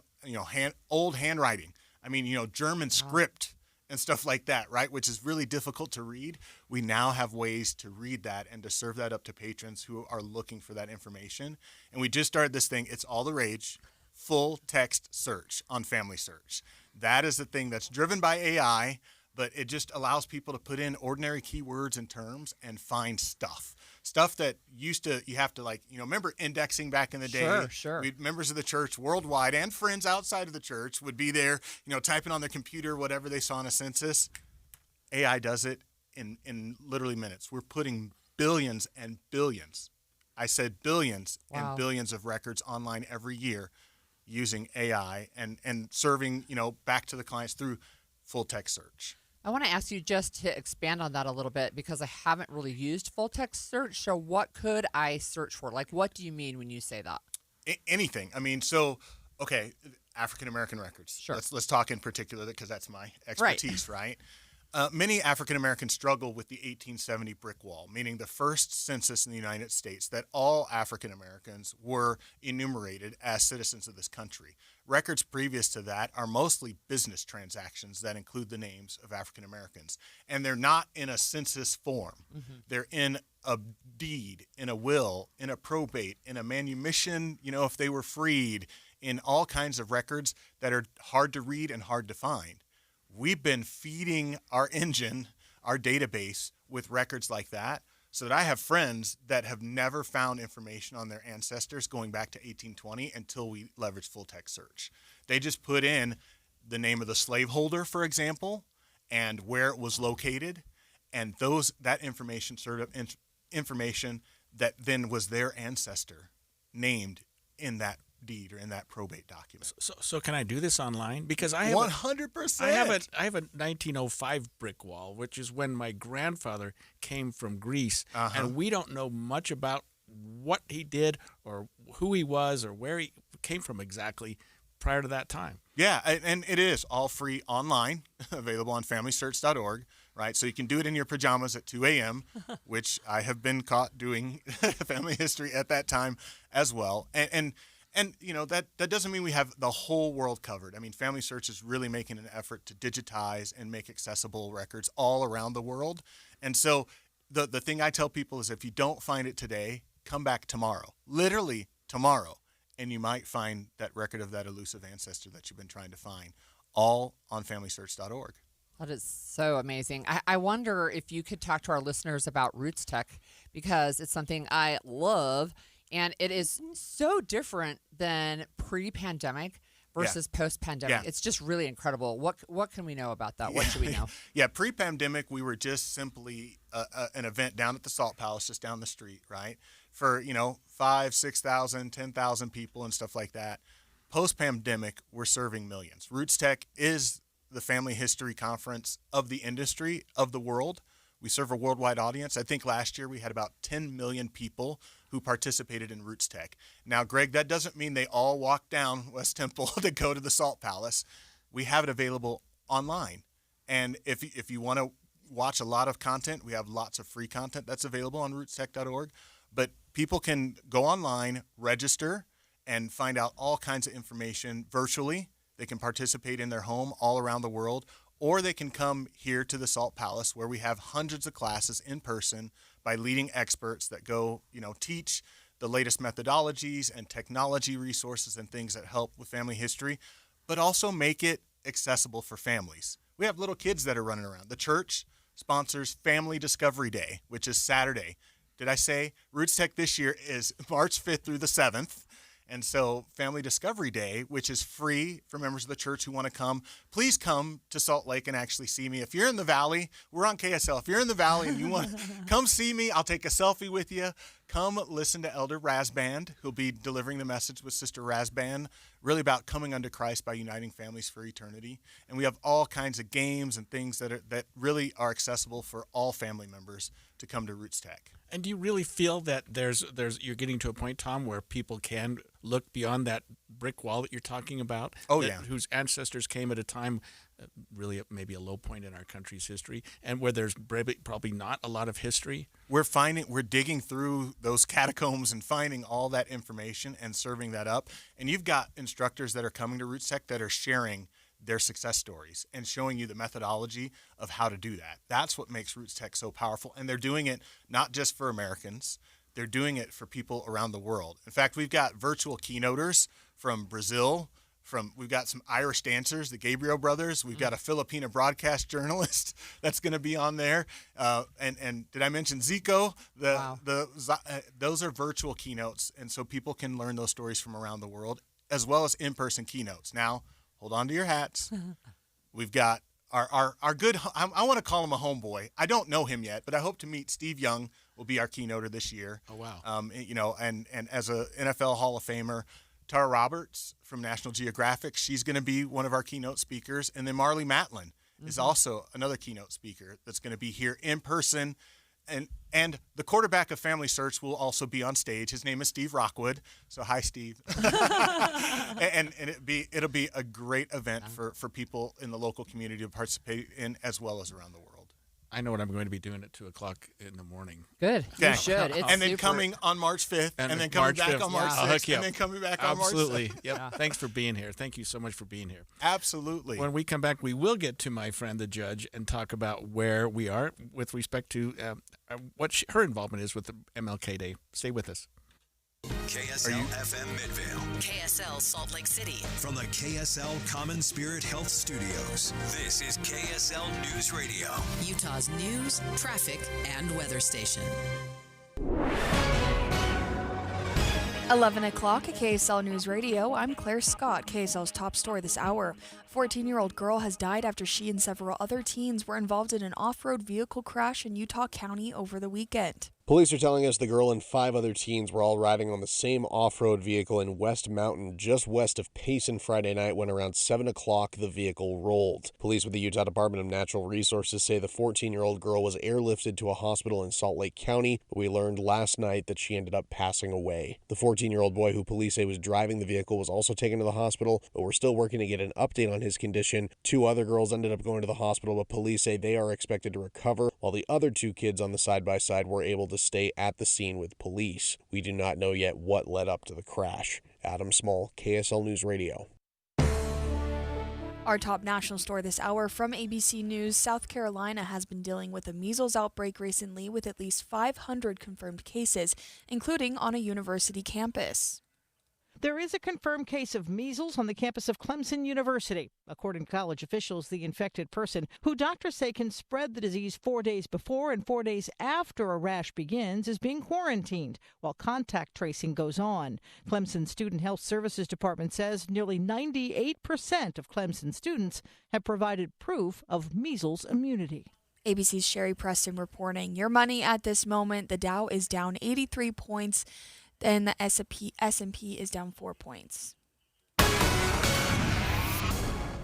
old handwriting. I mean, German script and stuff like that, right? Which is really difficult to read. We now have ways to read that and to serve that up to patrons who are looking for that information. And we just started this thing. It's all the rage, full text search on Family Search. That is the thing that's driven by AI, but it just allows people to put in ordinary keywords and terms and find stuff that you have to remember indexing back in the day? Sure. Members of the church worldwide and friends outside of the church would be there, typing on their computer, whatever they saw in a census. AI does it in literally minutes. We're putting billions and billions. I said billions and billions of records online every year using AI and serving, back to the clients through full text search. I want to ask you just to expand on that a little bit because I haven't really used full text search. So what could I search for? Like, what do you mean when you say that? Anything. I mean, African American records. Sure. Let's talk in particular because that's my expertise, right? Many African Americans struggle with the 1870 brick wall, meaning the first census in the United States that all African Americans were enumerated as citizens of this country. Records previous to that are mostly business transactions that include the names of African Americans. And they're not in a census form. Mm-hmm. They're in a deed, in a will, in a probate, in a manumission, if they were freed, in all kinds of records that are hard to read and hard to find. We've been feeding our engine, our database, with records like that so that I have friends that have never found information on their ancestors going back to 1820 until we leveraged full text search. They just put in the name of the slaveholder, for example, and where it was located, and that information sort of information that then was their ancestor named in that deed or in that probate document. So can I do this online? Because I have 100%. I have a 1905 brick wall, which is when my grandfather came from Greece, and we don't know much about what he did or who he was or where he came from exactly prior to that time. Yeah, and it is all free online, available on FamilySearch.org, right? So you can do it in your pajamas at 2 a.m., which I have been caught doing family history at that time as well. And that doesn't mean we have the whole world covered. I mean, Family Search is really making an effort to digitize and make accessible records all around the world. And so the thing I tell people is if you don't find it today, come back tomorrow, literally tomorrow, and you might find that record of that elusive ancestor that you've been trying to find, all on FamilySearch.org. That is so amazing. I wonder if you could talk to our listeners about Roots Tech because it's something I love. And it is so different than pre-pandemic versus post-pandemic. Yeah. It's just really incredible. What can we know about that? What should we know? Yeah, pre-pandemic, we were just simply an event down at the Salt Palace, just down the street, right? For, 5,000, 6,000, 10,000 people and stuff like that. Post-pandemic, we're serving millions. Roots Tech is the family history conference of the industry, of the world. We serve a worldwide audience. I think last year we had about 10 million people who participated in Roots Tech. Now, Greg, that doesn't mean they all walk down West Temple to go to the Salt Palace. We have it available online. And if you want to watch a lot of content, we have lots of free content that's available on rootstech.org. But people can go online, register, and find out all kinds of information virtually. They can participate in their home all around the world, or they can come here to the Salt Palace where we have hundreds of classes in person by leading experts that go, teach the latest methodologies and technology resources and things that help with family history, but also make it accessible for families. We have little kids that are running around. The church sponsors Family Discovery Day, which is Saturday. Did I say Roots Tech this year is March 5th through the 7th? And so Family Discovery Day, which is free for members of the church who want to come, please come to Salt Lake and actually see me. If you're in the Valley, we're on KSL. If you're in the Valley and you want to come see me, I'll take a selfie with you. Come listen to Elder Razband, who'll be delivering the message with Sister Razband, really about coming unto Christ by uniting families for eternity. And we have all kinds of games and things that really are accessible for all family members to come to Roots Tech. And do you really feel that you're getting to a point, Tom, where people can look beyond that brick wall that you're talking about? Oh, yeah. Whose ancestors came at a time, really maybe a low point in our country's history, and where there's probably not a lot of history? We're digging through those catacombs and finding all that information and serving that up. And you've got instructors that are coming to Roots Tech that are sharing their success stories and showing you the methodology of how to do that. That's what makes Roots Tech so powerful. And they're doing it not just for Americans, they're doing it for people around the world. In fact, we've got virtual keynoters from Brazil, we've got some Irish dancers, the Gabriel brothers. We've got a Filipino broadcast journalist that's going to be on there. And did I mention Zico? Wow. Those are virtual keynotes. And so people can learn those stories from around the world, as well as in-person keynotes. Now, hold on to your hats. We've got our good, I want to call him a homeboy. I don't know him yet, but I hope to meet Steve Young, will be our keynoter this year. Oh, wow. And as a NFL Hall of Famer, Tara Roberts from National Geographic, she's going to be one of our keynote speakers. And then Marlee Matlin is also another keynote speaker that's going to be here in person. And the quarterback of Family Search will also be on stage. His name is Steve Rockwood. So hi, Steve. and it'll be a great event for people in the local community to participate in, as well as around the world. I know what I'm going to be doing at 2:00 in the morning. Good. Okay. You should. It's and then super. coming on March 5th, and then coming March back 5th. on March I'll 6th, hook you and up. then coming back on March 6th. Absolutely. Yep. Thanks for being here. Thank you so much for being here. Absolutely. When we come back, we will get to my friend, the judge, and talk about where we are with respect to what her involvement is with the MLK Day. Stay with us. KSL FM Midvale. KSL Salt Lake City. From the KSL Common Spirit Health Studios, this is KSL News Radio. Utah's news, traffic, and weather station. 11 o'clock at KSL News Radio. I'm Claire Scott, KSL's top story this hour. A 14-year-old girl has died after she and several other teens were involved in an off-road vehicle crash in Utah County over the weekend. Police are telling us the girl and 5 other teens were all riding on the same off-road vehicle in West Mountain, just west of Payson Friday night, when around 7 o'clock the vehicle rolled. Police with the Utah Department of Natural Resources say the 14-year-old girl was airlifted to a hospital in Salt Lake County, but we learned last night that she ended up passing away. The 14-year-old boy who police say was driving the vehicle was also taken to the hospital, but we're still working to get an update on his condition. 2 other girls ended up going to the hospital, but police say they are expected to recover, while the other 2 kids on the side-by-side were able to stay at the scene with police. We do not know yet what led up to the crash. Adam Small, KSL News Radio. Our top national story this hour from ABC News. South Carolina has been dealing with a measles outbreak recently with at least 500 confirmed cases, including on a university campus. There is a confirmed case of measles on the campus of Clemson University. According to college officials, the infected person, who doctors say can spread the disease 4 days before and 4 days after a rash begins, is being quarantined while contact tracing goes on. Clemson Student Health Services Department says nearly 98% of Clemson students have provided proof of measles immunity. ABC's Sherry Preston reporting. Your money at this moment, the Dow is down 83 points. Then the S&P is down 4 points.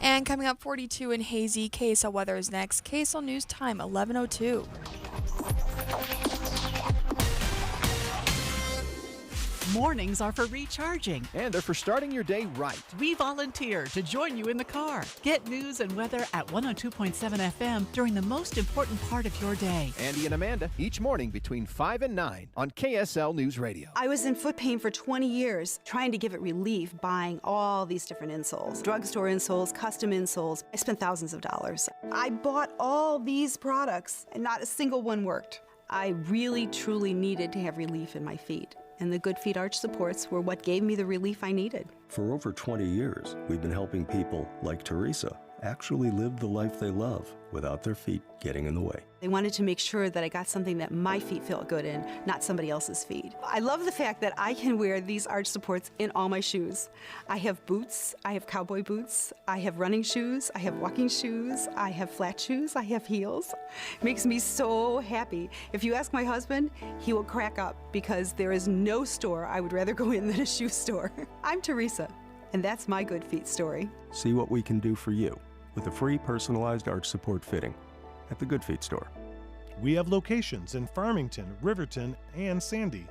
And coming up, 42 and hazy. KSL weather is next. KSL News time, 11:02. Mornings are for recharging. And they're for starting your day right. We volunteer to join you in the car. Get news and weather at 102.7 FM during the most important part of your day. Andy and Amanda, each morning between 5 and 9 on KSL News Radio. I was in foot pain for 20 years, trying to give it relief, buying all these different insoles. Drugstore insoles, custom insoles. I spent thousands of dollars. I bought all these products, and not a single one worked. I really, truly needed to have relief in my feet. And the Good Feet arch supports were what gave me the relief I needed. For over 20 years, we've been helping people like Teresa actually live the life they love without their feet getting in the way. They wanted to make sure that I got something that my feet felt good in, not somebody else's feet. I love the fact that I can wear these arch supports in all my shoes. I have boots, I have cowboy boots, I have running shoes, I have walking shoes, I have flat shoes, I have heels. It makes me so happy. If you ask my husband, he will crack up because there is no store I would rather go in than a shoe store. I'm Teresa, and that's my Good Feet story. See what we can do for you with a free personalized arch support fitting at the Good Feet store. We have locations in Farmington, Riverton, and Sandy.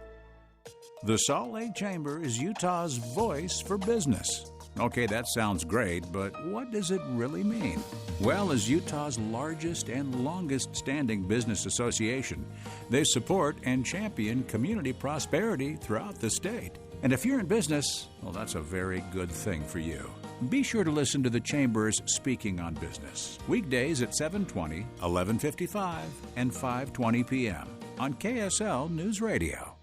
The Salt Lake Chamber is Utah's voice for business. Okay, that sounds great, but what does it really mean? Well, as Utah's largest and longest standing business association, they support and champion community prosperity throughout the state. And if you're in business, well, that's a very good thing for you. Be sure to listen to the Chamber's Speaking on Business, weekdays at 7:20, 11:55, and 5:20 p.m. on KSL News Radio.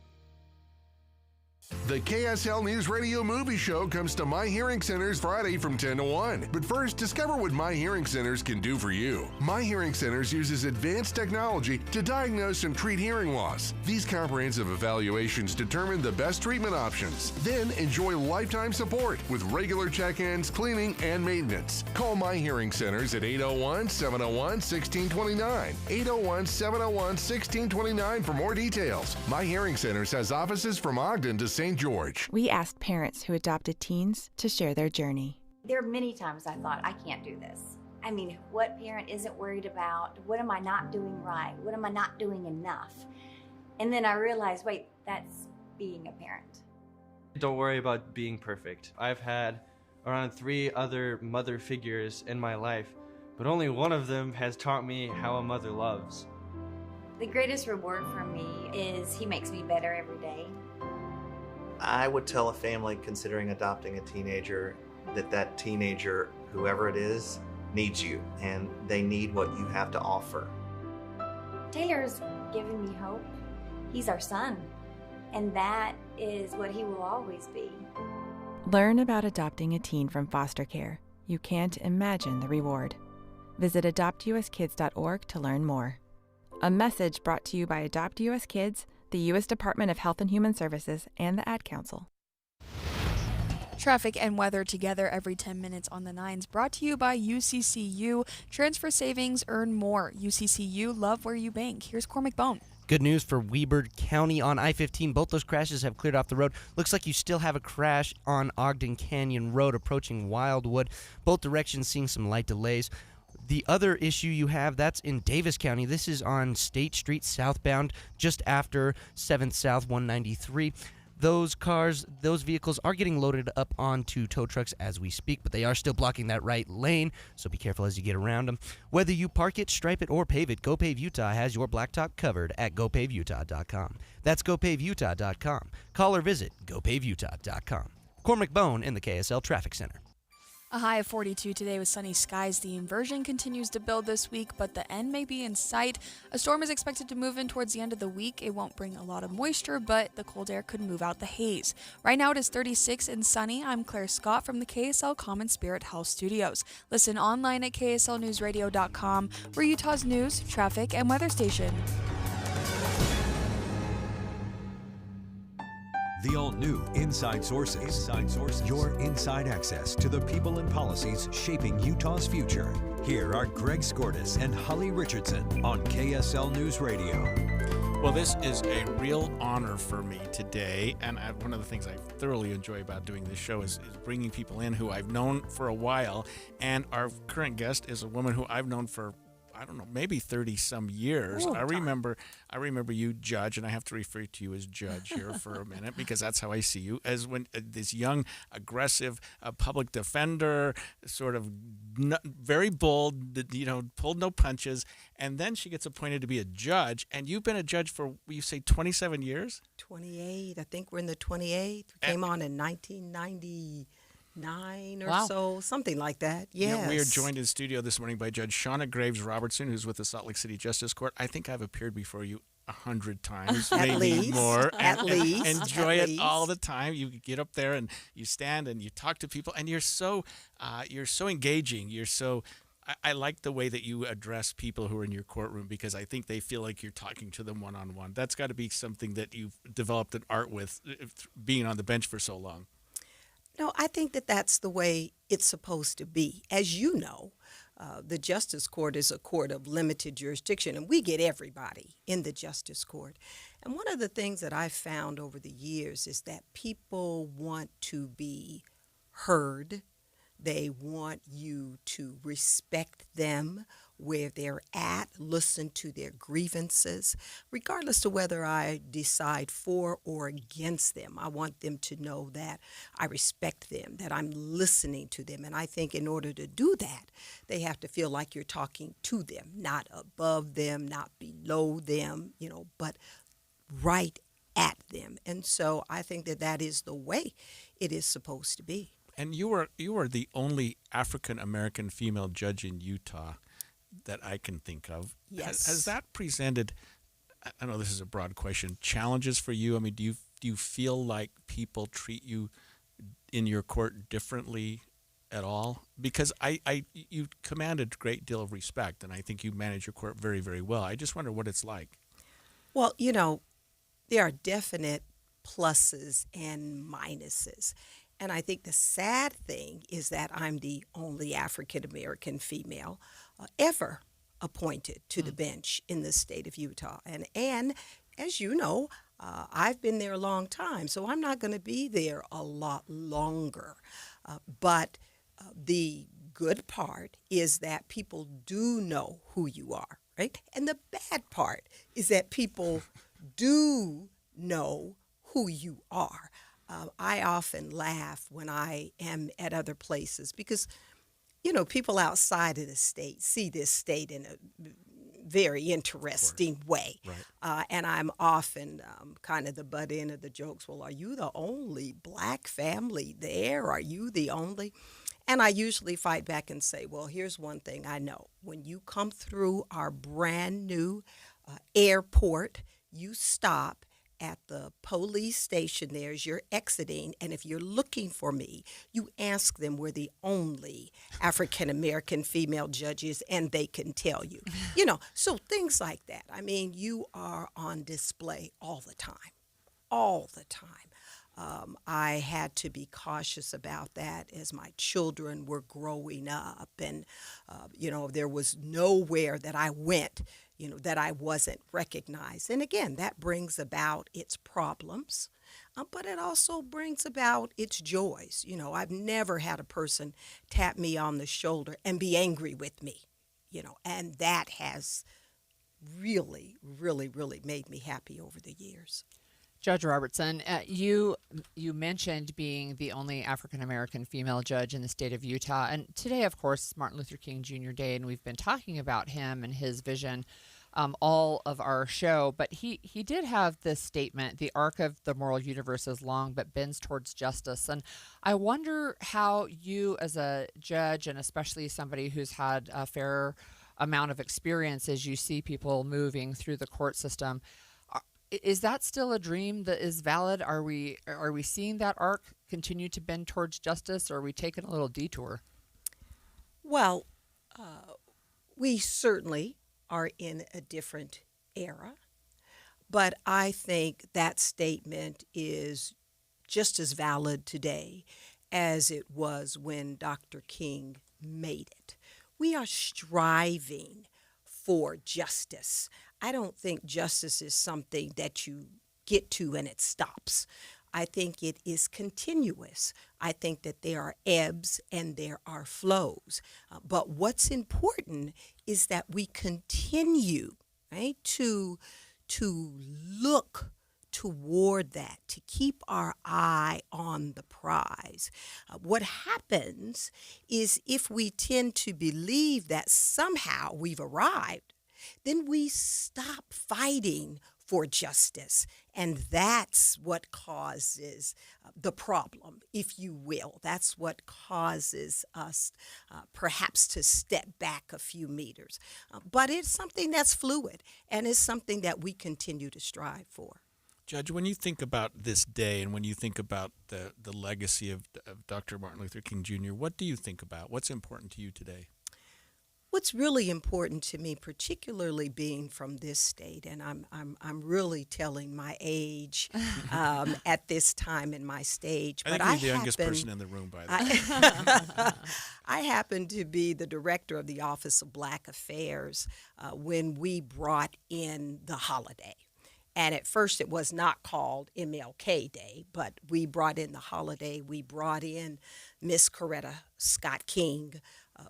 The KSL News Radio movie show comes to My Hearing Centers Friday from 10 to 1. But first, discover what My Hearing Centers can do for you. My Hearing Centers uses advanced technology to diagnose and treat hearing loss. These comprehensive evaluations determine the best treatment options. Then enjoy lifetime support with regular check-ins, cleaning, and maintenance. Call My Hearing Centers at 801-701-1629. 801-701-1629 for more details. My Hearing Centers has offices from Ogden to St. George. We asked parents who adopted teens to share their journey. There are many times I thought, I can't do this. I mean, what parent isn't worried about? What am I not doing right? What am I not doing enough? And then I realized, wait, that's being a parent. Don't worry about being perfect. I've had around 3 other mother figures in my life, but only one of them has taught me how a mother loves. The greatest reward for me is he makes me better every day. I would tell a family considering adopting a teenager that teenager, whoever it is, needs you, and they need what you have to offer. Taylor's given me hope. He's our son, and that is what he will always be. Learn about adopting a teen from foster care. You can't imagine the reward. Visit adoptuskids.org to learn more. A message brought to you by Adopt US Kids, the U.S. Department of Health and Human Services, and the Ad Council. Traffic and weather together every 10 minutes on the 9s, brought to you by UCCU. Transfer savings, earn more. UCCU, love where you bank. Here's Cormac Bone. Good news for Weber County on I-15. Both those crashes have cleared off the road. Looks like you still have a crash on Ogden Canyon Road approaching Wildwood. Both directions seeing some light delays. The other issue you have, that's in Davis County. This is on State Street southbound, just after 7th South 193. Those vehicles are getting loaded up onto tow trucks as we speak, but they are still blocking that right lane, so be careful as you get around them. Whether you park it, stripe it, or pave it, GoPave Utah has your blacktop covered at GoPaveUtah.com. That's GoPaveUtah.com. Call or visit GoPaveUtah.com. Cormac Bone in the KSL Traffic Center. A high of 42 today with sunny skies. The inversion continues to build this week, but the end may be in sight. A storm is expected to move in towards the end of the week. It won't bring a lot of moisture, but the cold air could move out the haze. Right now it is 36 and sunny. I'm Claire Scott from the KSL Common Spirit Health Studios. Listen online at KSLNewsRadio.com. We're Utah's news, traffic, and weather station. The all-new Inside Sources. Your inside access to the people and policies shaping Utah's future. Here are Greg Skordas and Holly Richardson on KSL News Radio. Well, this is a real honor for me today, and one of the things I thoroughly enjoy about doing this show is bringing people in who I've known for a while, and our current guest is a woman who I've known for, I don't know, maybe 30-some years. Oh, I remember you, Judge, and I have to refer to you as Judge here for a minute because that's how I see you, as when this young, aggressive public defender, sort of very bold, pulled no punches, and then she gets appointed to be a judge, and you've been a judge for, you say, 27 years? 28. I think we're in the 28th. We came on in 1999 or Wow. so, something like that. Yes. Yeah, we are joined in studio this morning by Judge Shauna Graves Robertson, who's with the Salt Lake City Justice Court. I think I've appeared before you 100 times, At maybe least. more. At least. Enjoy At it all least. the time. You get up there and you stand and you talk to people, and you're so engaging. You're so. I like the way that you address people who are in your courtroom because I think they feel like you're talking to them one-on-one. That's got to be something that you've developed an art with, being on the bench for so long. No, I think that that's the way it's supposed to be. As you know, the Justice Court is a court of limited jurisdiction, and we get everybody in the Justice Court. And one of the things that I've found over the years is that people want to be heard. They want you to respect them where they're at, listen to their grievances, regardless of whether I decide for or against them. I want them to know that I respect them, that I'm listening to them. And I think in order to do that, they have to feel like you're talking to them, not above them, not below them, but right at them. And so I think that that is the way it is supposed to be. And you are the only African-American female judge in Utah that I can think of. Yes. Has that presented, I know this is a broad question, challenges for you? I mean, do you feel like people treat you in your court differently at all? Because you command a great deal of respect, and I think you manage your court very, very well. I just wonder what it's like. Well, there are definite pluses and minuses. And I think the sad thing is that I'm the only African-American female ever appointed to the bench in the state of Utah. And as you know, I've been there a long time, so I'm not going to be there a lot longer. But the good part is that people do know who you are, right? And the bad part is that people do know who you are. I often laugh when I am at other places because, people outside of the state see this state in a very interesting way. Right. And I'm often kind of the butt end of the jokes. Well, are you the only black family there? Are you the only? And I usually fight back and say, well, here's one thing I know. When you come through our brand new airport, you stop at the police station there as you're exiting, and if you're looking for me, you ask them we're the only African-American female judges, and they can tell you. So things like that. I mean, you are on display all the time. I had to be cautious about that as my children were growing up, and, there was nowhere that I went that I wasn't recognized. And again, that brings about its problems, but it also brings about its joys. I've never had a person tap me on the shoulder and be angry with me, and that has really, really, really made me happy over the years. Judge Robertson, you mentioned being the only African-American female judge in the state of Utah. And today, of course, is Martin Luther King Jr. Day, and we've been talking about him and his vision all of our show. But he did have this statement, the arc of the moral universe is long but bends towards justice. And I wonder how you as a judge, and especially somebody who's had a fair amount of experience as you see people moving through the court system, is that still a dream that is valid? Are we seeing that arc continue to bend towards justice, or are we taking a little detour? Well, we certainly are in a different era, but I think that statement is just as valid today as it was when Dr. King made it. We are striving for justice. I don't think justice is something that you get to and it stops. I think it is continuous. I think that there are ebbs and there are flows. But what's important is that we continue, right, to look toward that, to keep our eye on the prize. What happens is if we tend to believe that somehow we've arrived, then we stop fighting for justice. And that's what causes the problem, if you will. That's what causes us perhaps to step back a few meters. But it's something that's fluid, and it's something that we continue to strive for. Judge, when you think about this day and when you think about the legacy of Dr. Martin Luther King Jr., what do you think about? What's important to you today? What's really important to me, particularly being from this state, and I'm really telling my age at this time in my stage. I think you're the youngest person in the room, by the way. I happen to be the director of the Office of Black Affairs when we brought in the holiday. And at first it was not called MLK Day, but we brought in the holiday. We brought in Miss Coretta Scott King,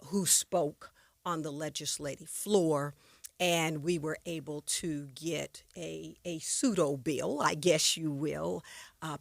who spoke on the legislative floor, and we were able to get a pseudo bill, I guess you will,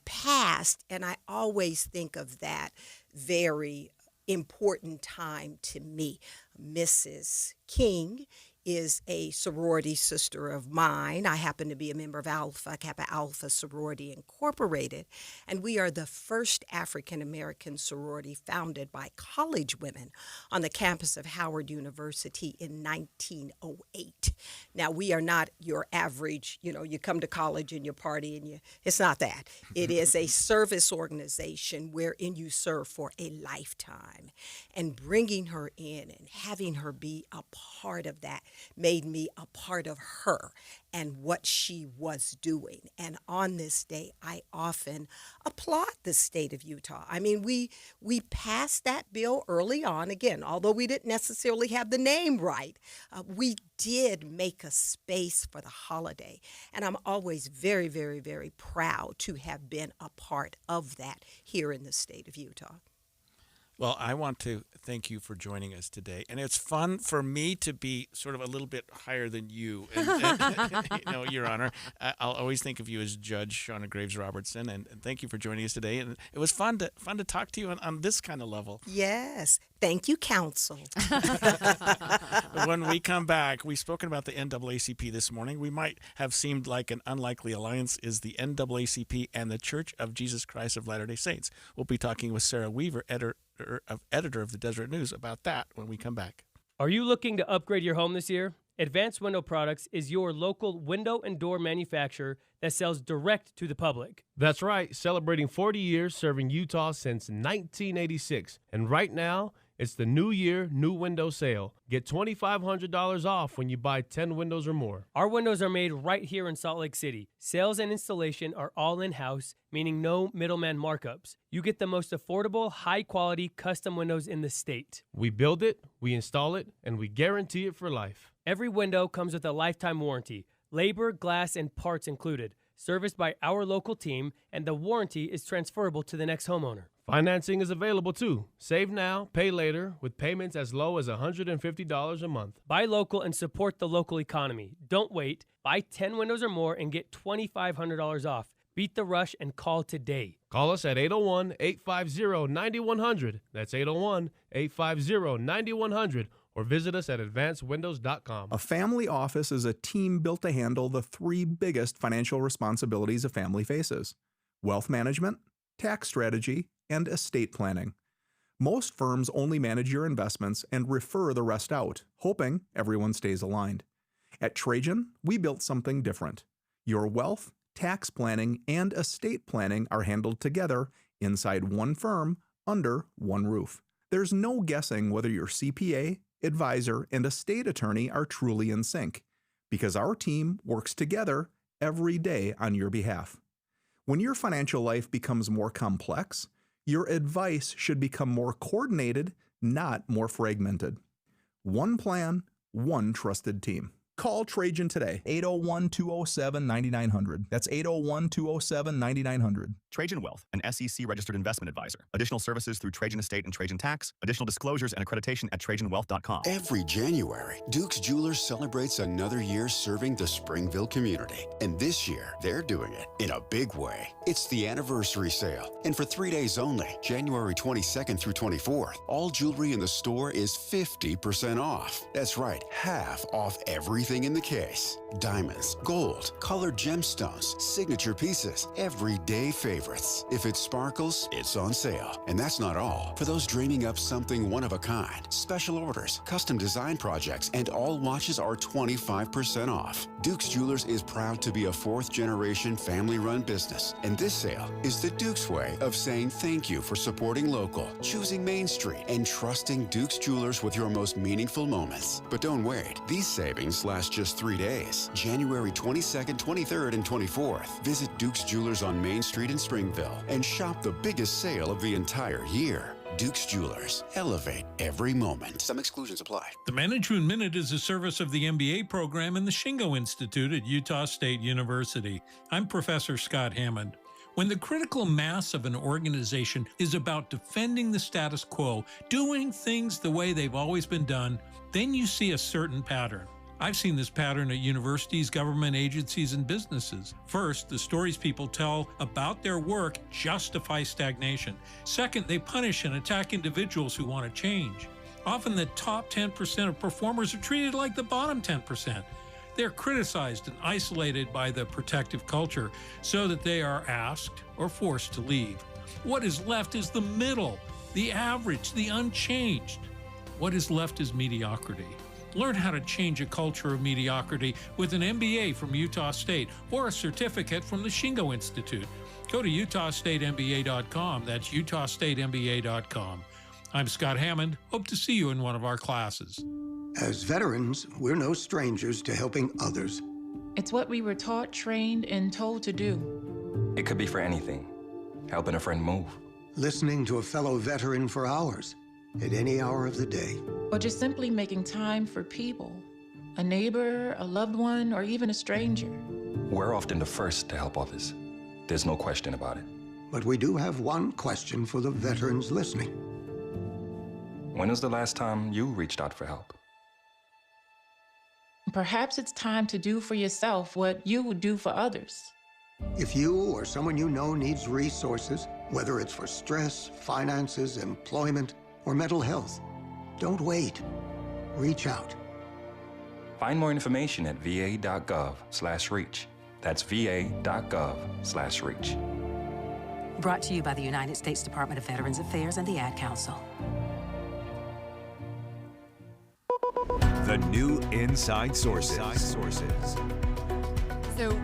passed. And I always think of that very important time to me. Mrs. King is a sorority sister of mine. I happen to be a member of Alpha Kappa Alpha Sorority Incorporated, and we are the first African-American sorority founded by college women on the campus of Howard University in 1908. Now, we are not your average, you come to college and you party and it's not that. It is a service organization wherein you serve for a lifetime. And bringing her in and having her be a part of that made me a part of her and what she was doing. And on this day, I often applaud the state of Utah. I mean, we passed that bill early on. Again, although we didn't necessarily have the name right, we did make a space for the holiday. And I'm always very, very, very proud to have been a part of that here in the state of Utah. Well, I want to thank you for joining us today. And it's fun for me to be sort of a little bit higher than you, and Your Honor. I'll always think of you as Judge Shauna Graves Robertson, and thank you for joining us today. And it was fun to talk to you on this kind of level. Yes. Thank you, counsel. When we come back, we've spoken about the NAACP this morning. We might have seemed like an unlikely alliance is the NAACP and the Church of Jesus Christ of Latter-day Saints. We'll be talking with Sarah Weaver, editor of the Deseret News, about that when we come back. Are you looking to upgrade your home this year? Advanced Window Products is your local window and door manufacturer that sells direct to the public. That's right, celebrating 40 years serving Utah since 1986. And right now, it's the New Year, New Window Sale. Get $2,500 off when you buy 10 windows or more. Our windows are made right here in Salt Lake City. Sales and installation are all in-house, meaning no middleman markups. You get the most affordable, high-quality custom windows in the state. We build it, we install it, and we guarantee it for life. Every window comes with a lifetime warranty, labor, glass, and parts included, serviced by our local team, and the warranty is transferable to the next homeowner. Financing is available too. Save now, pay later, with payments as low as $150 a month. Buy local and support the local economy. Don't wait. Buy 10 windows or more and get $2,500 off. Beat the rush and call today. Call us at 801-850-9100. That's 801-850-9100. Or visit us at advancedwindows.com. A family office is a team built to handle the three biggest financial responsibilities a family faces: wealth management, tax strategy, and estate planning. Most firms only manage your investments and refer the rest out, hoping everyone stays aligned. At Trajan, we built something different. Your wealth, tax planning, and estate planning are handled together inside one firm under one roof. There's no guessing whether your CPA, advisor, and estate attorney are truly in sync, because our team works together every day on your behalf. When your financial life becomes more complex, your advice should become more coordinated, not more fragmented. One plan, one trusted team. Call Trajan today, 801-207-9900. That's 801-207-9900. Trajan Wealth, an SEC-registered investment advisor. Additional services through Trajan Estate and Trajan Tax. Additional disclosures and accreditation at TrajanWealth.com. Every January, Duke's Jewelers celebrates another year serving the Springville community. And this year, they're doing it in a big way. It's the anniversary sale. And for 3 days only, January 22nd through 24th, all jewelry in the store is 50% off. That's right, half off everything in the case. Diamonds, gold, colored gemstones, signature pieces, everyday favorites. If it sparkles, it's on sale. And that's not all. For those dreaming up something one of a kind, special orders, custom design projects, and all watches are 25% off. Duke's Jewelers is proud to be a fourth-generation family-run business. And this sale is the Duke's way of saying thank you for supporting local, choosing Main Street, and trusting Duke's Jewelers with your most meaningful moments. But don't wait. These savings last just 3 days. January 22nd, 23rd, and 24th. Visit Duke's Jewelers on Main Street in Springville and shop the biggest sale of the entire year. Duke's Jewelers. Elevate every moment. Some exclusions apply. The Management Minute is a service of the MBA program in the Shingo Institute at Utah State University. I'm Professor Scott Hammond. When the critical mass of an organization is about defending the status quo, doing things the way they've always been done, then you see a certain pattern. I've seen this pattern at universities, government agencies, and businesses. First, the stories people tell about their work justify stagnation. Second, they punish and attack individuals who want to change. Often the top 10% of performers are treated like the bottom 10%. They're criticized and isolated by the protective culture so that they are asked or forced to leave. What is left is the middle, the average, the unchanged. What is left is mediocrity. Learn how to change a culture of mediocrity with an MBA from Utah State or a certificate from the Shingo Institute. Go to utahstatemba.com. That's utahstatemba.com. I'm Scott Hammond. Hope to see you in one of our classes. As veterans, we're no strangers to helping others. It's what we were taught, trained, and told to do. It could be for anything. Helping a friend move. Listening to a fellow veteran for hours, at any hour of the day. Or just simply making time for people. A neighbor, a loved one, or even a stranger. We're often the first to help others. There's no question about it. But we do have one question for the veterans listening. When was the last time you reached out for help? Perhaps it's time to do for yourself what you would do for others. If you or someone you know needs resources, whether it's for stress, finances, employment, or mental health, don't wait. Reach out. Find more information at va.gov/reach. That's va.gov/reach. Brought to you by the United States Department of Veterans Affairs and the Ad Council. The new Inside Sources. So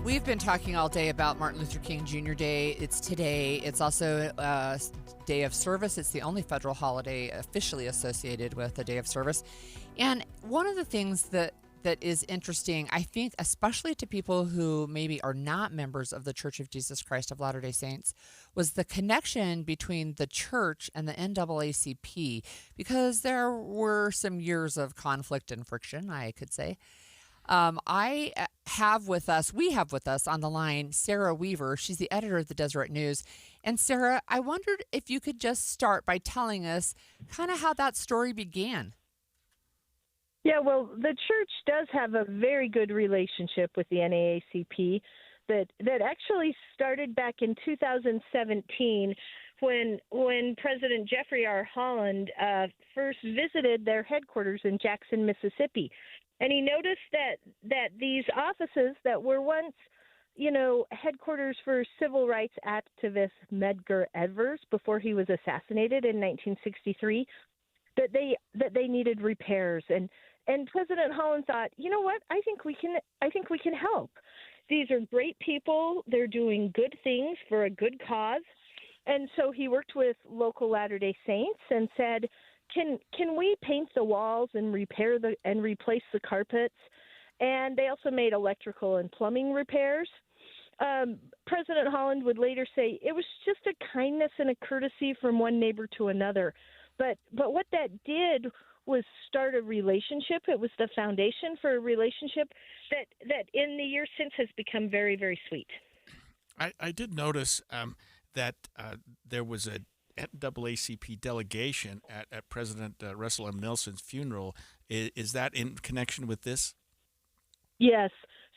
we've been talking all day about Martin Luther King Jr. Day. It's today. It's also a day of service. It's the only federal holiday officially associated with a day of service. And one of the things that is interesting, I think, especially to people who maybe are not members of the Church of Jesus Christ of Latter-day Saints, was the connection between the church and the NAACP, because there were some years of conflict and friction, I could say. We have with us on the line Sarah Weaver. She's the editor of the Deseret News. And Sarah, I wondered if you could just start by telling us kind of how that story began. Yeah, well, the church does have a very good relationship with the NAACP that actually started back in 2017 when President Jeffrey R. Holland first visited their headquarters in Jackson, Mississippi. And he noticed that these offices that were once, headquarters for civil rights activist Medgar Evers before he was assassinated in 1963, that they needed repairs. And President Holland thought, you know what? I think we can help. These are great people. They're doing good things for a good cause. And so he worked with local Latter-day Saints and said, Can we paint the walls and replace the carpets? And they also made electrical and plumbing repairs. President Holland would later say it was just a kindness and a courtesy from one neighbor to another. But what that did start a relationship. It was the foundation for a relationship that in the years since has become very, very sweet. I did notice that there was a NAACP delegation at President Russell M. Nelson's funeral. Is that in connection with this? Yes.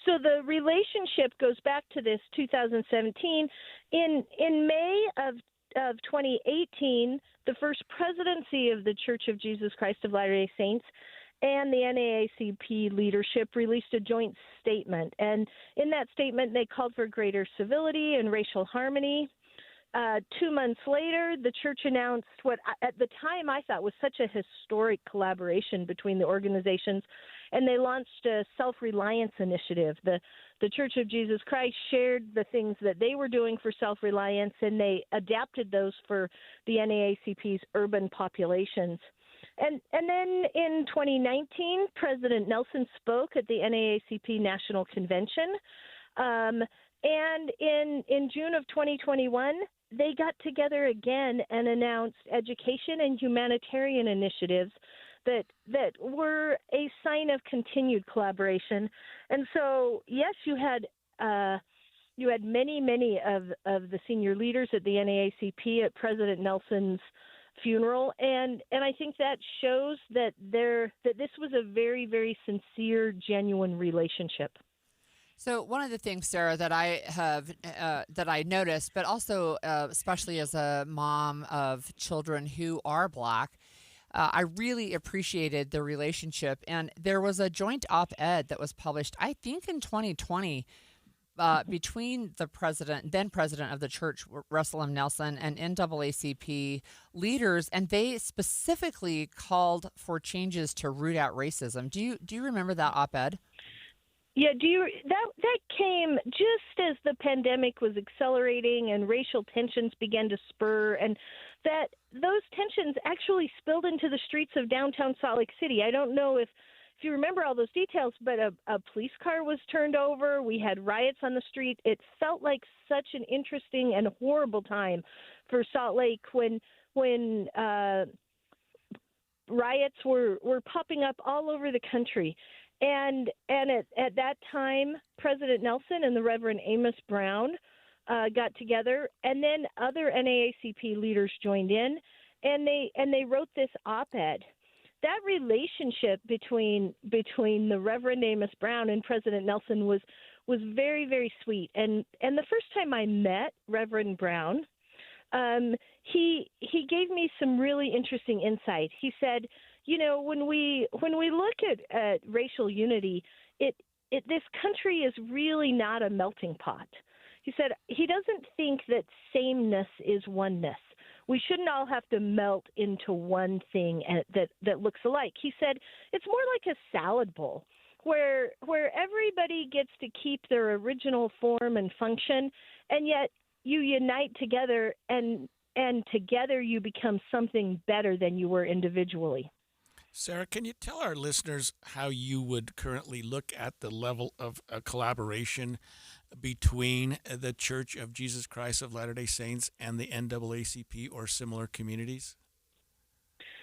So the relationship goes back to this 2017. In May of 2018, the first presidency of the Church of Jesus Christ of Latter-day Saints and the NAACP leadership released a joint statement. And in that statement, they called for greater civility and racial harmony. 2 months later, the church announced what at the time I thought was such a historic collaboration between the organizations, and they launched a self-reliance initiative. The Church of Jesus Christ shared the things that they were doing for self-reliance, and they adapted those for the NAACP's urban populations. And then in 2019, President Nelson spoke at the NAACP National Convention. And in June of 2021, they got together again and announced education and humanitarian initiatives that were a sign of continued collaboration. And so, yes, you had many of the senior leaders at the NAACP at President Nelson's funeral, and I think that shows that this was a very, very sincere, genuine relationship. So one of the things, Sarah, that I have that I noticed, but also especially as a mom of children who are Black, I really appreciated the relationship. And there was a joint op-ed that was published, I think, in 2020. Between the then president of the church, Russell M. Nelson, and NAACP leaders, and they specifically called for changes to root out racism. Do you remember that op-ed? Yeah, that came just as the pandemic was accelerating and racial tensions began to spur, and that those tensions actually spilled into the streets of downtown Salt Lake City. I don't know if you remember all those details, but a police car was turned over. We had riots on the street. It felt like such an interesting and horrible time for Salt Lake when riots were popping up all over the country. And at that time, President Nelson and the Reverend Amos Brown got together, and then other NAACP leaders joined in, and they wrote this op-ed. That relationship between the Reverend Amos Brown and President Nelson was very, very sweet. And the first time I met Reverend Brown, he gave me some really interesting insight. He said, you know, when we look at racial unity, this country is really not a melting pot. He said he doesn't think that sameness is oneness. We shouldn't all have to melt into one thing that looks alike. He said it's more like a salad bowl where everybody gets to keep their original form and function, and yet you unite together, and together you become something better than you were individually. Sarah, can you tell our listeners how you would currently look at the level of collaboration between the Church of Jesus Christ of Latter-day Saints and the NAACP or similar communities?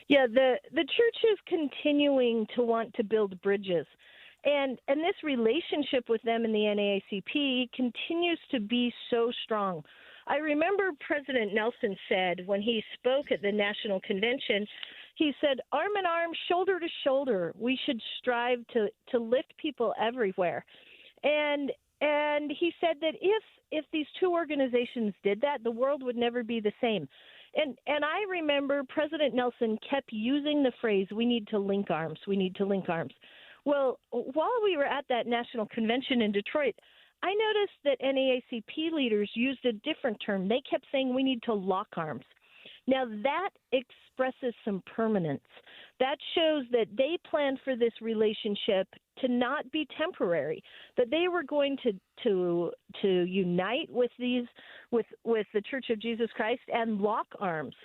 Yeah, the church is continuing to want to build bridges. And this relationship with them in the NAACP continues to be so strong. I remember President Nelson said when he spoke at the National Convention, he said, arm in arm, shoulder to shoulder, we should strive to lift people everywhere. And he said that if these two organizations did that, the world would never be the same. And I remember President Nelson kept using the phrase, we need to link arms, we need to link arms. Well, while we were at that national convention in Detroit, I noticed that NAACP leaders used a different term. They kept saying we need to lock arms. Now, that expresses some permanence. That shows that they planned for this relationship to not be temporary, that they were going to unite with the Church of Jesus Christ and lock arms.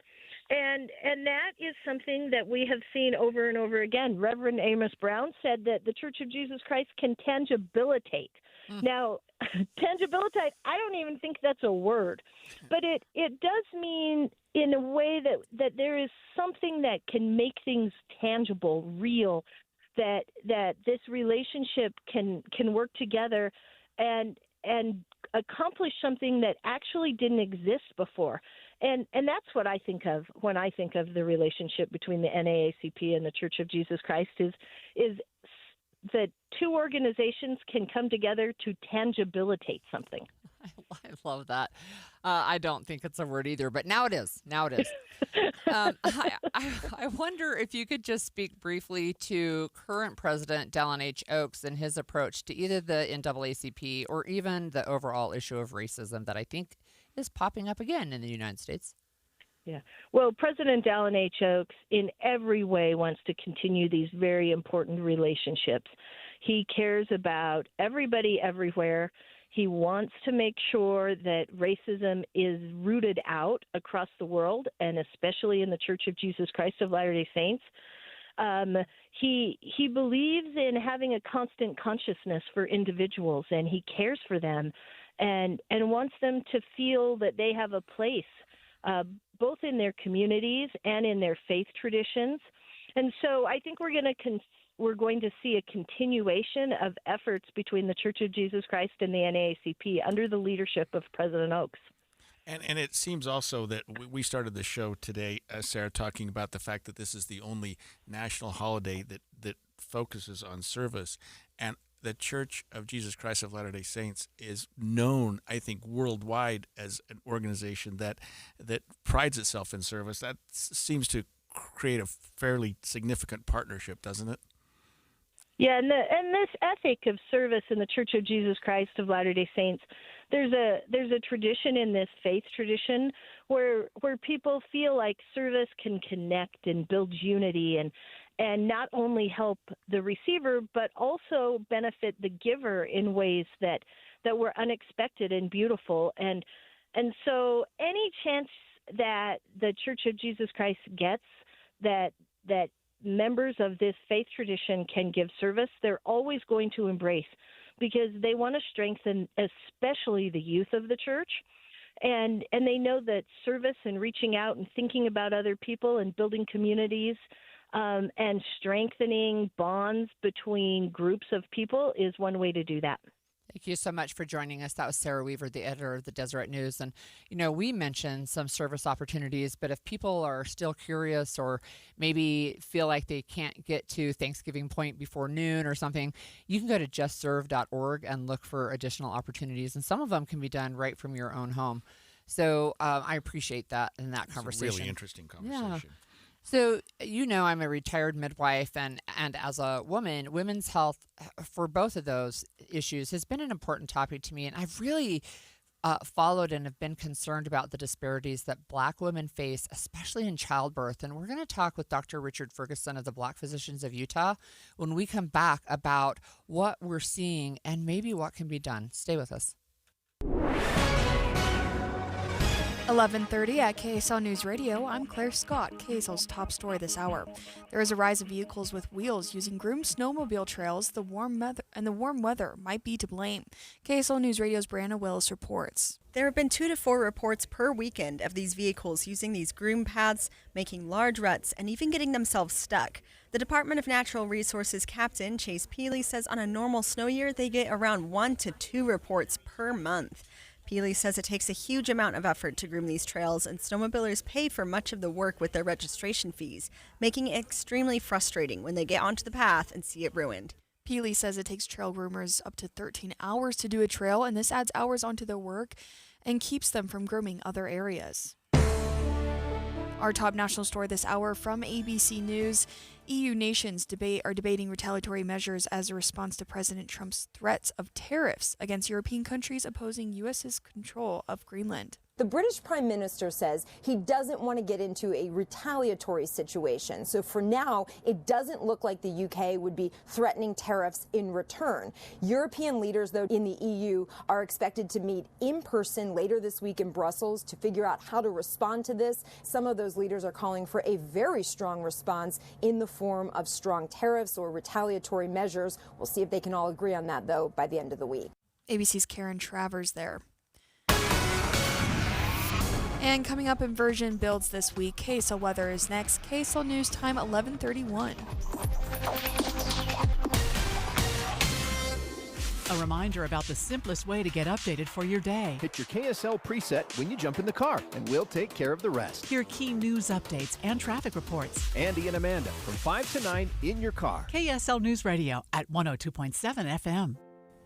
And that is something that we have seen over and over again. Reverend Amos Brown said that the Church of Jesus Christ can tangibilitate. Now, tangibility, I don't even think that's a word, but it does mean in a way that there is something that can make things tangible, real, that this relationship can work together and accomplish something that actually didn't exist before. And that's what I think of when I think of the relationship between the NAACP and the Church of Jesus Christ is that two organizations can come together to tangibilitate something. I love that. I don't think it's a word either, but now it is. Now it is. I wonder if you could just speak briefly to current President Dallin H. Oaks and his approach to either the NAACP or even the overall issue of racism that I think is popping up again in the United States. Yeah. Well, President Dallin H. Oaks in every way wants to continue these very important relationships. He cares about everybody everywhere. He wants to make sure that racism is rooted out across the world, and especially in the Church of Jesus Christ of Latter-day Saints. He believes in having a constant consciousness for individuals, and he cares for them and wants them to feel that they have a place both in their communities and in their faith traditions. And so I think we're going to see a continuation of efforts between the Church of Jesus Christ and the NAACP under the leadership of President Oaks. And it seems also that we started the show today, Sarah, talking about the fact that this is the only national holiday that focuses on service. And the Church of Jesus Christ of Latter-day Saints is known, I think, worldwide as an organization that prides itself in service. That seems to create a fairly significant partnership, doesn't it? Yeah, and this ethic of service in the Church of Jesus Christ of Latter-day Saints, there's a tradition in this faith tradition where people feel like service can connect and build unity and not only help the receiver, but also benefit the giver in ways that were unexpected and beautiful. And so any chance that the Church of Jesus Christ gets that members of this faith tradition can give service, they're always going to embrace, because they want to strengthen especially the youth of the church. And they know that service and reaching out and thinking about other people and building communities and strengthening bonds between groups of people is one way to do that. Thank you so much for joining us. That was Sarah Weaver, the editor of the Deseret News. And, we mentioned some service opportunities, but if people are still curious or maybe feel like they can't get to Thanksgiving Point before noon or something, you can go to justserve.org and look for additional opportunities. And some of them can be done right from your own home. So I appreciate that in that conversation. It's a really interesting conversation. Yeah. So, I'm a retired midwife, and as a woman, women's health for both of those issues has been an important topic to me. And I've really followed and have been concerned about the disparities that Black women face, especially in childbirth. And we're going to talk with Dr. Richard Ferguson of the Black Physicians of Utah when we come back about what we're seeing and maybe what can be done. Stay with us. 11:30 at KSL News Radio. I'm Claire Scott. KSL's top story this hour. There is a rise of vehicles with wheels using groomed snowmobile trails. The warm weather might be to blame. KSL News Radio's Brianna Willis reports. There have been 2 to 4 reports per weekend of these vehicles using these groomed paths, making large ruts, and even getting themselves stuck. The Department of Natural Resources Captain Chase Peely says on a normal snow year, they get around 1 to 2 reports per month. Peely says it takes a huge amount of effort to groom these trails, and snowmobilers pay for much of the work with their registration fees, making it extremely frustrating when they get onto the path and see it ruined. Peely says it takes trail groomers up to 13 hours to do a trail, and this adds hours onto their work and keeps them from grooming other areas. Our top national story this hour from ABC News. EU nations are debating retaliatory measures as a response to President Trump's threats of tariffs against European countries opposing U.S.'s control of Greenland. The British Prime Minister says he doesn't want to get into a retaliatory situation. So for now, it doesn't look like the UK would be threatening tariffs in return. European leaders, though, in the EU are expected to meet in person later this week in Brussels to figure out how to respond to this. Some of those leaders are calling for a very strong response in the form of strong tariffs or retaliatory measures. We'll see if they can all agree on that, though, by the end of the week. ABC's Karen Travers there. And coming up in Version Builds this week, KSL Weather is next. KSL News Time 11:31. A reminder about the simplest way to get updated for your day. Hit your KSL preset when you jump in the car, and we'll take care of the rest. Hear key news updates and traffic reports. Andy and Amanda from 5 to 9 in your car. KSL News Radio at 102.7 FM.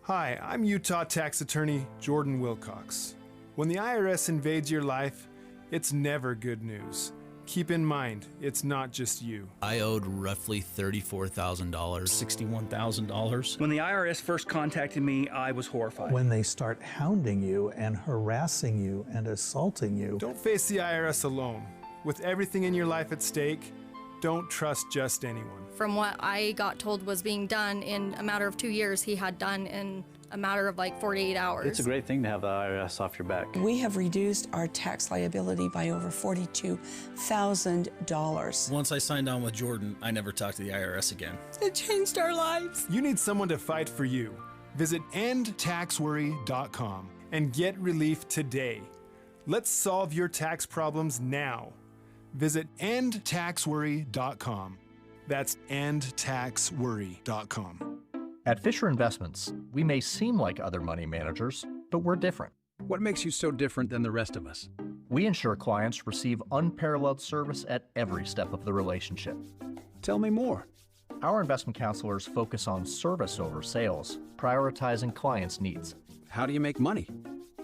Hi, I'm Utah tax attorney Jordan Wilcox. When the IRS invades your life, it's never good news. Keep in mind, it's not just you. I owed roughly $34,000. $61,000. When the IRS first contacted me, I was horrified. When they start hounding you and harassing you and assaulting you. Don't face the IRS alone. With everything in your life at stake, don't trust just anyone. From what I got told was being done in a matter of 2 years, he had done in a matter of like 48 hours. It's a great thing to have the IRS off your back. We have reduced our tax liability by over $42,000. Once I signed on with Jordan, I never talked to the IRS again. It changed our lives. You need someone to fight for you. Visit endtaxworry.com and get relief today. Let's solve your tax problems now. Visit endtaxworry.com. That's endtaxworry.com. At Fisher Investments, we may seem like other money managers, but we're different. What makes you so different than the rest of us? We ensure clients receive unparalleled service at every step of the relationship. Tell me more. Our investment counselors focus on service over sales, prioritizing clients' needs. How do you make money?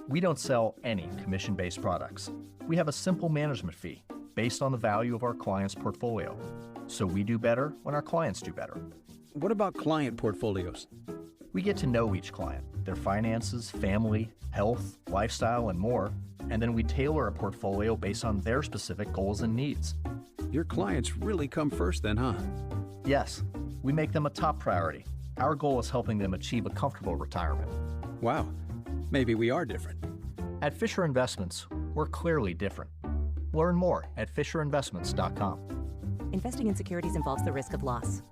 We don't sell any commission-based products. We have a simple management fee based on the value of our client's portfolio. So we do better when our clients do better. What about client portfolios? We get to know each client, their finances, family, health, lifestyle, and more, and then we tailor a portfolio based on their specific goals and needs. Your clients really come first then, huh? Yes, we make them a top priority. Our goal is helping them achieve a comfortable retirement. Wow, maybe we are different. At Fisher Investments, we're clearly different. Learn more at FisherInvestments.com. Investing in securities involves the risk of loss.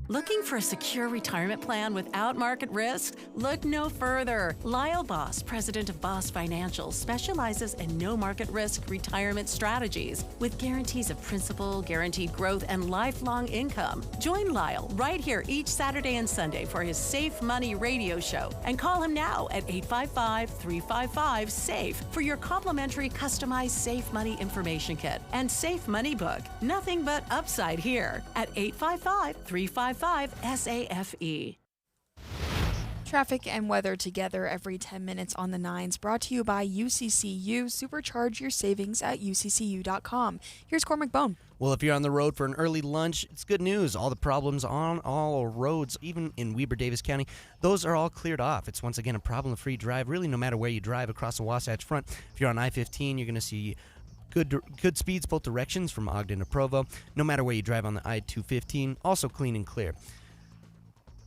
Looking for a secure retirement plan without market risk? Look no further. Lyle Boss, president of Boss Financial, specializes in no market risk retirement strategies with guarantees of principal, guaranteed growth, and lifelong income. Join Lyle right here each Saturday and Sunday for his Safe Money radio show and call him now at 855-355-SAFE for your complimentary customized Safe Money information kit and Safe Money book. Nothing but upside here at 855-355-SAFE. Traffic and weather together every 10 minutes on the 9s, brought to you by UCCU. Supercharge your savings at uccu.com. Here's Cormac Bone. Well, if you're on the road for an early lunch, it's good news. All the problems on all roads, even in Weber Davis County, those are all cleared off. It's once again a problem-free drive, really no matter where you drive across the Wasatch Front. If you're on I-15, you're going to see good speeds both directions from Ogden to Provo. No matter where you drive on the I-215, also clean and clear.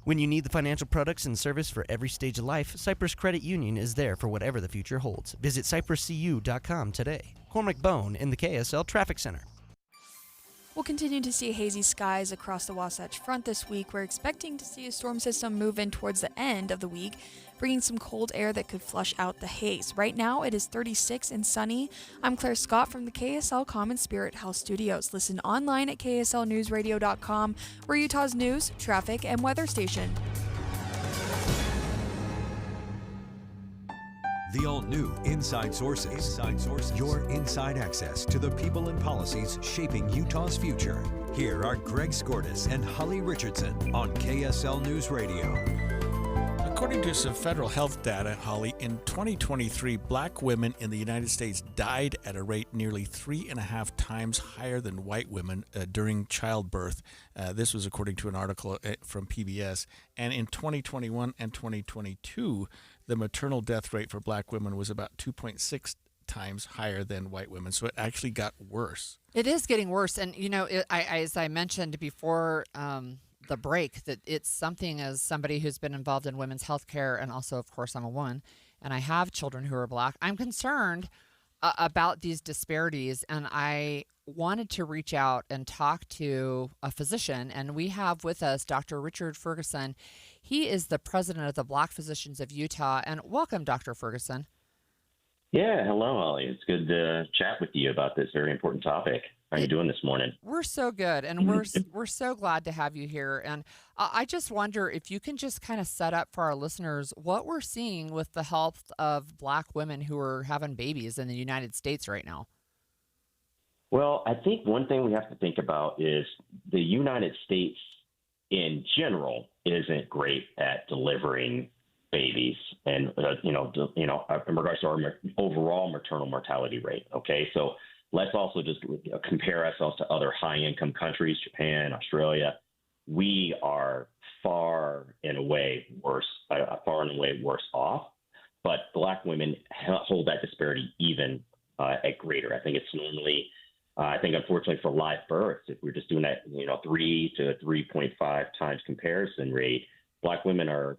When you need the financial products and service for every stage of life, Cyprus Credit Union is there for whatever the future holds. Visit cypruscu.com today. Cormac Bone in the KSL Traffic Center. We'll continue to see hazy skies across the Wasatch Front this week. We're expecting to see a storm system move in towards the end of the week, bringing some cold air that could flush out the haze. Right now, it is 36 and sunny. I'm Claire Scott from the KSL Common Spirit Health Studios. Listen online at kslnewsradio.com. We're Utah's news, traffic, and weather station. The all-new Inside Sources. Your inside access to the people and policies shaping Utah's future. Here are Greg Skordas and Holly Richardson on KSL News Radio. According to some federal health data, Holly, in 2023, black women in the United States died at a rate nearly 3.5 times higher than white women during childbirth. This was according to an article from PBS. And in 2021 and 2022, the maternal death rate for black women was about 2.6 times higher than white women. So it actually got worse. It is getting worse. And, you know, as I mentioned before the break, that it's something as somebody who's been involved in women's health care, and also, of course, I'm a woman, and I have children who are black. I'm concerned about these disparities, and I wanted to reach out and talk to a physician, and we have with us Dr. Richard Ferguson. He is the president of the Black Physicians of Utah. And welcome, Dr. Ferguson. Yeah, hello, Holly. It's good to chat with you about this very important topic. How are you doing this morning? We're so good, and we're so glad to have you here. And I just wonder if you can just kind of set up for our listeners what we're seeing with the health of Black women who are having babies in the United States right now. Well, I think one thing we have to think about is the United States in general isn't great at delivering babies, and in regards to our overall maternal mortality rate. Okay, so let's also just compare ourselves to other high-income countries, Japan, Australia. We are far and away worse off, but Black women hold that disparity even at greater. I think it's normally, unfortunately for live births, if we're just doing that, 3 to 3.5 times comparison rate, Black women are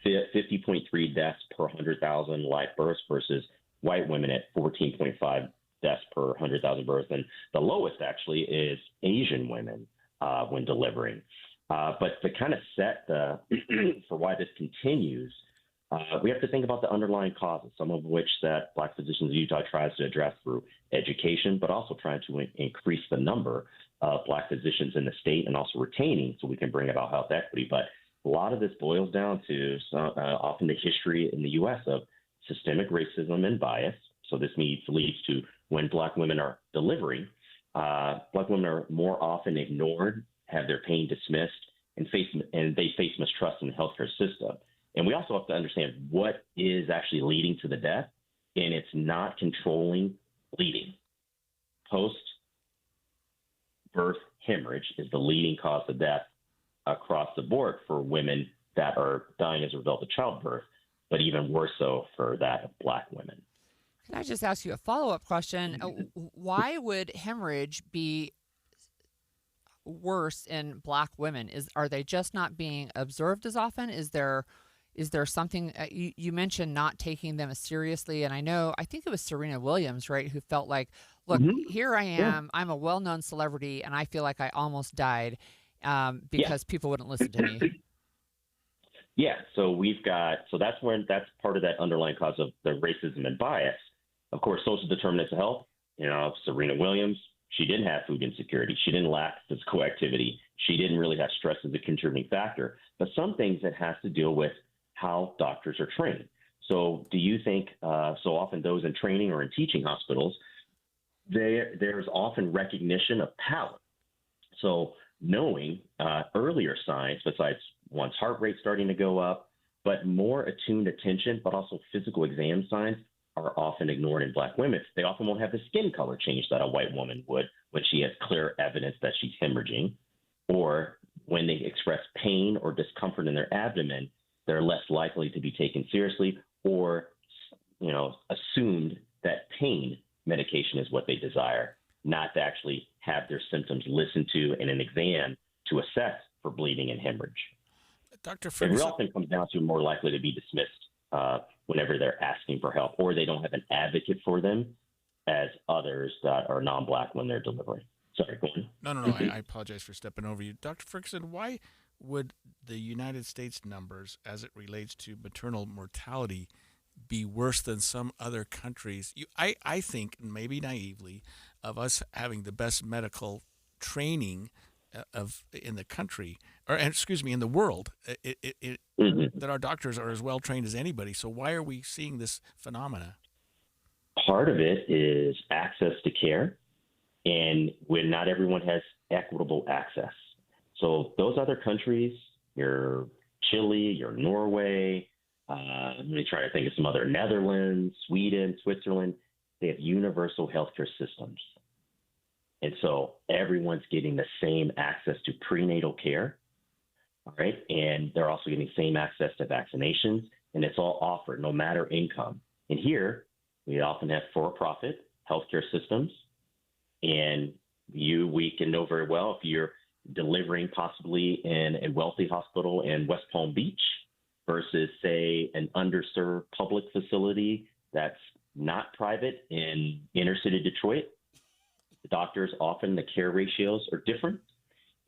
50.3 deaths per 100,000 live births versus white women at 14.5 deaths per 100,000 births. And the lowest actually is Asian women when delivering. But to kind of set for why this continues, we have to think about the underlying causes, some of which that Black Physicians of Utah tries to address through education, but also trying to increase the number of Black physicians in the state and also retaining so we can bring about health equity. But a lot of this boils down to often the history in the U.S. of systemic racism and bias. So this leads to when Black women are delivering, Black women are more often ignored, have their pain dismissed, and they face mistrust in the healthcare system. And we also have to understand what is actually leading to the death, and it's not controlling bleeding. Post-birth hemorrhage is the leading cause of death across the board for women that are dying as a result of childbirth, but even worse so for that of Black women. Can I just ask you a follow-up question? Why would hemorrhage be worse in Black women? Are they just not being observed as often? Is there something you mentioned not taking them as seriously? And I think it was Serena Williams, right, who felt like, look, here I am, yeah. I'm a well-known celebrity, and I feel like I almost died because people wouldn't listen to me. Yeah, so that's part of that underlying cause of the racism and bias. Of course, social determinants of health. Serena Williams, she didn't have food insecurity. She didn't lack physical activity. She didn't really have stress as a contributing factor. But some things that has to deal with how doctors are trained. So do you think so often those in training or in teaching hospitals, there's often recognition of power. So knowing earlier signs besides one's heart rate starting to go up, but more attuned attention, but also physical exam signs are often ignored in Black women. They often won't have the skin color change that a white woman would when she has clear evidence that she's hemorrhaging, or when they express pain or discomfort in their abdomen, they're less likely to be taken seriously or, assumed that pain medication is what they desire, not to actually have their symptoms listened to in an exam to assess for bleeding and hemorrhage. Dr. Ferguson. It often comes down to more likely to be dismissed whenever they're asking for help, or they don't have an advocate for them as others that are non-Black when they're delivering. Sorry, go on. No. I apologize for stepping over you. Dr. Ferguson, why would the United States numbers as it relates to maternal mortality be worse than some other countries? I think, maybe naively, of us having the best medical training in the country, in the world, that our doctors are as well trained as anybody. So why are we seeing this phenomena? Part of it is access to care, and when not everyone has equitable access. So those other countries, your Chile, your Norway, let me try to think of some other, Netherlands, Sweden, Switzerland, they have universal healthcare systems. And so everyone's getting the same access to prenatal care, all right? And they're also getting the same access to vaccinations, and it's all offered no matter income. And here, we often have for-profit healthcare systems, and we can know very well if you're delivering possibly in a wealthy hospital in West Palm Beach versus, say, an underserved public facility that's not private in inner city Detroit. The doctors, often the care ratios are different.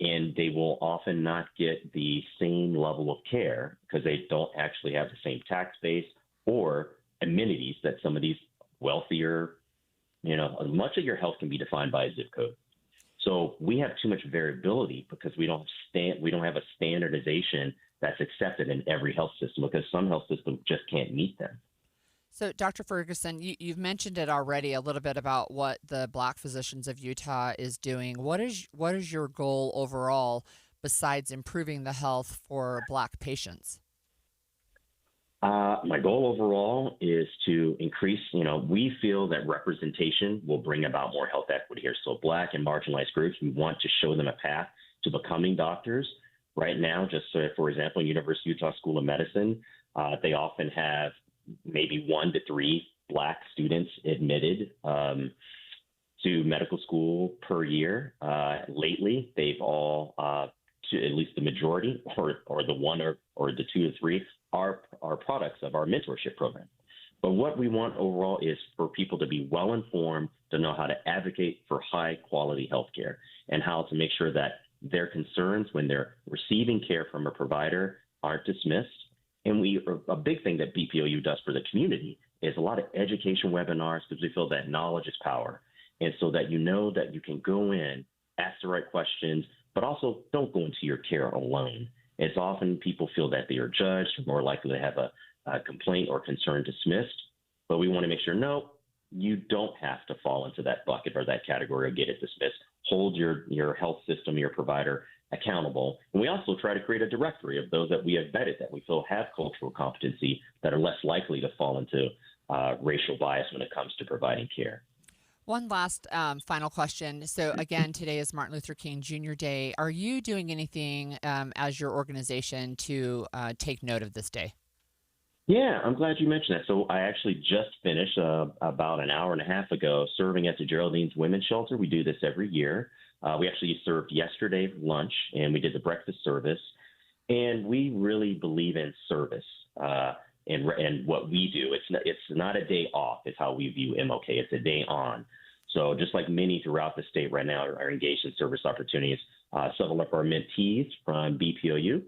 and they will often not get the same level of care because they don't actually have the same tax base or amenities that some of these wealthier, much of your health can be defined by a zip code. So we have too much variability because we don't have a standardization that's accepted in every health system because some health systems just can't meet them. So, Dr. Ferguson, you've mentioned it already a little bit about what the Black Physicians of Utah is doing. What is your goal overall besides improving the health for Black patients? My goal overall is to increase, we feel that representation will bring about more health equity here. So Black and marginalized groups, we want to show them a path to becoming doctors. Right now, just for example, University of Utah School of Medicine, they often have maybe 1 to 3 Black students admitted to medical school per year. Lately, they've all, to at least the majority, or the 1 or the 2 to 3, are products of our mentorship program. But what we want overall is for people to be well informed, to know how to advocate for high quality health care and how to make sure that their concerns when they're receiving care from a provider aren't dismissed. And a big thing that BPOU does for the community is a lot of education webinars because we feel that knowledge is power. And so that you know that you can go in, ask the right questions, but also don't go into your care alone. It's often people feel that they are judged, more likely to have a complaint or concern dismissed. But we want to make sure, no, you don't have to fall into that bucket or that category or get it dismissed. Hold your health system, your provider accountable. And we also try to create a directory of those that we have vetted that we feel have cultural competency that are less likely to fall into racial bias when it comes to providing care. One last final question. So again, today is Martin Luther King Jr. Day. Are you doing anything as your organization to take note of this day? Yeah, I'm glad you mentioned that. So I actually just finished about an hour and a half ago serving at the Geraldine's Women's Shelter. We do this every year. We actually served yesterday lunch, and we did the breakfast service. And we really believe in service and what we do. It's not a day off is how we view MLK. It's a day on. So just like many throughout the state right now are engaged in service opportunities, several of our mentees from BPOU,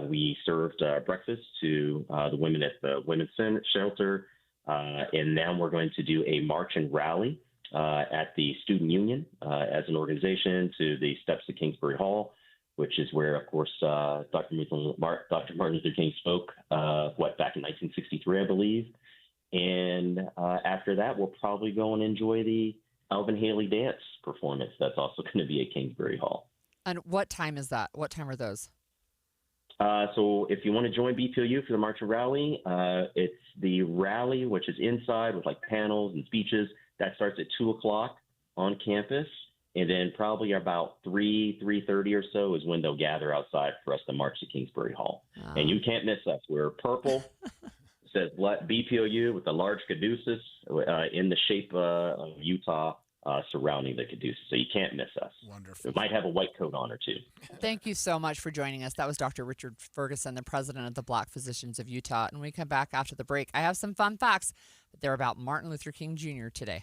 we served breakfast to the women at the Women's Shelter, and now we're going to do a march and rally at the Student Union as an organization to the steps of Kingsbury Hall, which is where, of course, Dr. Martin Luther King spoke, back in 1963, I believe. And after that, we'll probably go and enjoy the Alvin Haley dance performance that's also going to be at Kingsbury Hall. And what time is that? What time are those? So if you want to join BPOU for the March and Rally, it's the rally, which is inside with like panels and speeches. That starts at 2 o'clock on campus. And then probably about 3:30 or so is when they'll gather outside for us to march to Kingsbury Hall. Oh. And you can't miss us. We're purple. It says BPOU with the large caduceus in the shape of Utah surrounding the caduceus. So you can't miss us. Wonderful. We might have a white coat on or two. Thank you so much for joining us. That was Dr. Richard Ferguson, the president of the Black Physicians of Utah. And when we come back after the break, I have some fun facts. They're about Martin Luther King Jr. today.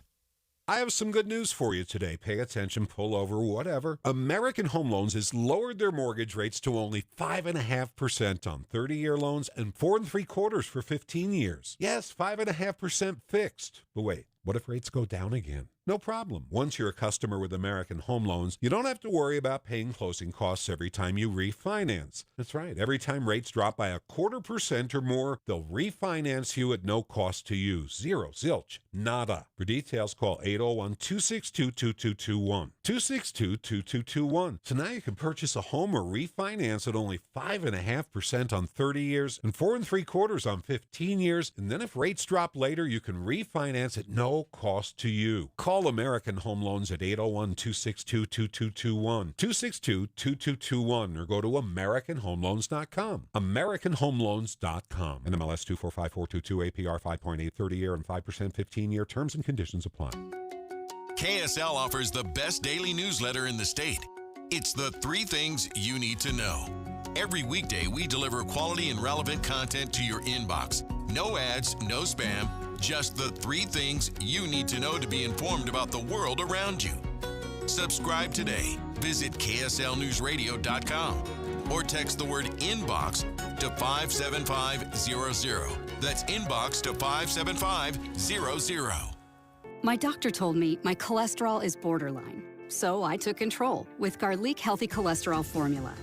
I have some good news for you today. Pay attention, pull over, whatever. American Home Loans has lowered their mortgage rates to only 5.5% on 30-year loans and 4 3/4 for 15 years. Yes, 5.5% fixed. But wait, what if rates go down again? No problem. Once you're a customer with American Home Loans, you don't have to worry about paying closing costs every time you refinance. That's right. Every time rates drop by 0.25% or more, they'll refinance you at no cost to you. Zero, zilch, nada. For details, call 801-262-2221. 262-2221. So now you can purchase a home or refinance at only 5.5% on 30 years and 4 3/4 on 15 years. And then if rates drop later, you can refinance at no cost to you. Call American Home Loans at 801-262-2221. 262-2221 or go to AmericanHomeLoans.com. AmericanHomeLoans.com. NMLS 245422, APR 5.8 30-year and 5% 15-year. Terms and conditions apply. KSL offers the best daily newsletter in the state. It's the 3 things you need to know. Every weekday, we deliver quality and relevant content to your inbox. No ads, no spam, just the 3 things you need to know to be informed about the world around you. Subscribe today Visit KSLNewsRadio.com or text the word inbox to 57500. That's inbox to 57500. My doctor told me my cholesterol is borderline, so I took control with Garlic Healthy Cholesterol Formula.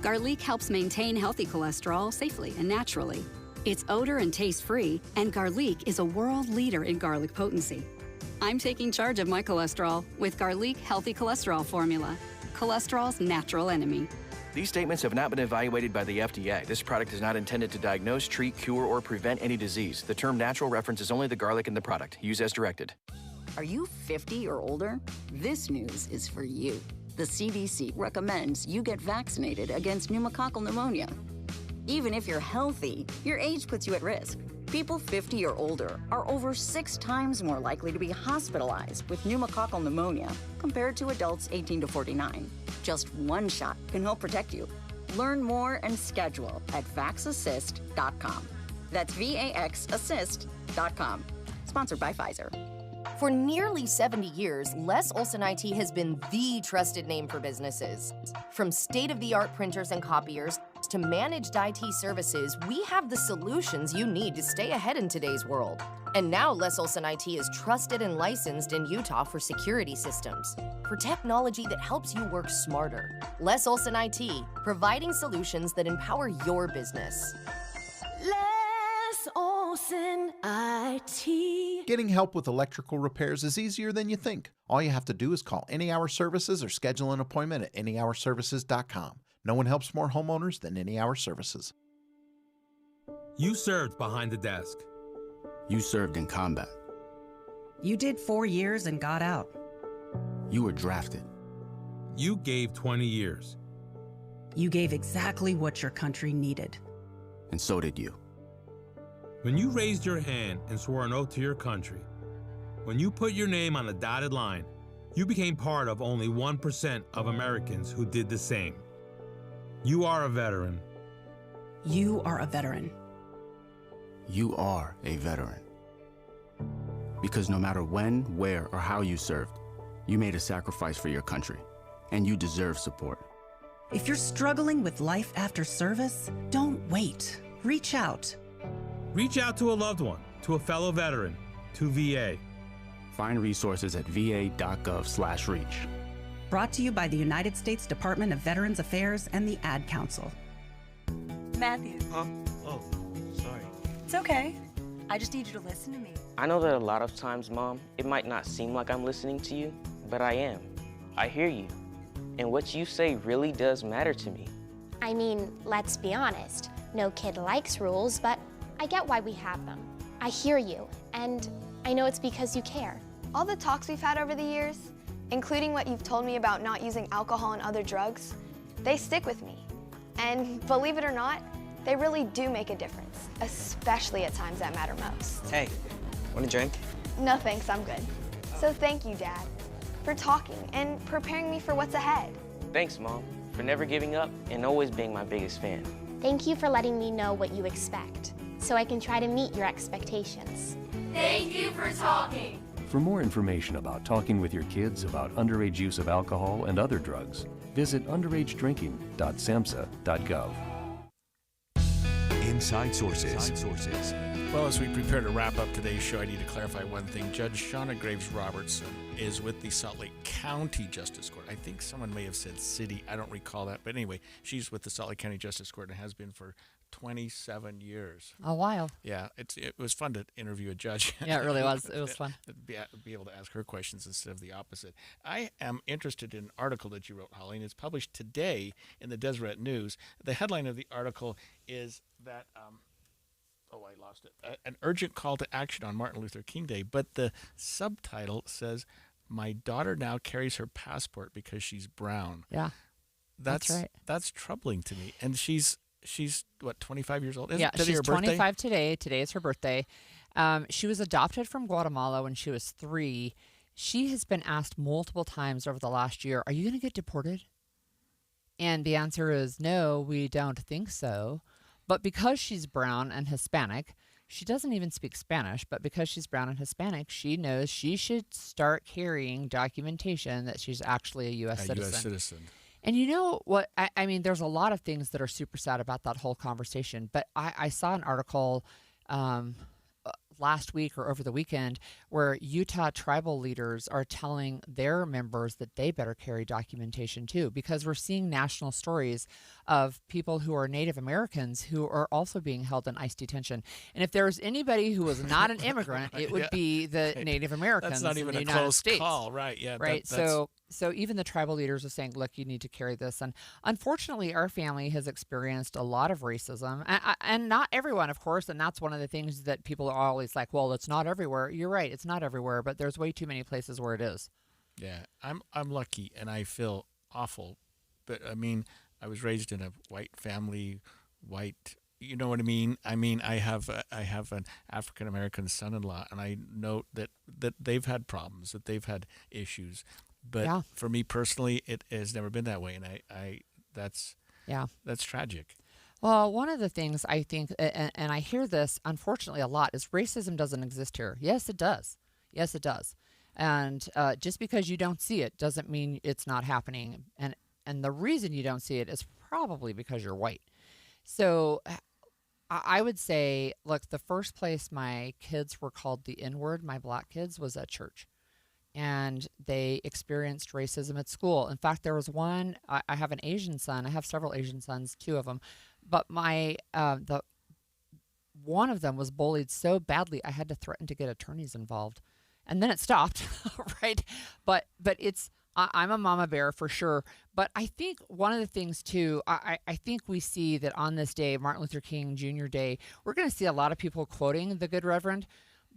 Garlic helps maintain healthy cholesterol safely and naturally. It's odor and taste-free, and Garlic is a world leader in garlic potency. I'm taking charge of my cholesterol with Garlic Healthy Cholesterol Formula, cholesterol's natural enemy. These statements have not been evaluated by the FDA. This product is not intended to diagnose, treat, cure, or prevent any disease. The term natural references only the garlic in the product. Use as directed. Are you 50 or older? This news is for you. The CDC recommends you get vaccinated against pneumococcal pneumonia. Even if you're healthy, your age puts you at risk. People 50 or older are over 6 times more likely to be hospitalized with pneumococcal pneumonia compared to adults 18 to 49. Just one shot can help protect you. Learn more and schedule at vaxassist.com. That's VAXassist.com. Sponsored by Pfizer. For nearly 70 years, Les Olson IT has been the trusted name for businesses. From state-of-the-art printers and copiers to managed IT services, we have the solutions you need to stay ahead in today's world. And now Les Olson IT is trusted and licensed in Utah for security systems, for technology that helps you work smarter. Les Olson IT, providing solutions that empower your business. Les Olson IT. Getting help with electrical repairs is easier than you think. All you have to do is call Any Hour Services or schedule an appointment at anyhourservices.com. No one helps more homeowners than Any Hour Services. You served behind the desk. You served in combat. You did 4 years and got out. You were drafted. You gave 20 years. You gave exactly what your country needed. And so did you. When you raised your hand and swore an oath to your country, when you put your name on a dotted line, you became part of only 1% of Americans who did the same. You are a veteran. You are a veteran. You are a veteran. Because no matter when, where, or how you served, you made a sacrifice for your country, and you deserve support. If you're struggling with life after service, don't wait. Reach out. Reach out to a loved one, to a fellow veteran, to VA. Find resources at va.gov/reach. Brought to you by the United States Department of Veterans Affairs and the Ad Council. Matthew. Huh? Oh, sorry. It's okay. I just need you to listen to me. I know that a lot of times, Mom, it might not seem like I'm listening to you, but I am. I hear you. And what you say really does matter to me. I mean, let's be honest. No kid likes rules, but I get why we have them. I hear you, and I know it's because you care. All the talks we've had over the years, including what you've told me about not using alcohol and other drugs, they stick with me. And believe it or not, they really do make a difference, especially at times that matter most. Hey, want a drink? No thanks, I'm good. So thank you, Dad, for talking and preparing me for what's ahead. Thanks, Mom, for never giving up and always being my biggest fan. Thank you for letting me know what you expect, so I can try to meet your expectations. Thank you for talking. For more information about talking with your kids about underage use of alcohol and other drugs, visit underagedrinking.samhsa.gov. Inside Sources. Well, as we prepare to wrap up today's show, I need to clarify one thing. Judge Shauna Graves Robertson is with the Salt Lake County Justice Court. I think someone may have said city. I don't recall that. But anyway, she's with the Salt Lake County Justice Court and has been for 27 years. A while. Yeah, it was fun to interview a judge. Yeah, it really was. It was fun. Be able to ask her questions instead of the opposite. I am interested in an article that you wrote, Holly, and it's published today in the Deseret News. The headline of the article is that, I lost it, an urgent call to action on Martin Luther King Day, but the subtitle says, "My daughter now carries her passport because she's brown." Yeah, that's right. That's troubling to me. And she's what, 25 years old? Yeah, she's 25 today. Today is her birthday. She was adopted from Guatemala when she was 3. She has been asked multiple times over the last year, "Are you going to get deported?" And the answer is no, we don't think so. But because she's brown and Hispanic, She doesn't even speak Spanish, but because she's brown and Hispanic, she knows she should start carrying documentation that she's actually a U.S. citizen. U.S. citizen. And you know what? I mean, there's a lot of things that are super sad about that whole conversation. But I saw an article last week or over the weekend where Utah tribal leaders are telling their members that they better carry documentation too, because we're seeing national stories of people who are Native Americans who are also being held in ICE detention. And if there was anybody who was not an immigrant, it would be the Native Americans. That's not even in the a United close States. call, right? Yeah, right. So even the tribal leaders are saying, look, you need to carry this. And unfortunately, our family has experienced a lot of racism, and not everyone, of course. And that's one of the things that people are always like, well, it's not everywhere. You're right. It's not everywhere, but there's way too many places where it is. Yeah, I'm lucky, and I feel awful. But, I mean, I was raised in a white family, you know what I mean? I mean, I have an African-American son-in-law, and I know that they've had problems, that they've had issues. But for me personally, it has never been that way, and that's tragic. Well, one of the things I think, and I hear this unfortunately a lot, is racism doesn't exist here. Yes, it does. Yes, it does. And just because you don't see it doesn't mean it's not happening. And the reason you don't see it is probably because you're white. So I would say, look, the first place my kids were called the N-word, my black kids, was at church. And they experienced racism at school. In fact, there was one, I have an Asian son. I have several Asian sons, 2 of them. But one of them was bullied so badly, I had to threaten to get attorneys involved. And then it stopped, right? But I'm a mama bear for sure. But I think one of the things, too, I think we see that on this day, Martin Luther King Jr. Day, we're going to see a lot of people quoting the good Reverend.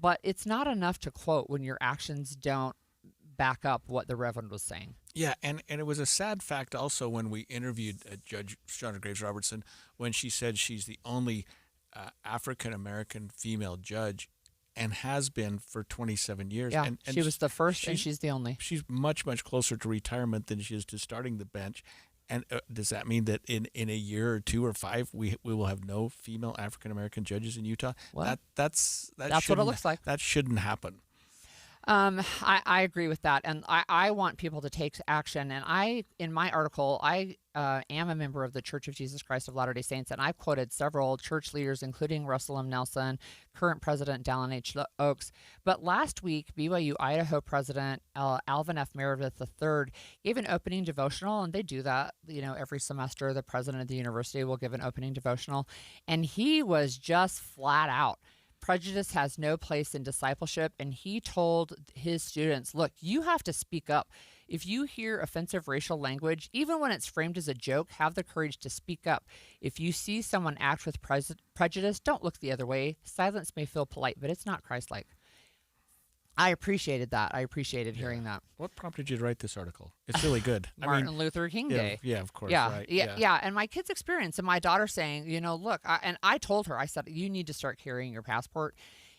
But it's not enough to quote when your actions don't back up what the Reverend was saying. Yeah, and it was a sad fact also when we interviewed Judge Shauna Graves Robertson, when she said she's the only African-American female judge and has been for 27 years. Yeah, and she was the first and she's the only. She's much, much closer to retirement than she is to starting the bench. And does that mean that in a year or 2 or 5, we will have no female African-American judges in Utah? Well, that's what it looks like. That shouldn't happen. I agree with that. And I want people to take action. And in my article, I am a member of the Church of Jesus Christ of Latter-day Saints. And I've quoted several church leaders, including Russell M. Nelson, current President Dallin H. Oaks. But last week, BYU Idaho President Alvin F. Meredith III gave an opening devotional. And they do that, every semester. The president of the university will give an opening devotional. And he was just flat out. Prejudice has no place in discipleship, and he told his students, look, you have to speak up. If you hear offensive racial language, even when it's framed as a joke, have the courage to speak up. If you see someone act with prejudice, don't look the other way. Silence may feel polite, but it's not Christ-like. I appreciated that. I appreciated hearing that. What prompted you to write this article? It's really good. Martin Luther King Day. Yeah, of course. Yeah, right. yeah. And my kid's experience and my daughter saying, look, and I told her, I said, you need to start carrying your passport.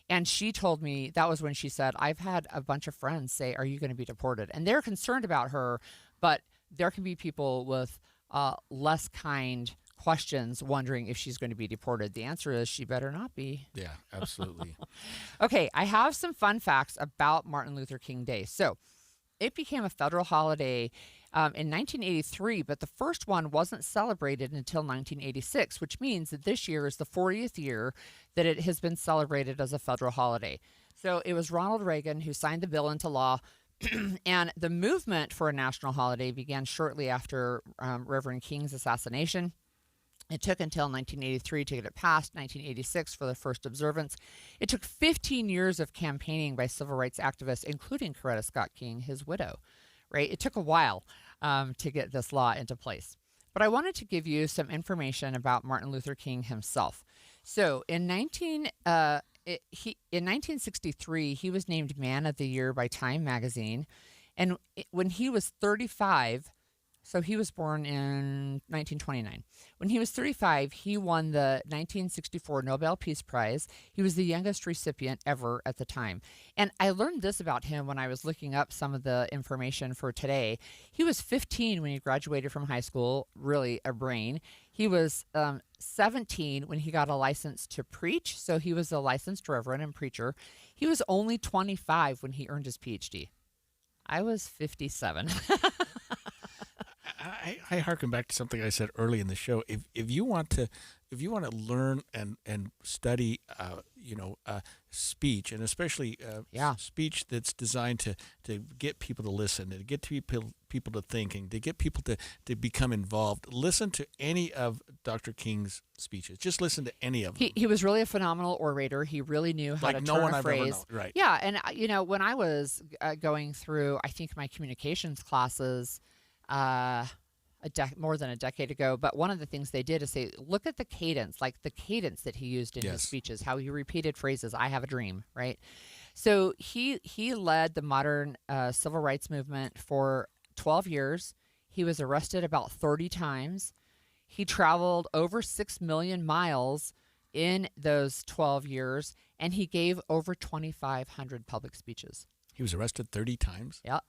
And she told me, that was when she said, I've had a bunch of friends say, are you going to be deported? And they're concerned about her, but there can be people with less kind questions wondering if she's going to be deported. The answer is she better not be. Yeah, absolutely. Okay, I have some fun facts about Martin Luther King Day. So it became a federal holiday in 1983, but the first one wasn't celebrated until 1986, which means that this year is the 40th year that it has been celebrated as a federal holiday. So it was Ronald Reagan who signed the bill into law. And the movement for a national holiday began shortly after Reverend King's assassination. It took until 1983 to get it passed, 1986 for the first observance. It took 15 years of campaigning by civil rights activists, including Coretta Scott King, his widow, right? It took a while to get this law into place. But I wanted to give you some information about Martin Luther King himself. So in 1963, he was named Man of the Year by Time magazine. And when he was 35, so he was born in 1929. When he was 35, he won the 1964 Nobel Peace Prize. He was the youngest recipient ever at the time. And I learned this about him when I was looking up some of the information for today. He was 15 when he graduated from high school, really a brain. He was 17 when he got a license to preach. So he was a licensed reverend and preacher. He was only 25 when he earned his PhD. I was 57. I harken back to something I said early in the show. If you want to learn and study, speech, and especially speech that's designed to get people to listen, to get people to think, and to get people to become involved, listen to any of Dr. King's speeches. Just listen to any of them. He was really a phenomenal orator. He really knew how to turn a phrase. I've ever known. Right. Yeah, and when I was going through, I think my communications classes. More than a decade ago, but one of the things they did is say, look at the cadence, like the cadence that he used in his speeches, how he repeated phrases. I have a dream, right? So he led the modern civil rights movement for 12 years. He was arrested about 30 times. He traveled over 6 million miles in those 12 years, and he gave over 2,500 public speeches. He was arrested 30 times? Yeah.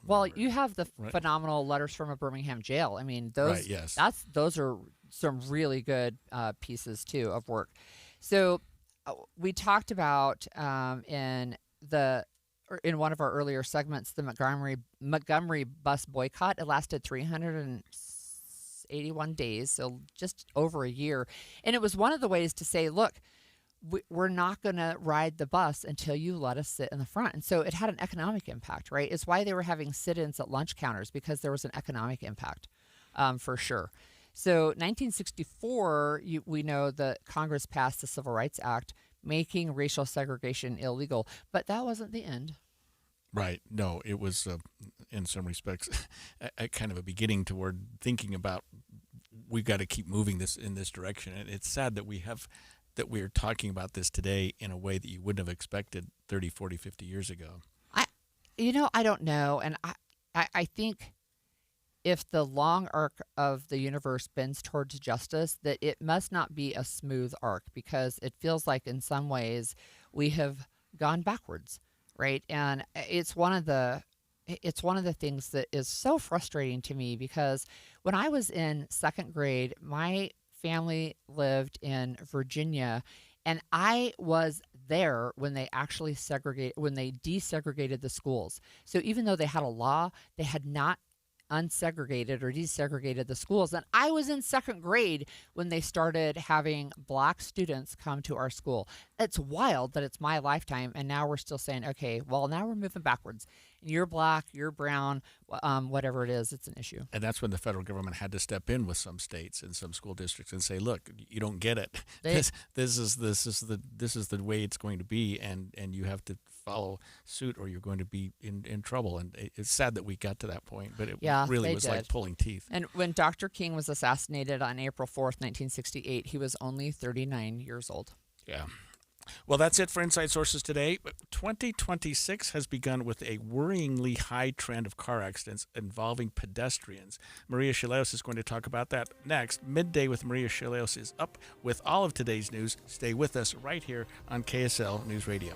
Well, you have the phenomenal letters from a Birmingham jail. I mean, those those are some really good pieces too of work. So we talked about in one of our earlier segments the Montgomery bus boycott. It lasted 381 days, so just over a year, and it was one of the ways to say, look, we're not going to ride the bus until you let us sit in the front. And so it had an economic impact, right? It's why they were having sit-ins at lunch counters, because there was an economic impact for sure. So 1964, we know that Congress passed the Civil Rights Act, making racial segregation illegal. But that wasn't the end. Right. No, it was, in some respects, a kind of a beginning toward thinking about we've got to keep moving this in this direction. And it's sad that we're talking about this today in a way that you wouldn't have expected 30, 40, 50 years ago. I don't know. And I think if the long arc of the universe bends towards justice, that it must not be a smooth arc, because it feels like in some ways we have gone backwards, right? And it's one of the things that is so frustrating to me, because when I was in second grade, my family lived in Virginia, and I was there when they actually desegregated the schools. So even though they had a law, they had not unsegregated or desegregated the schools. And I was in second grade when they started having black students come to our school. It's wild that it's my lifetime, and now we're still saying, okay, well, now we're moving backwards. You're black, you're brown, whatever it is, it's an issue. And that's when the federal government had to step in with some states and some school districts and say, look, you don't get it. This is the way it's going to be, and you have to follow suit or you're going to be in trouble. And it's sad that we got to that point, but it really was like pulling teeth. And when Dr. King was assassinated on April 4th, 1968, he was only 39 years old. Yeah. Well, that's it for Inside Sources today. 2026 has begun with a worryingly high trend of car accidents involving pedestrians. Maria Shilaos is going to talk about that next. Midday with Maria Shilaos is up with all of today's news. Stay with us right here on KSL News Radio.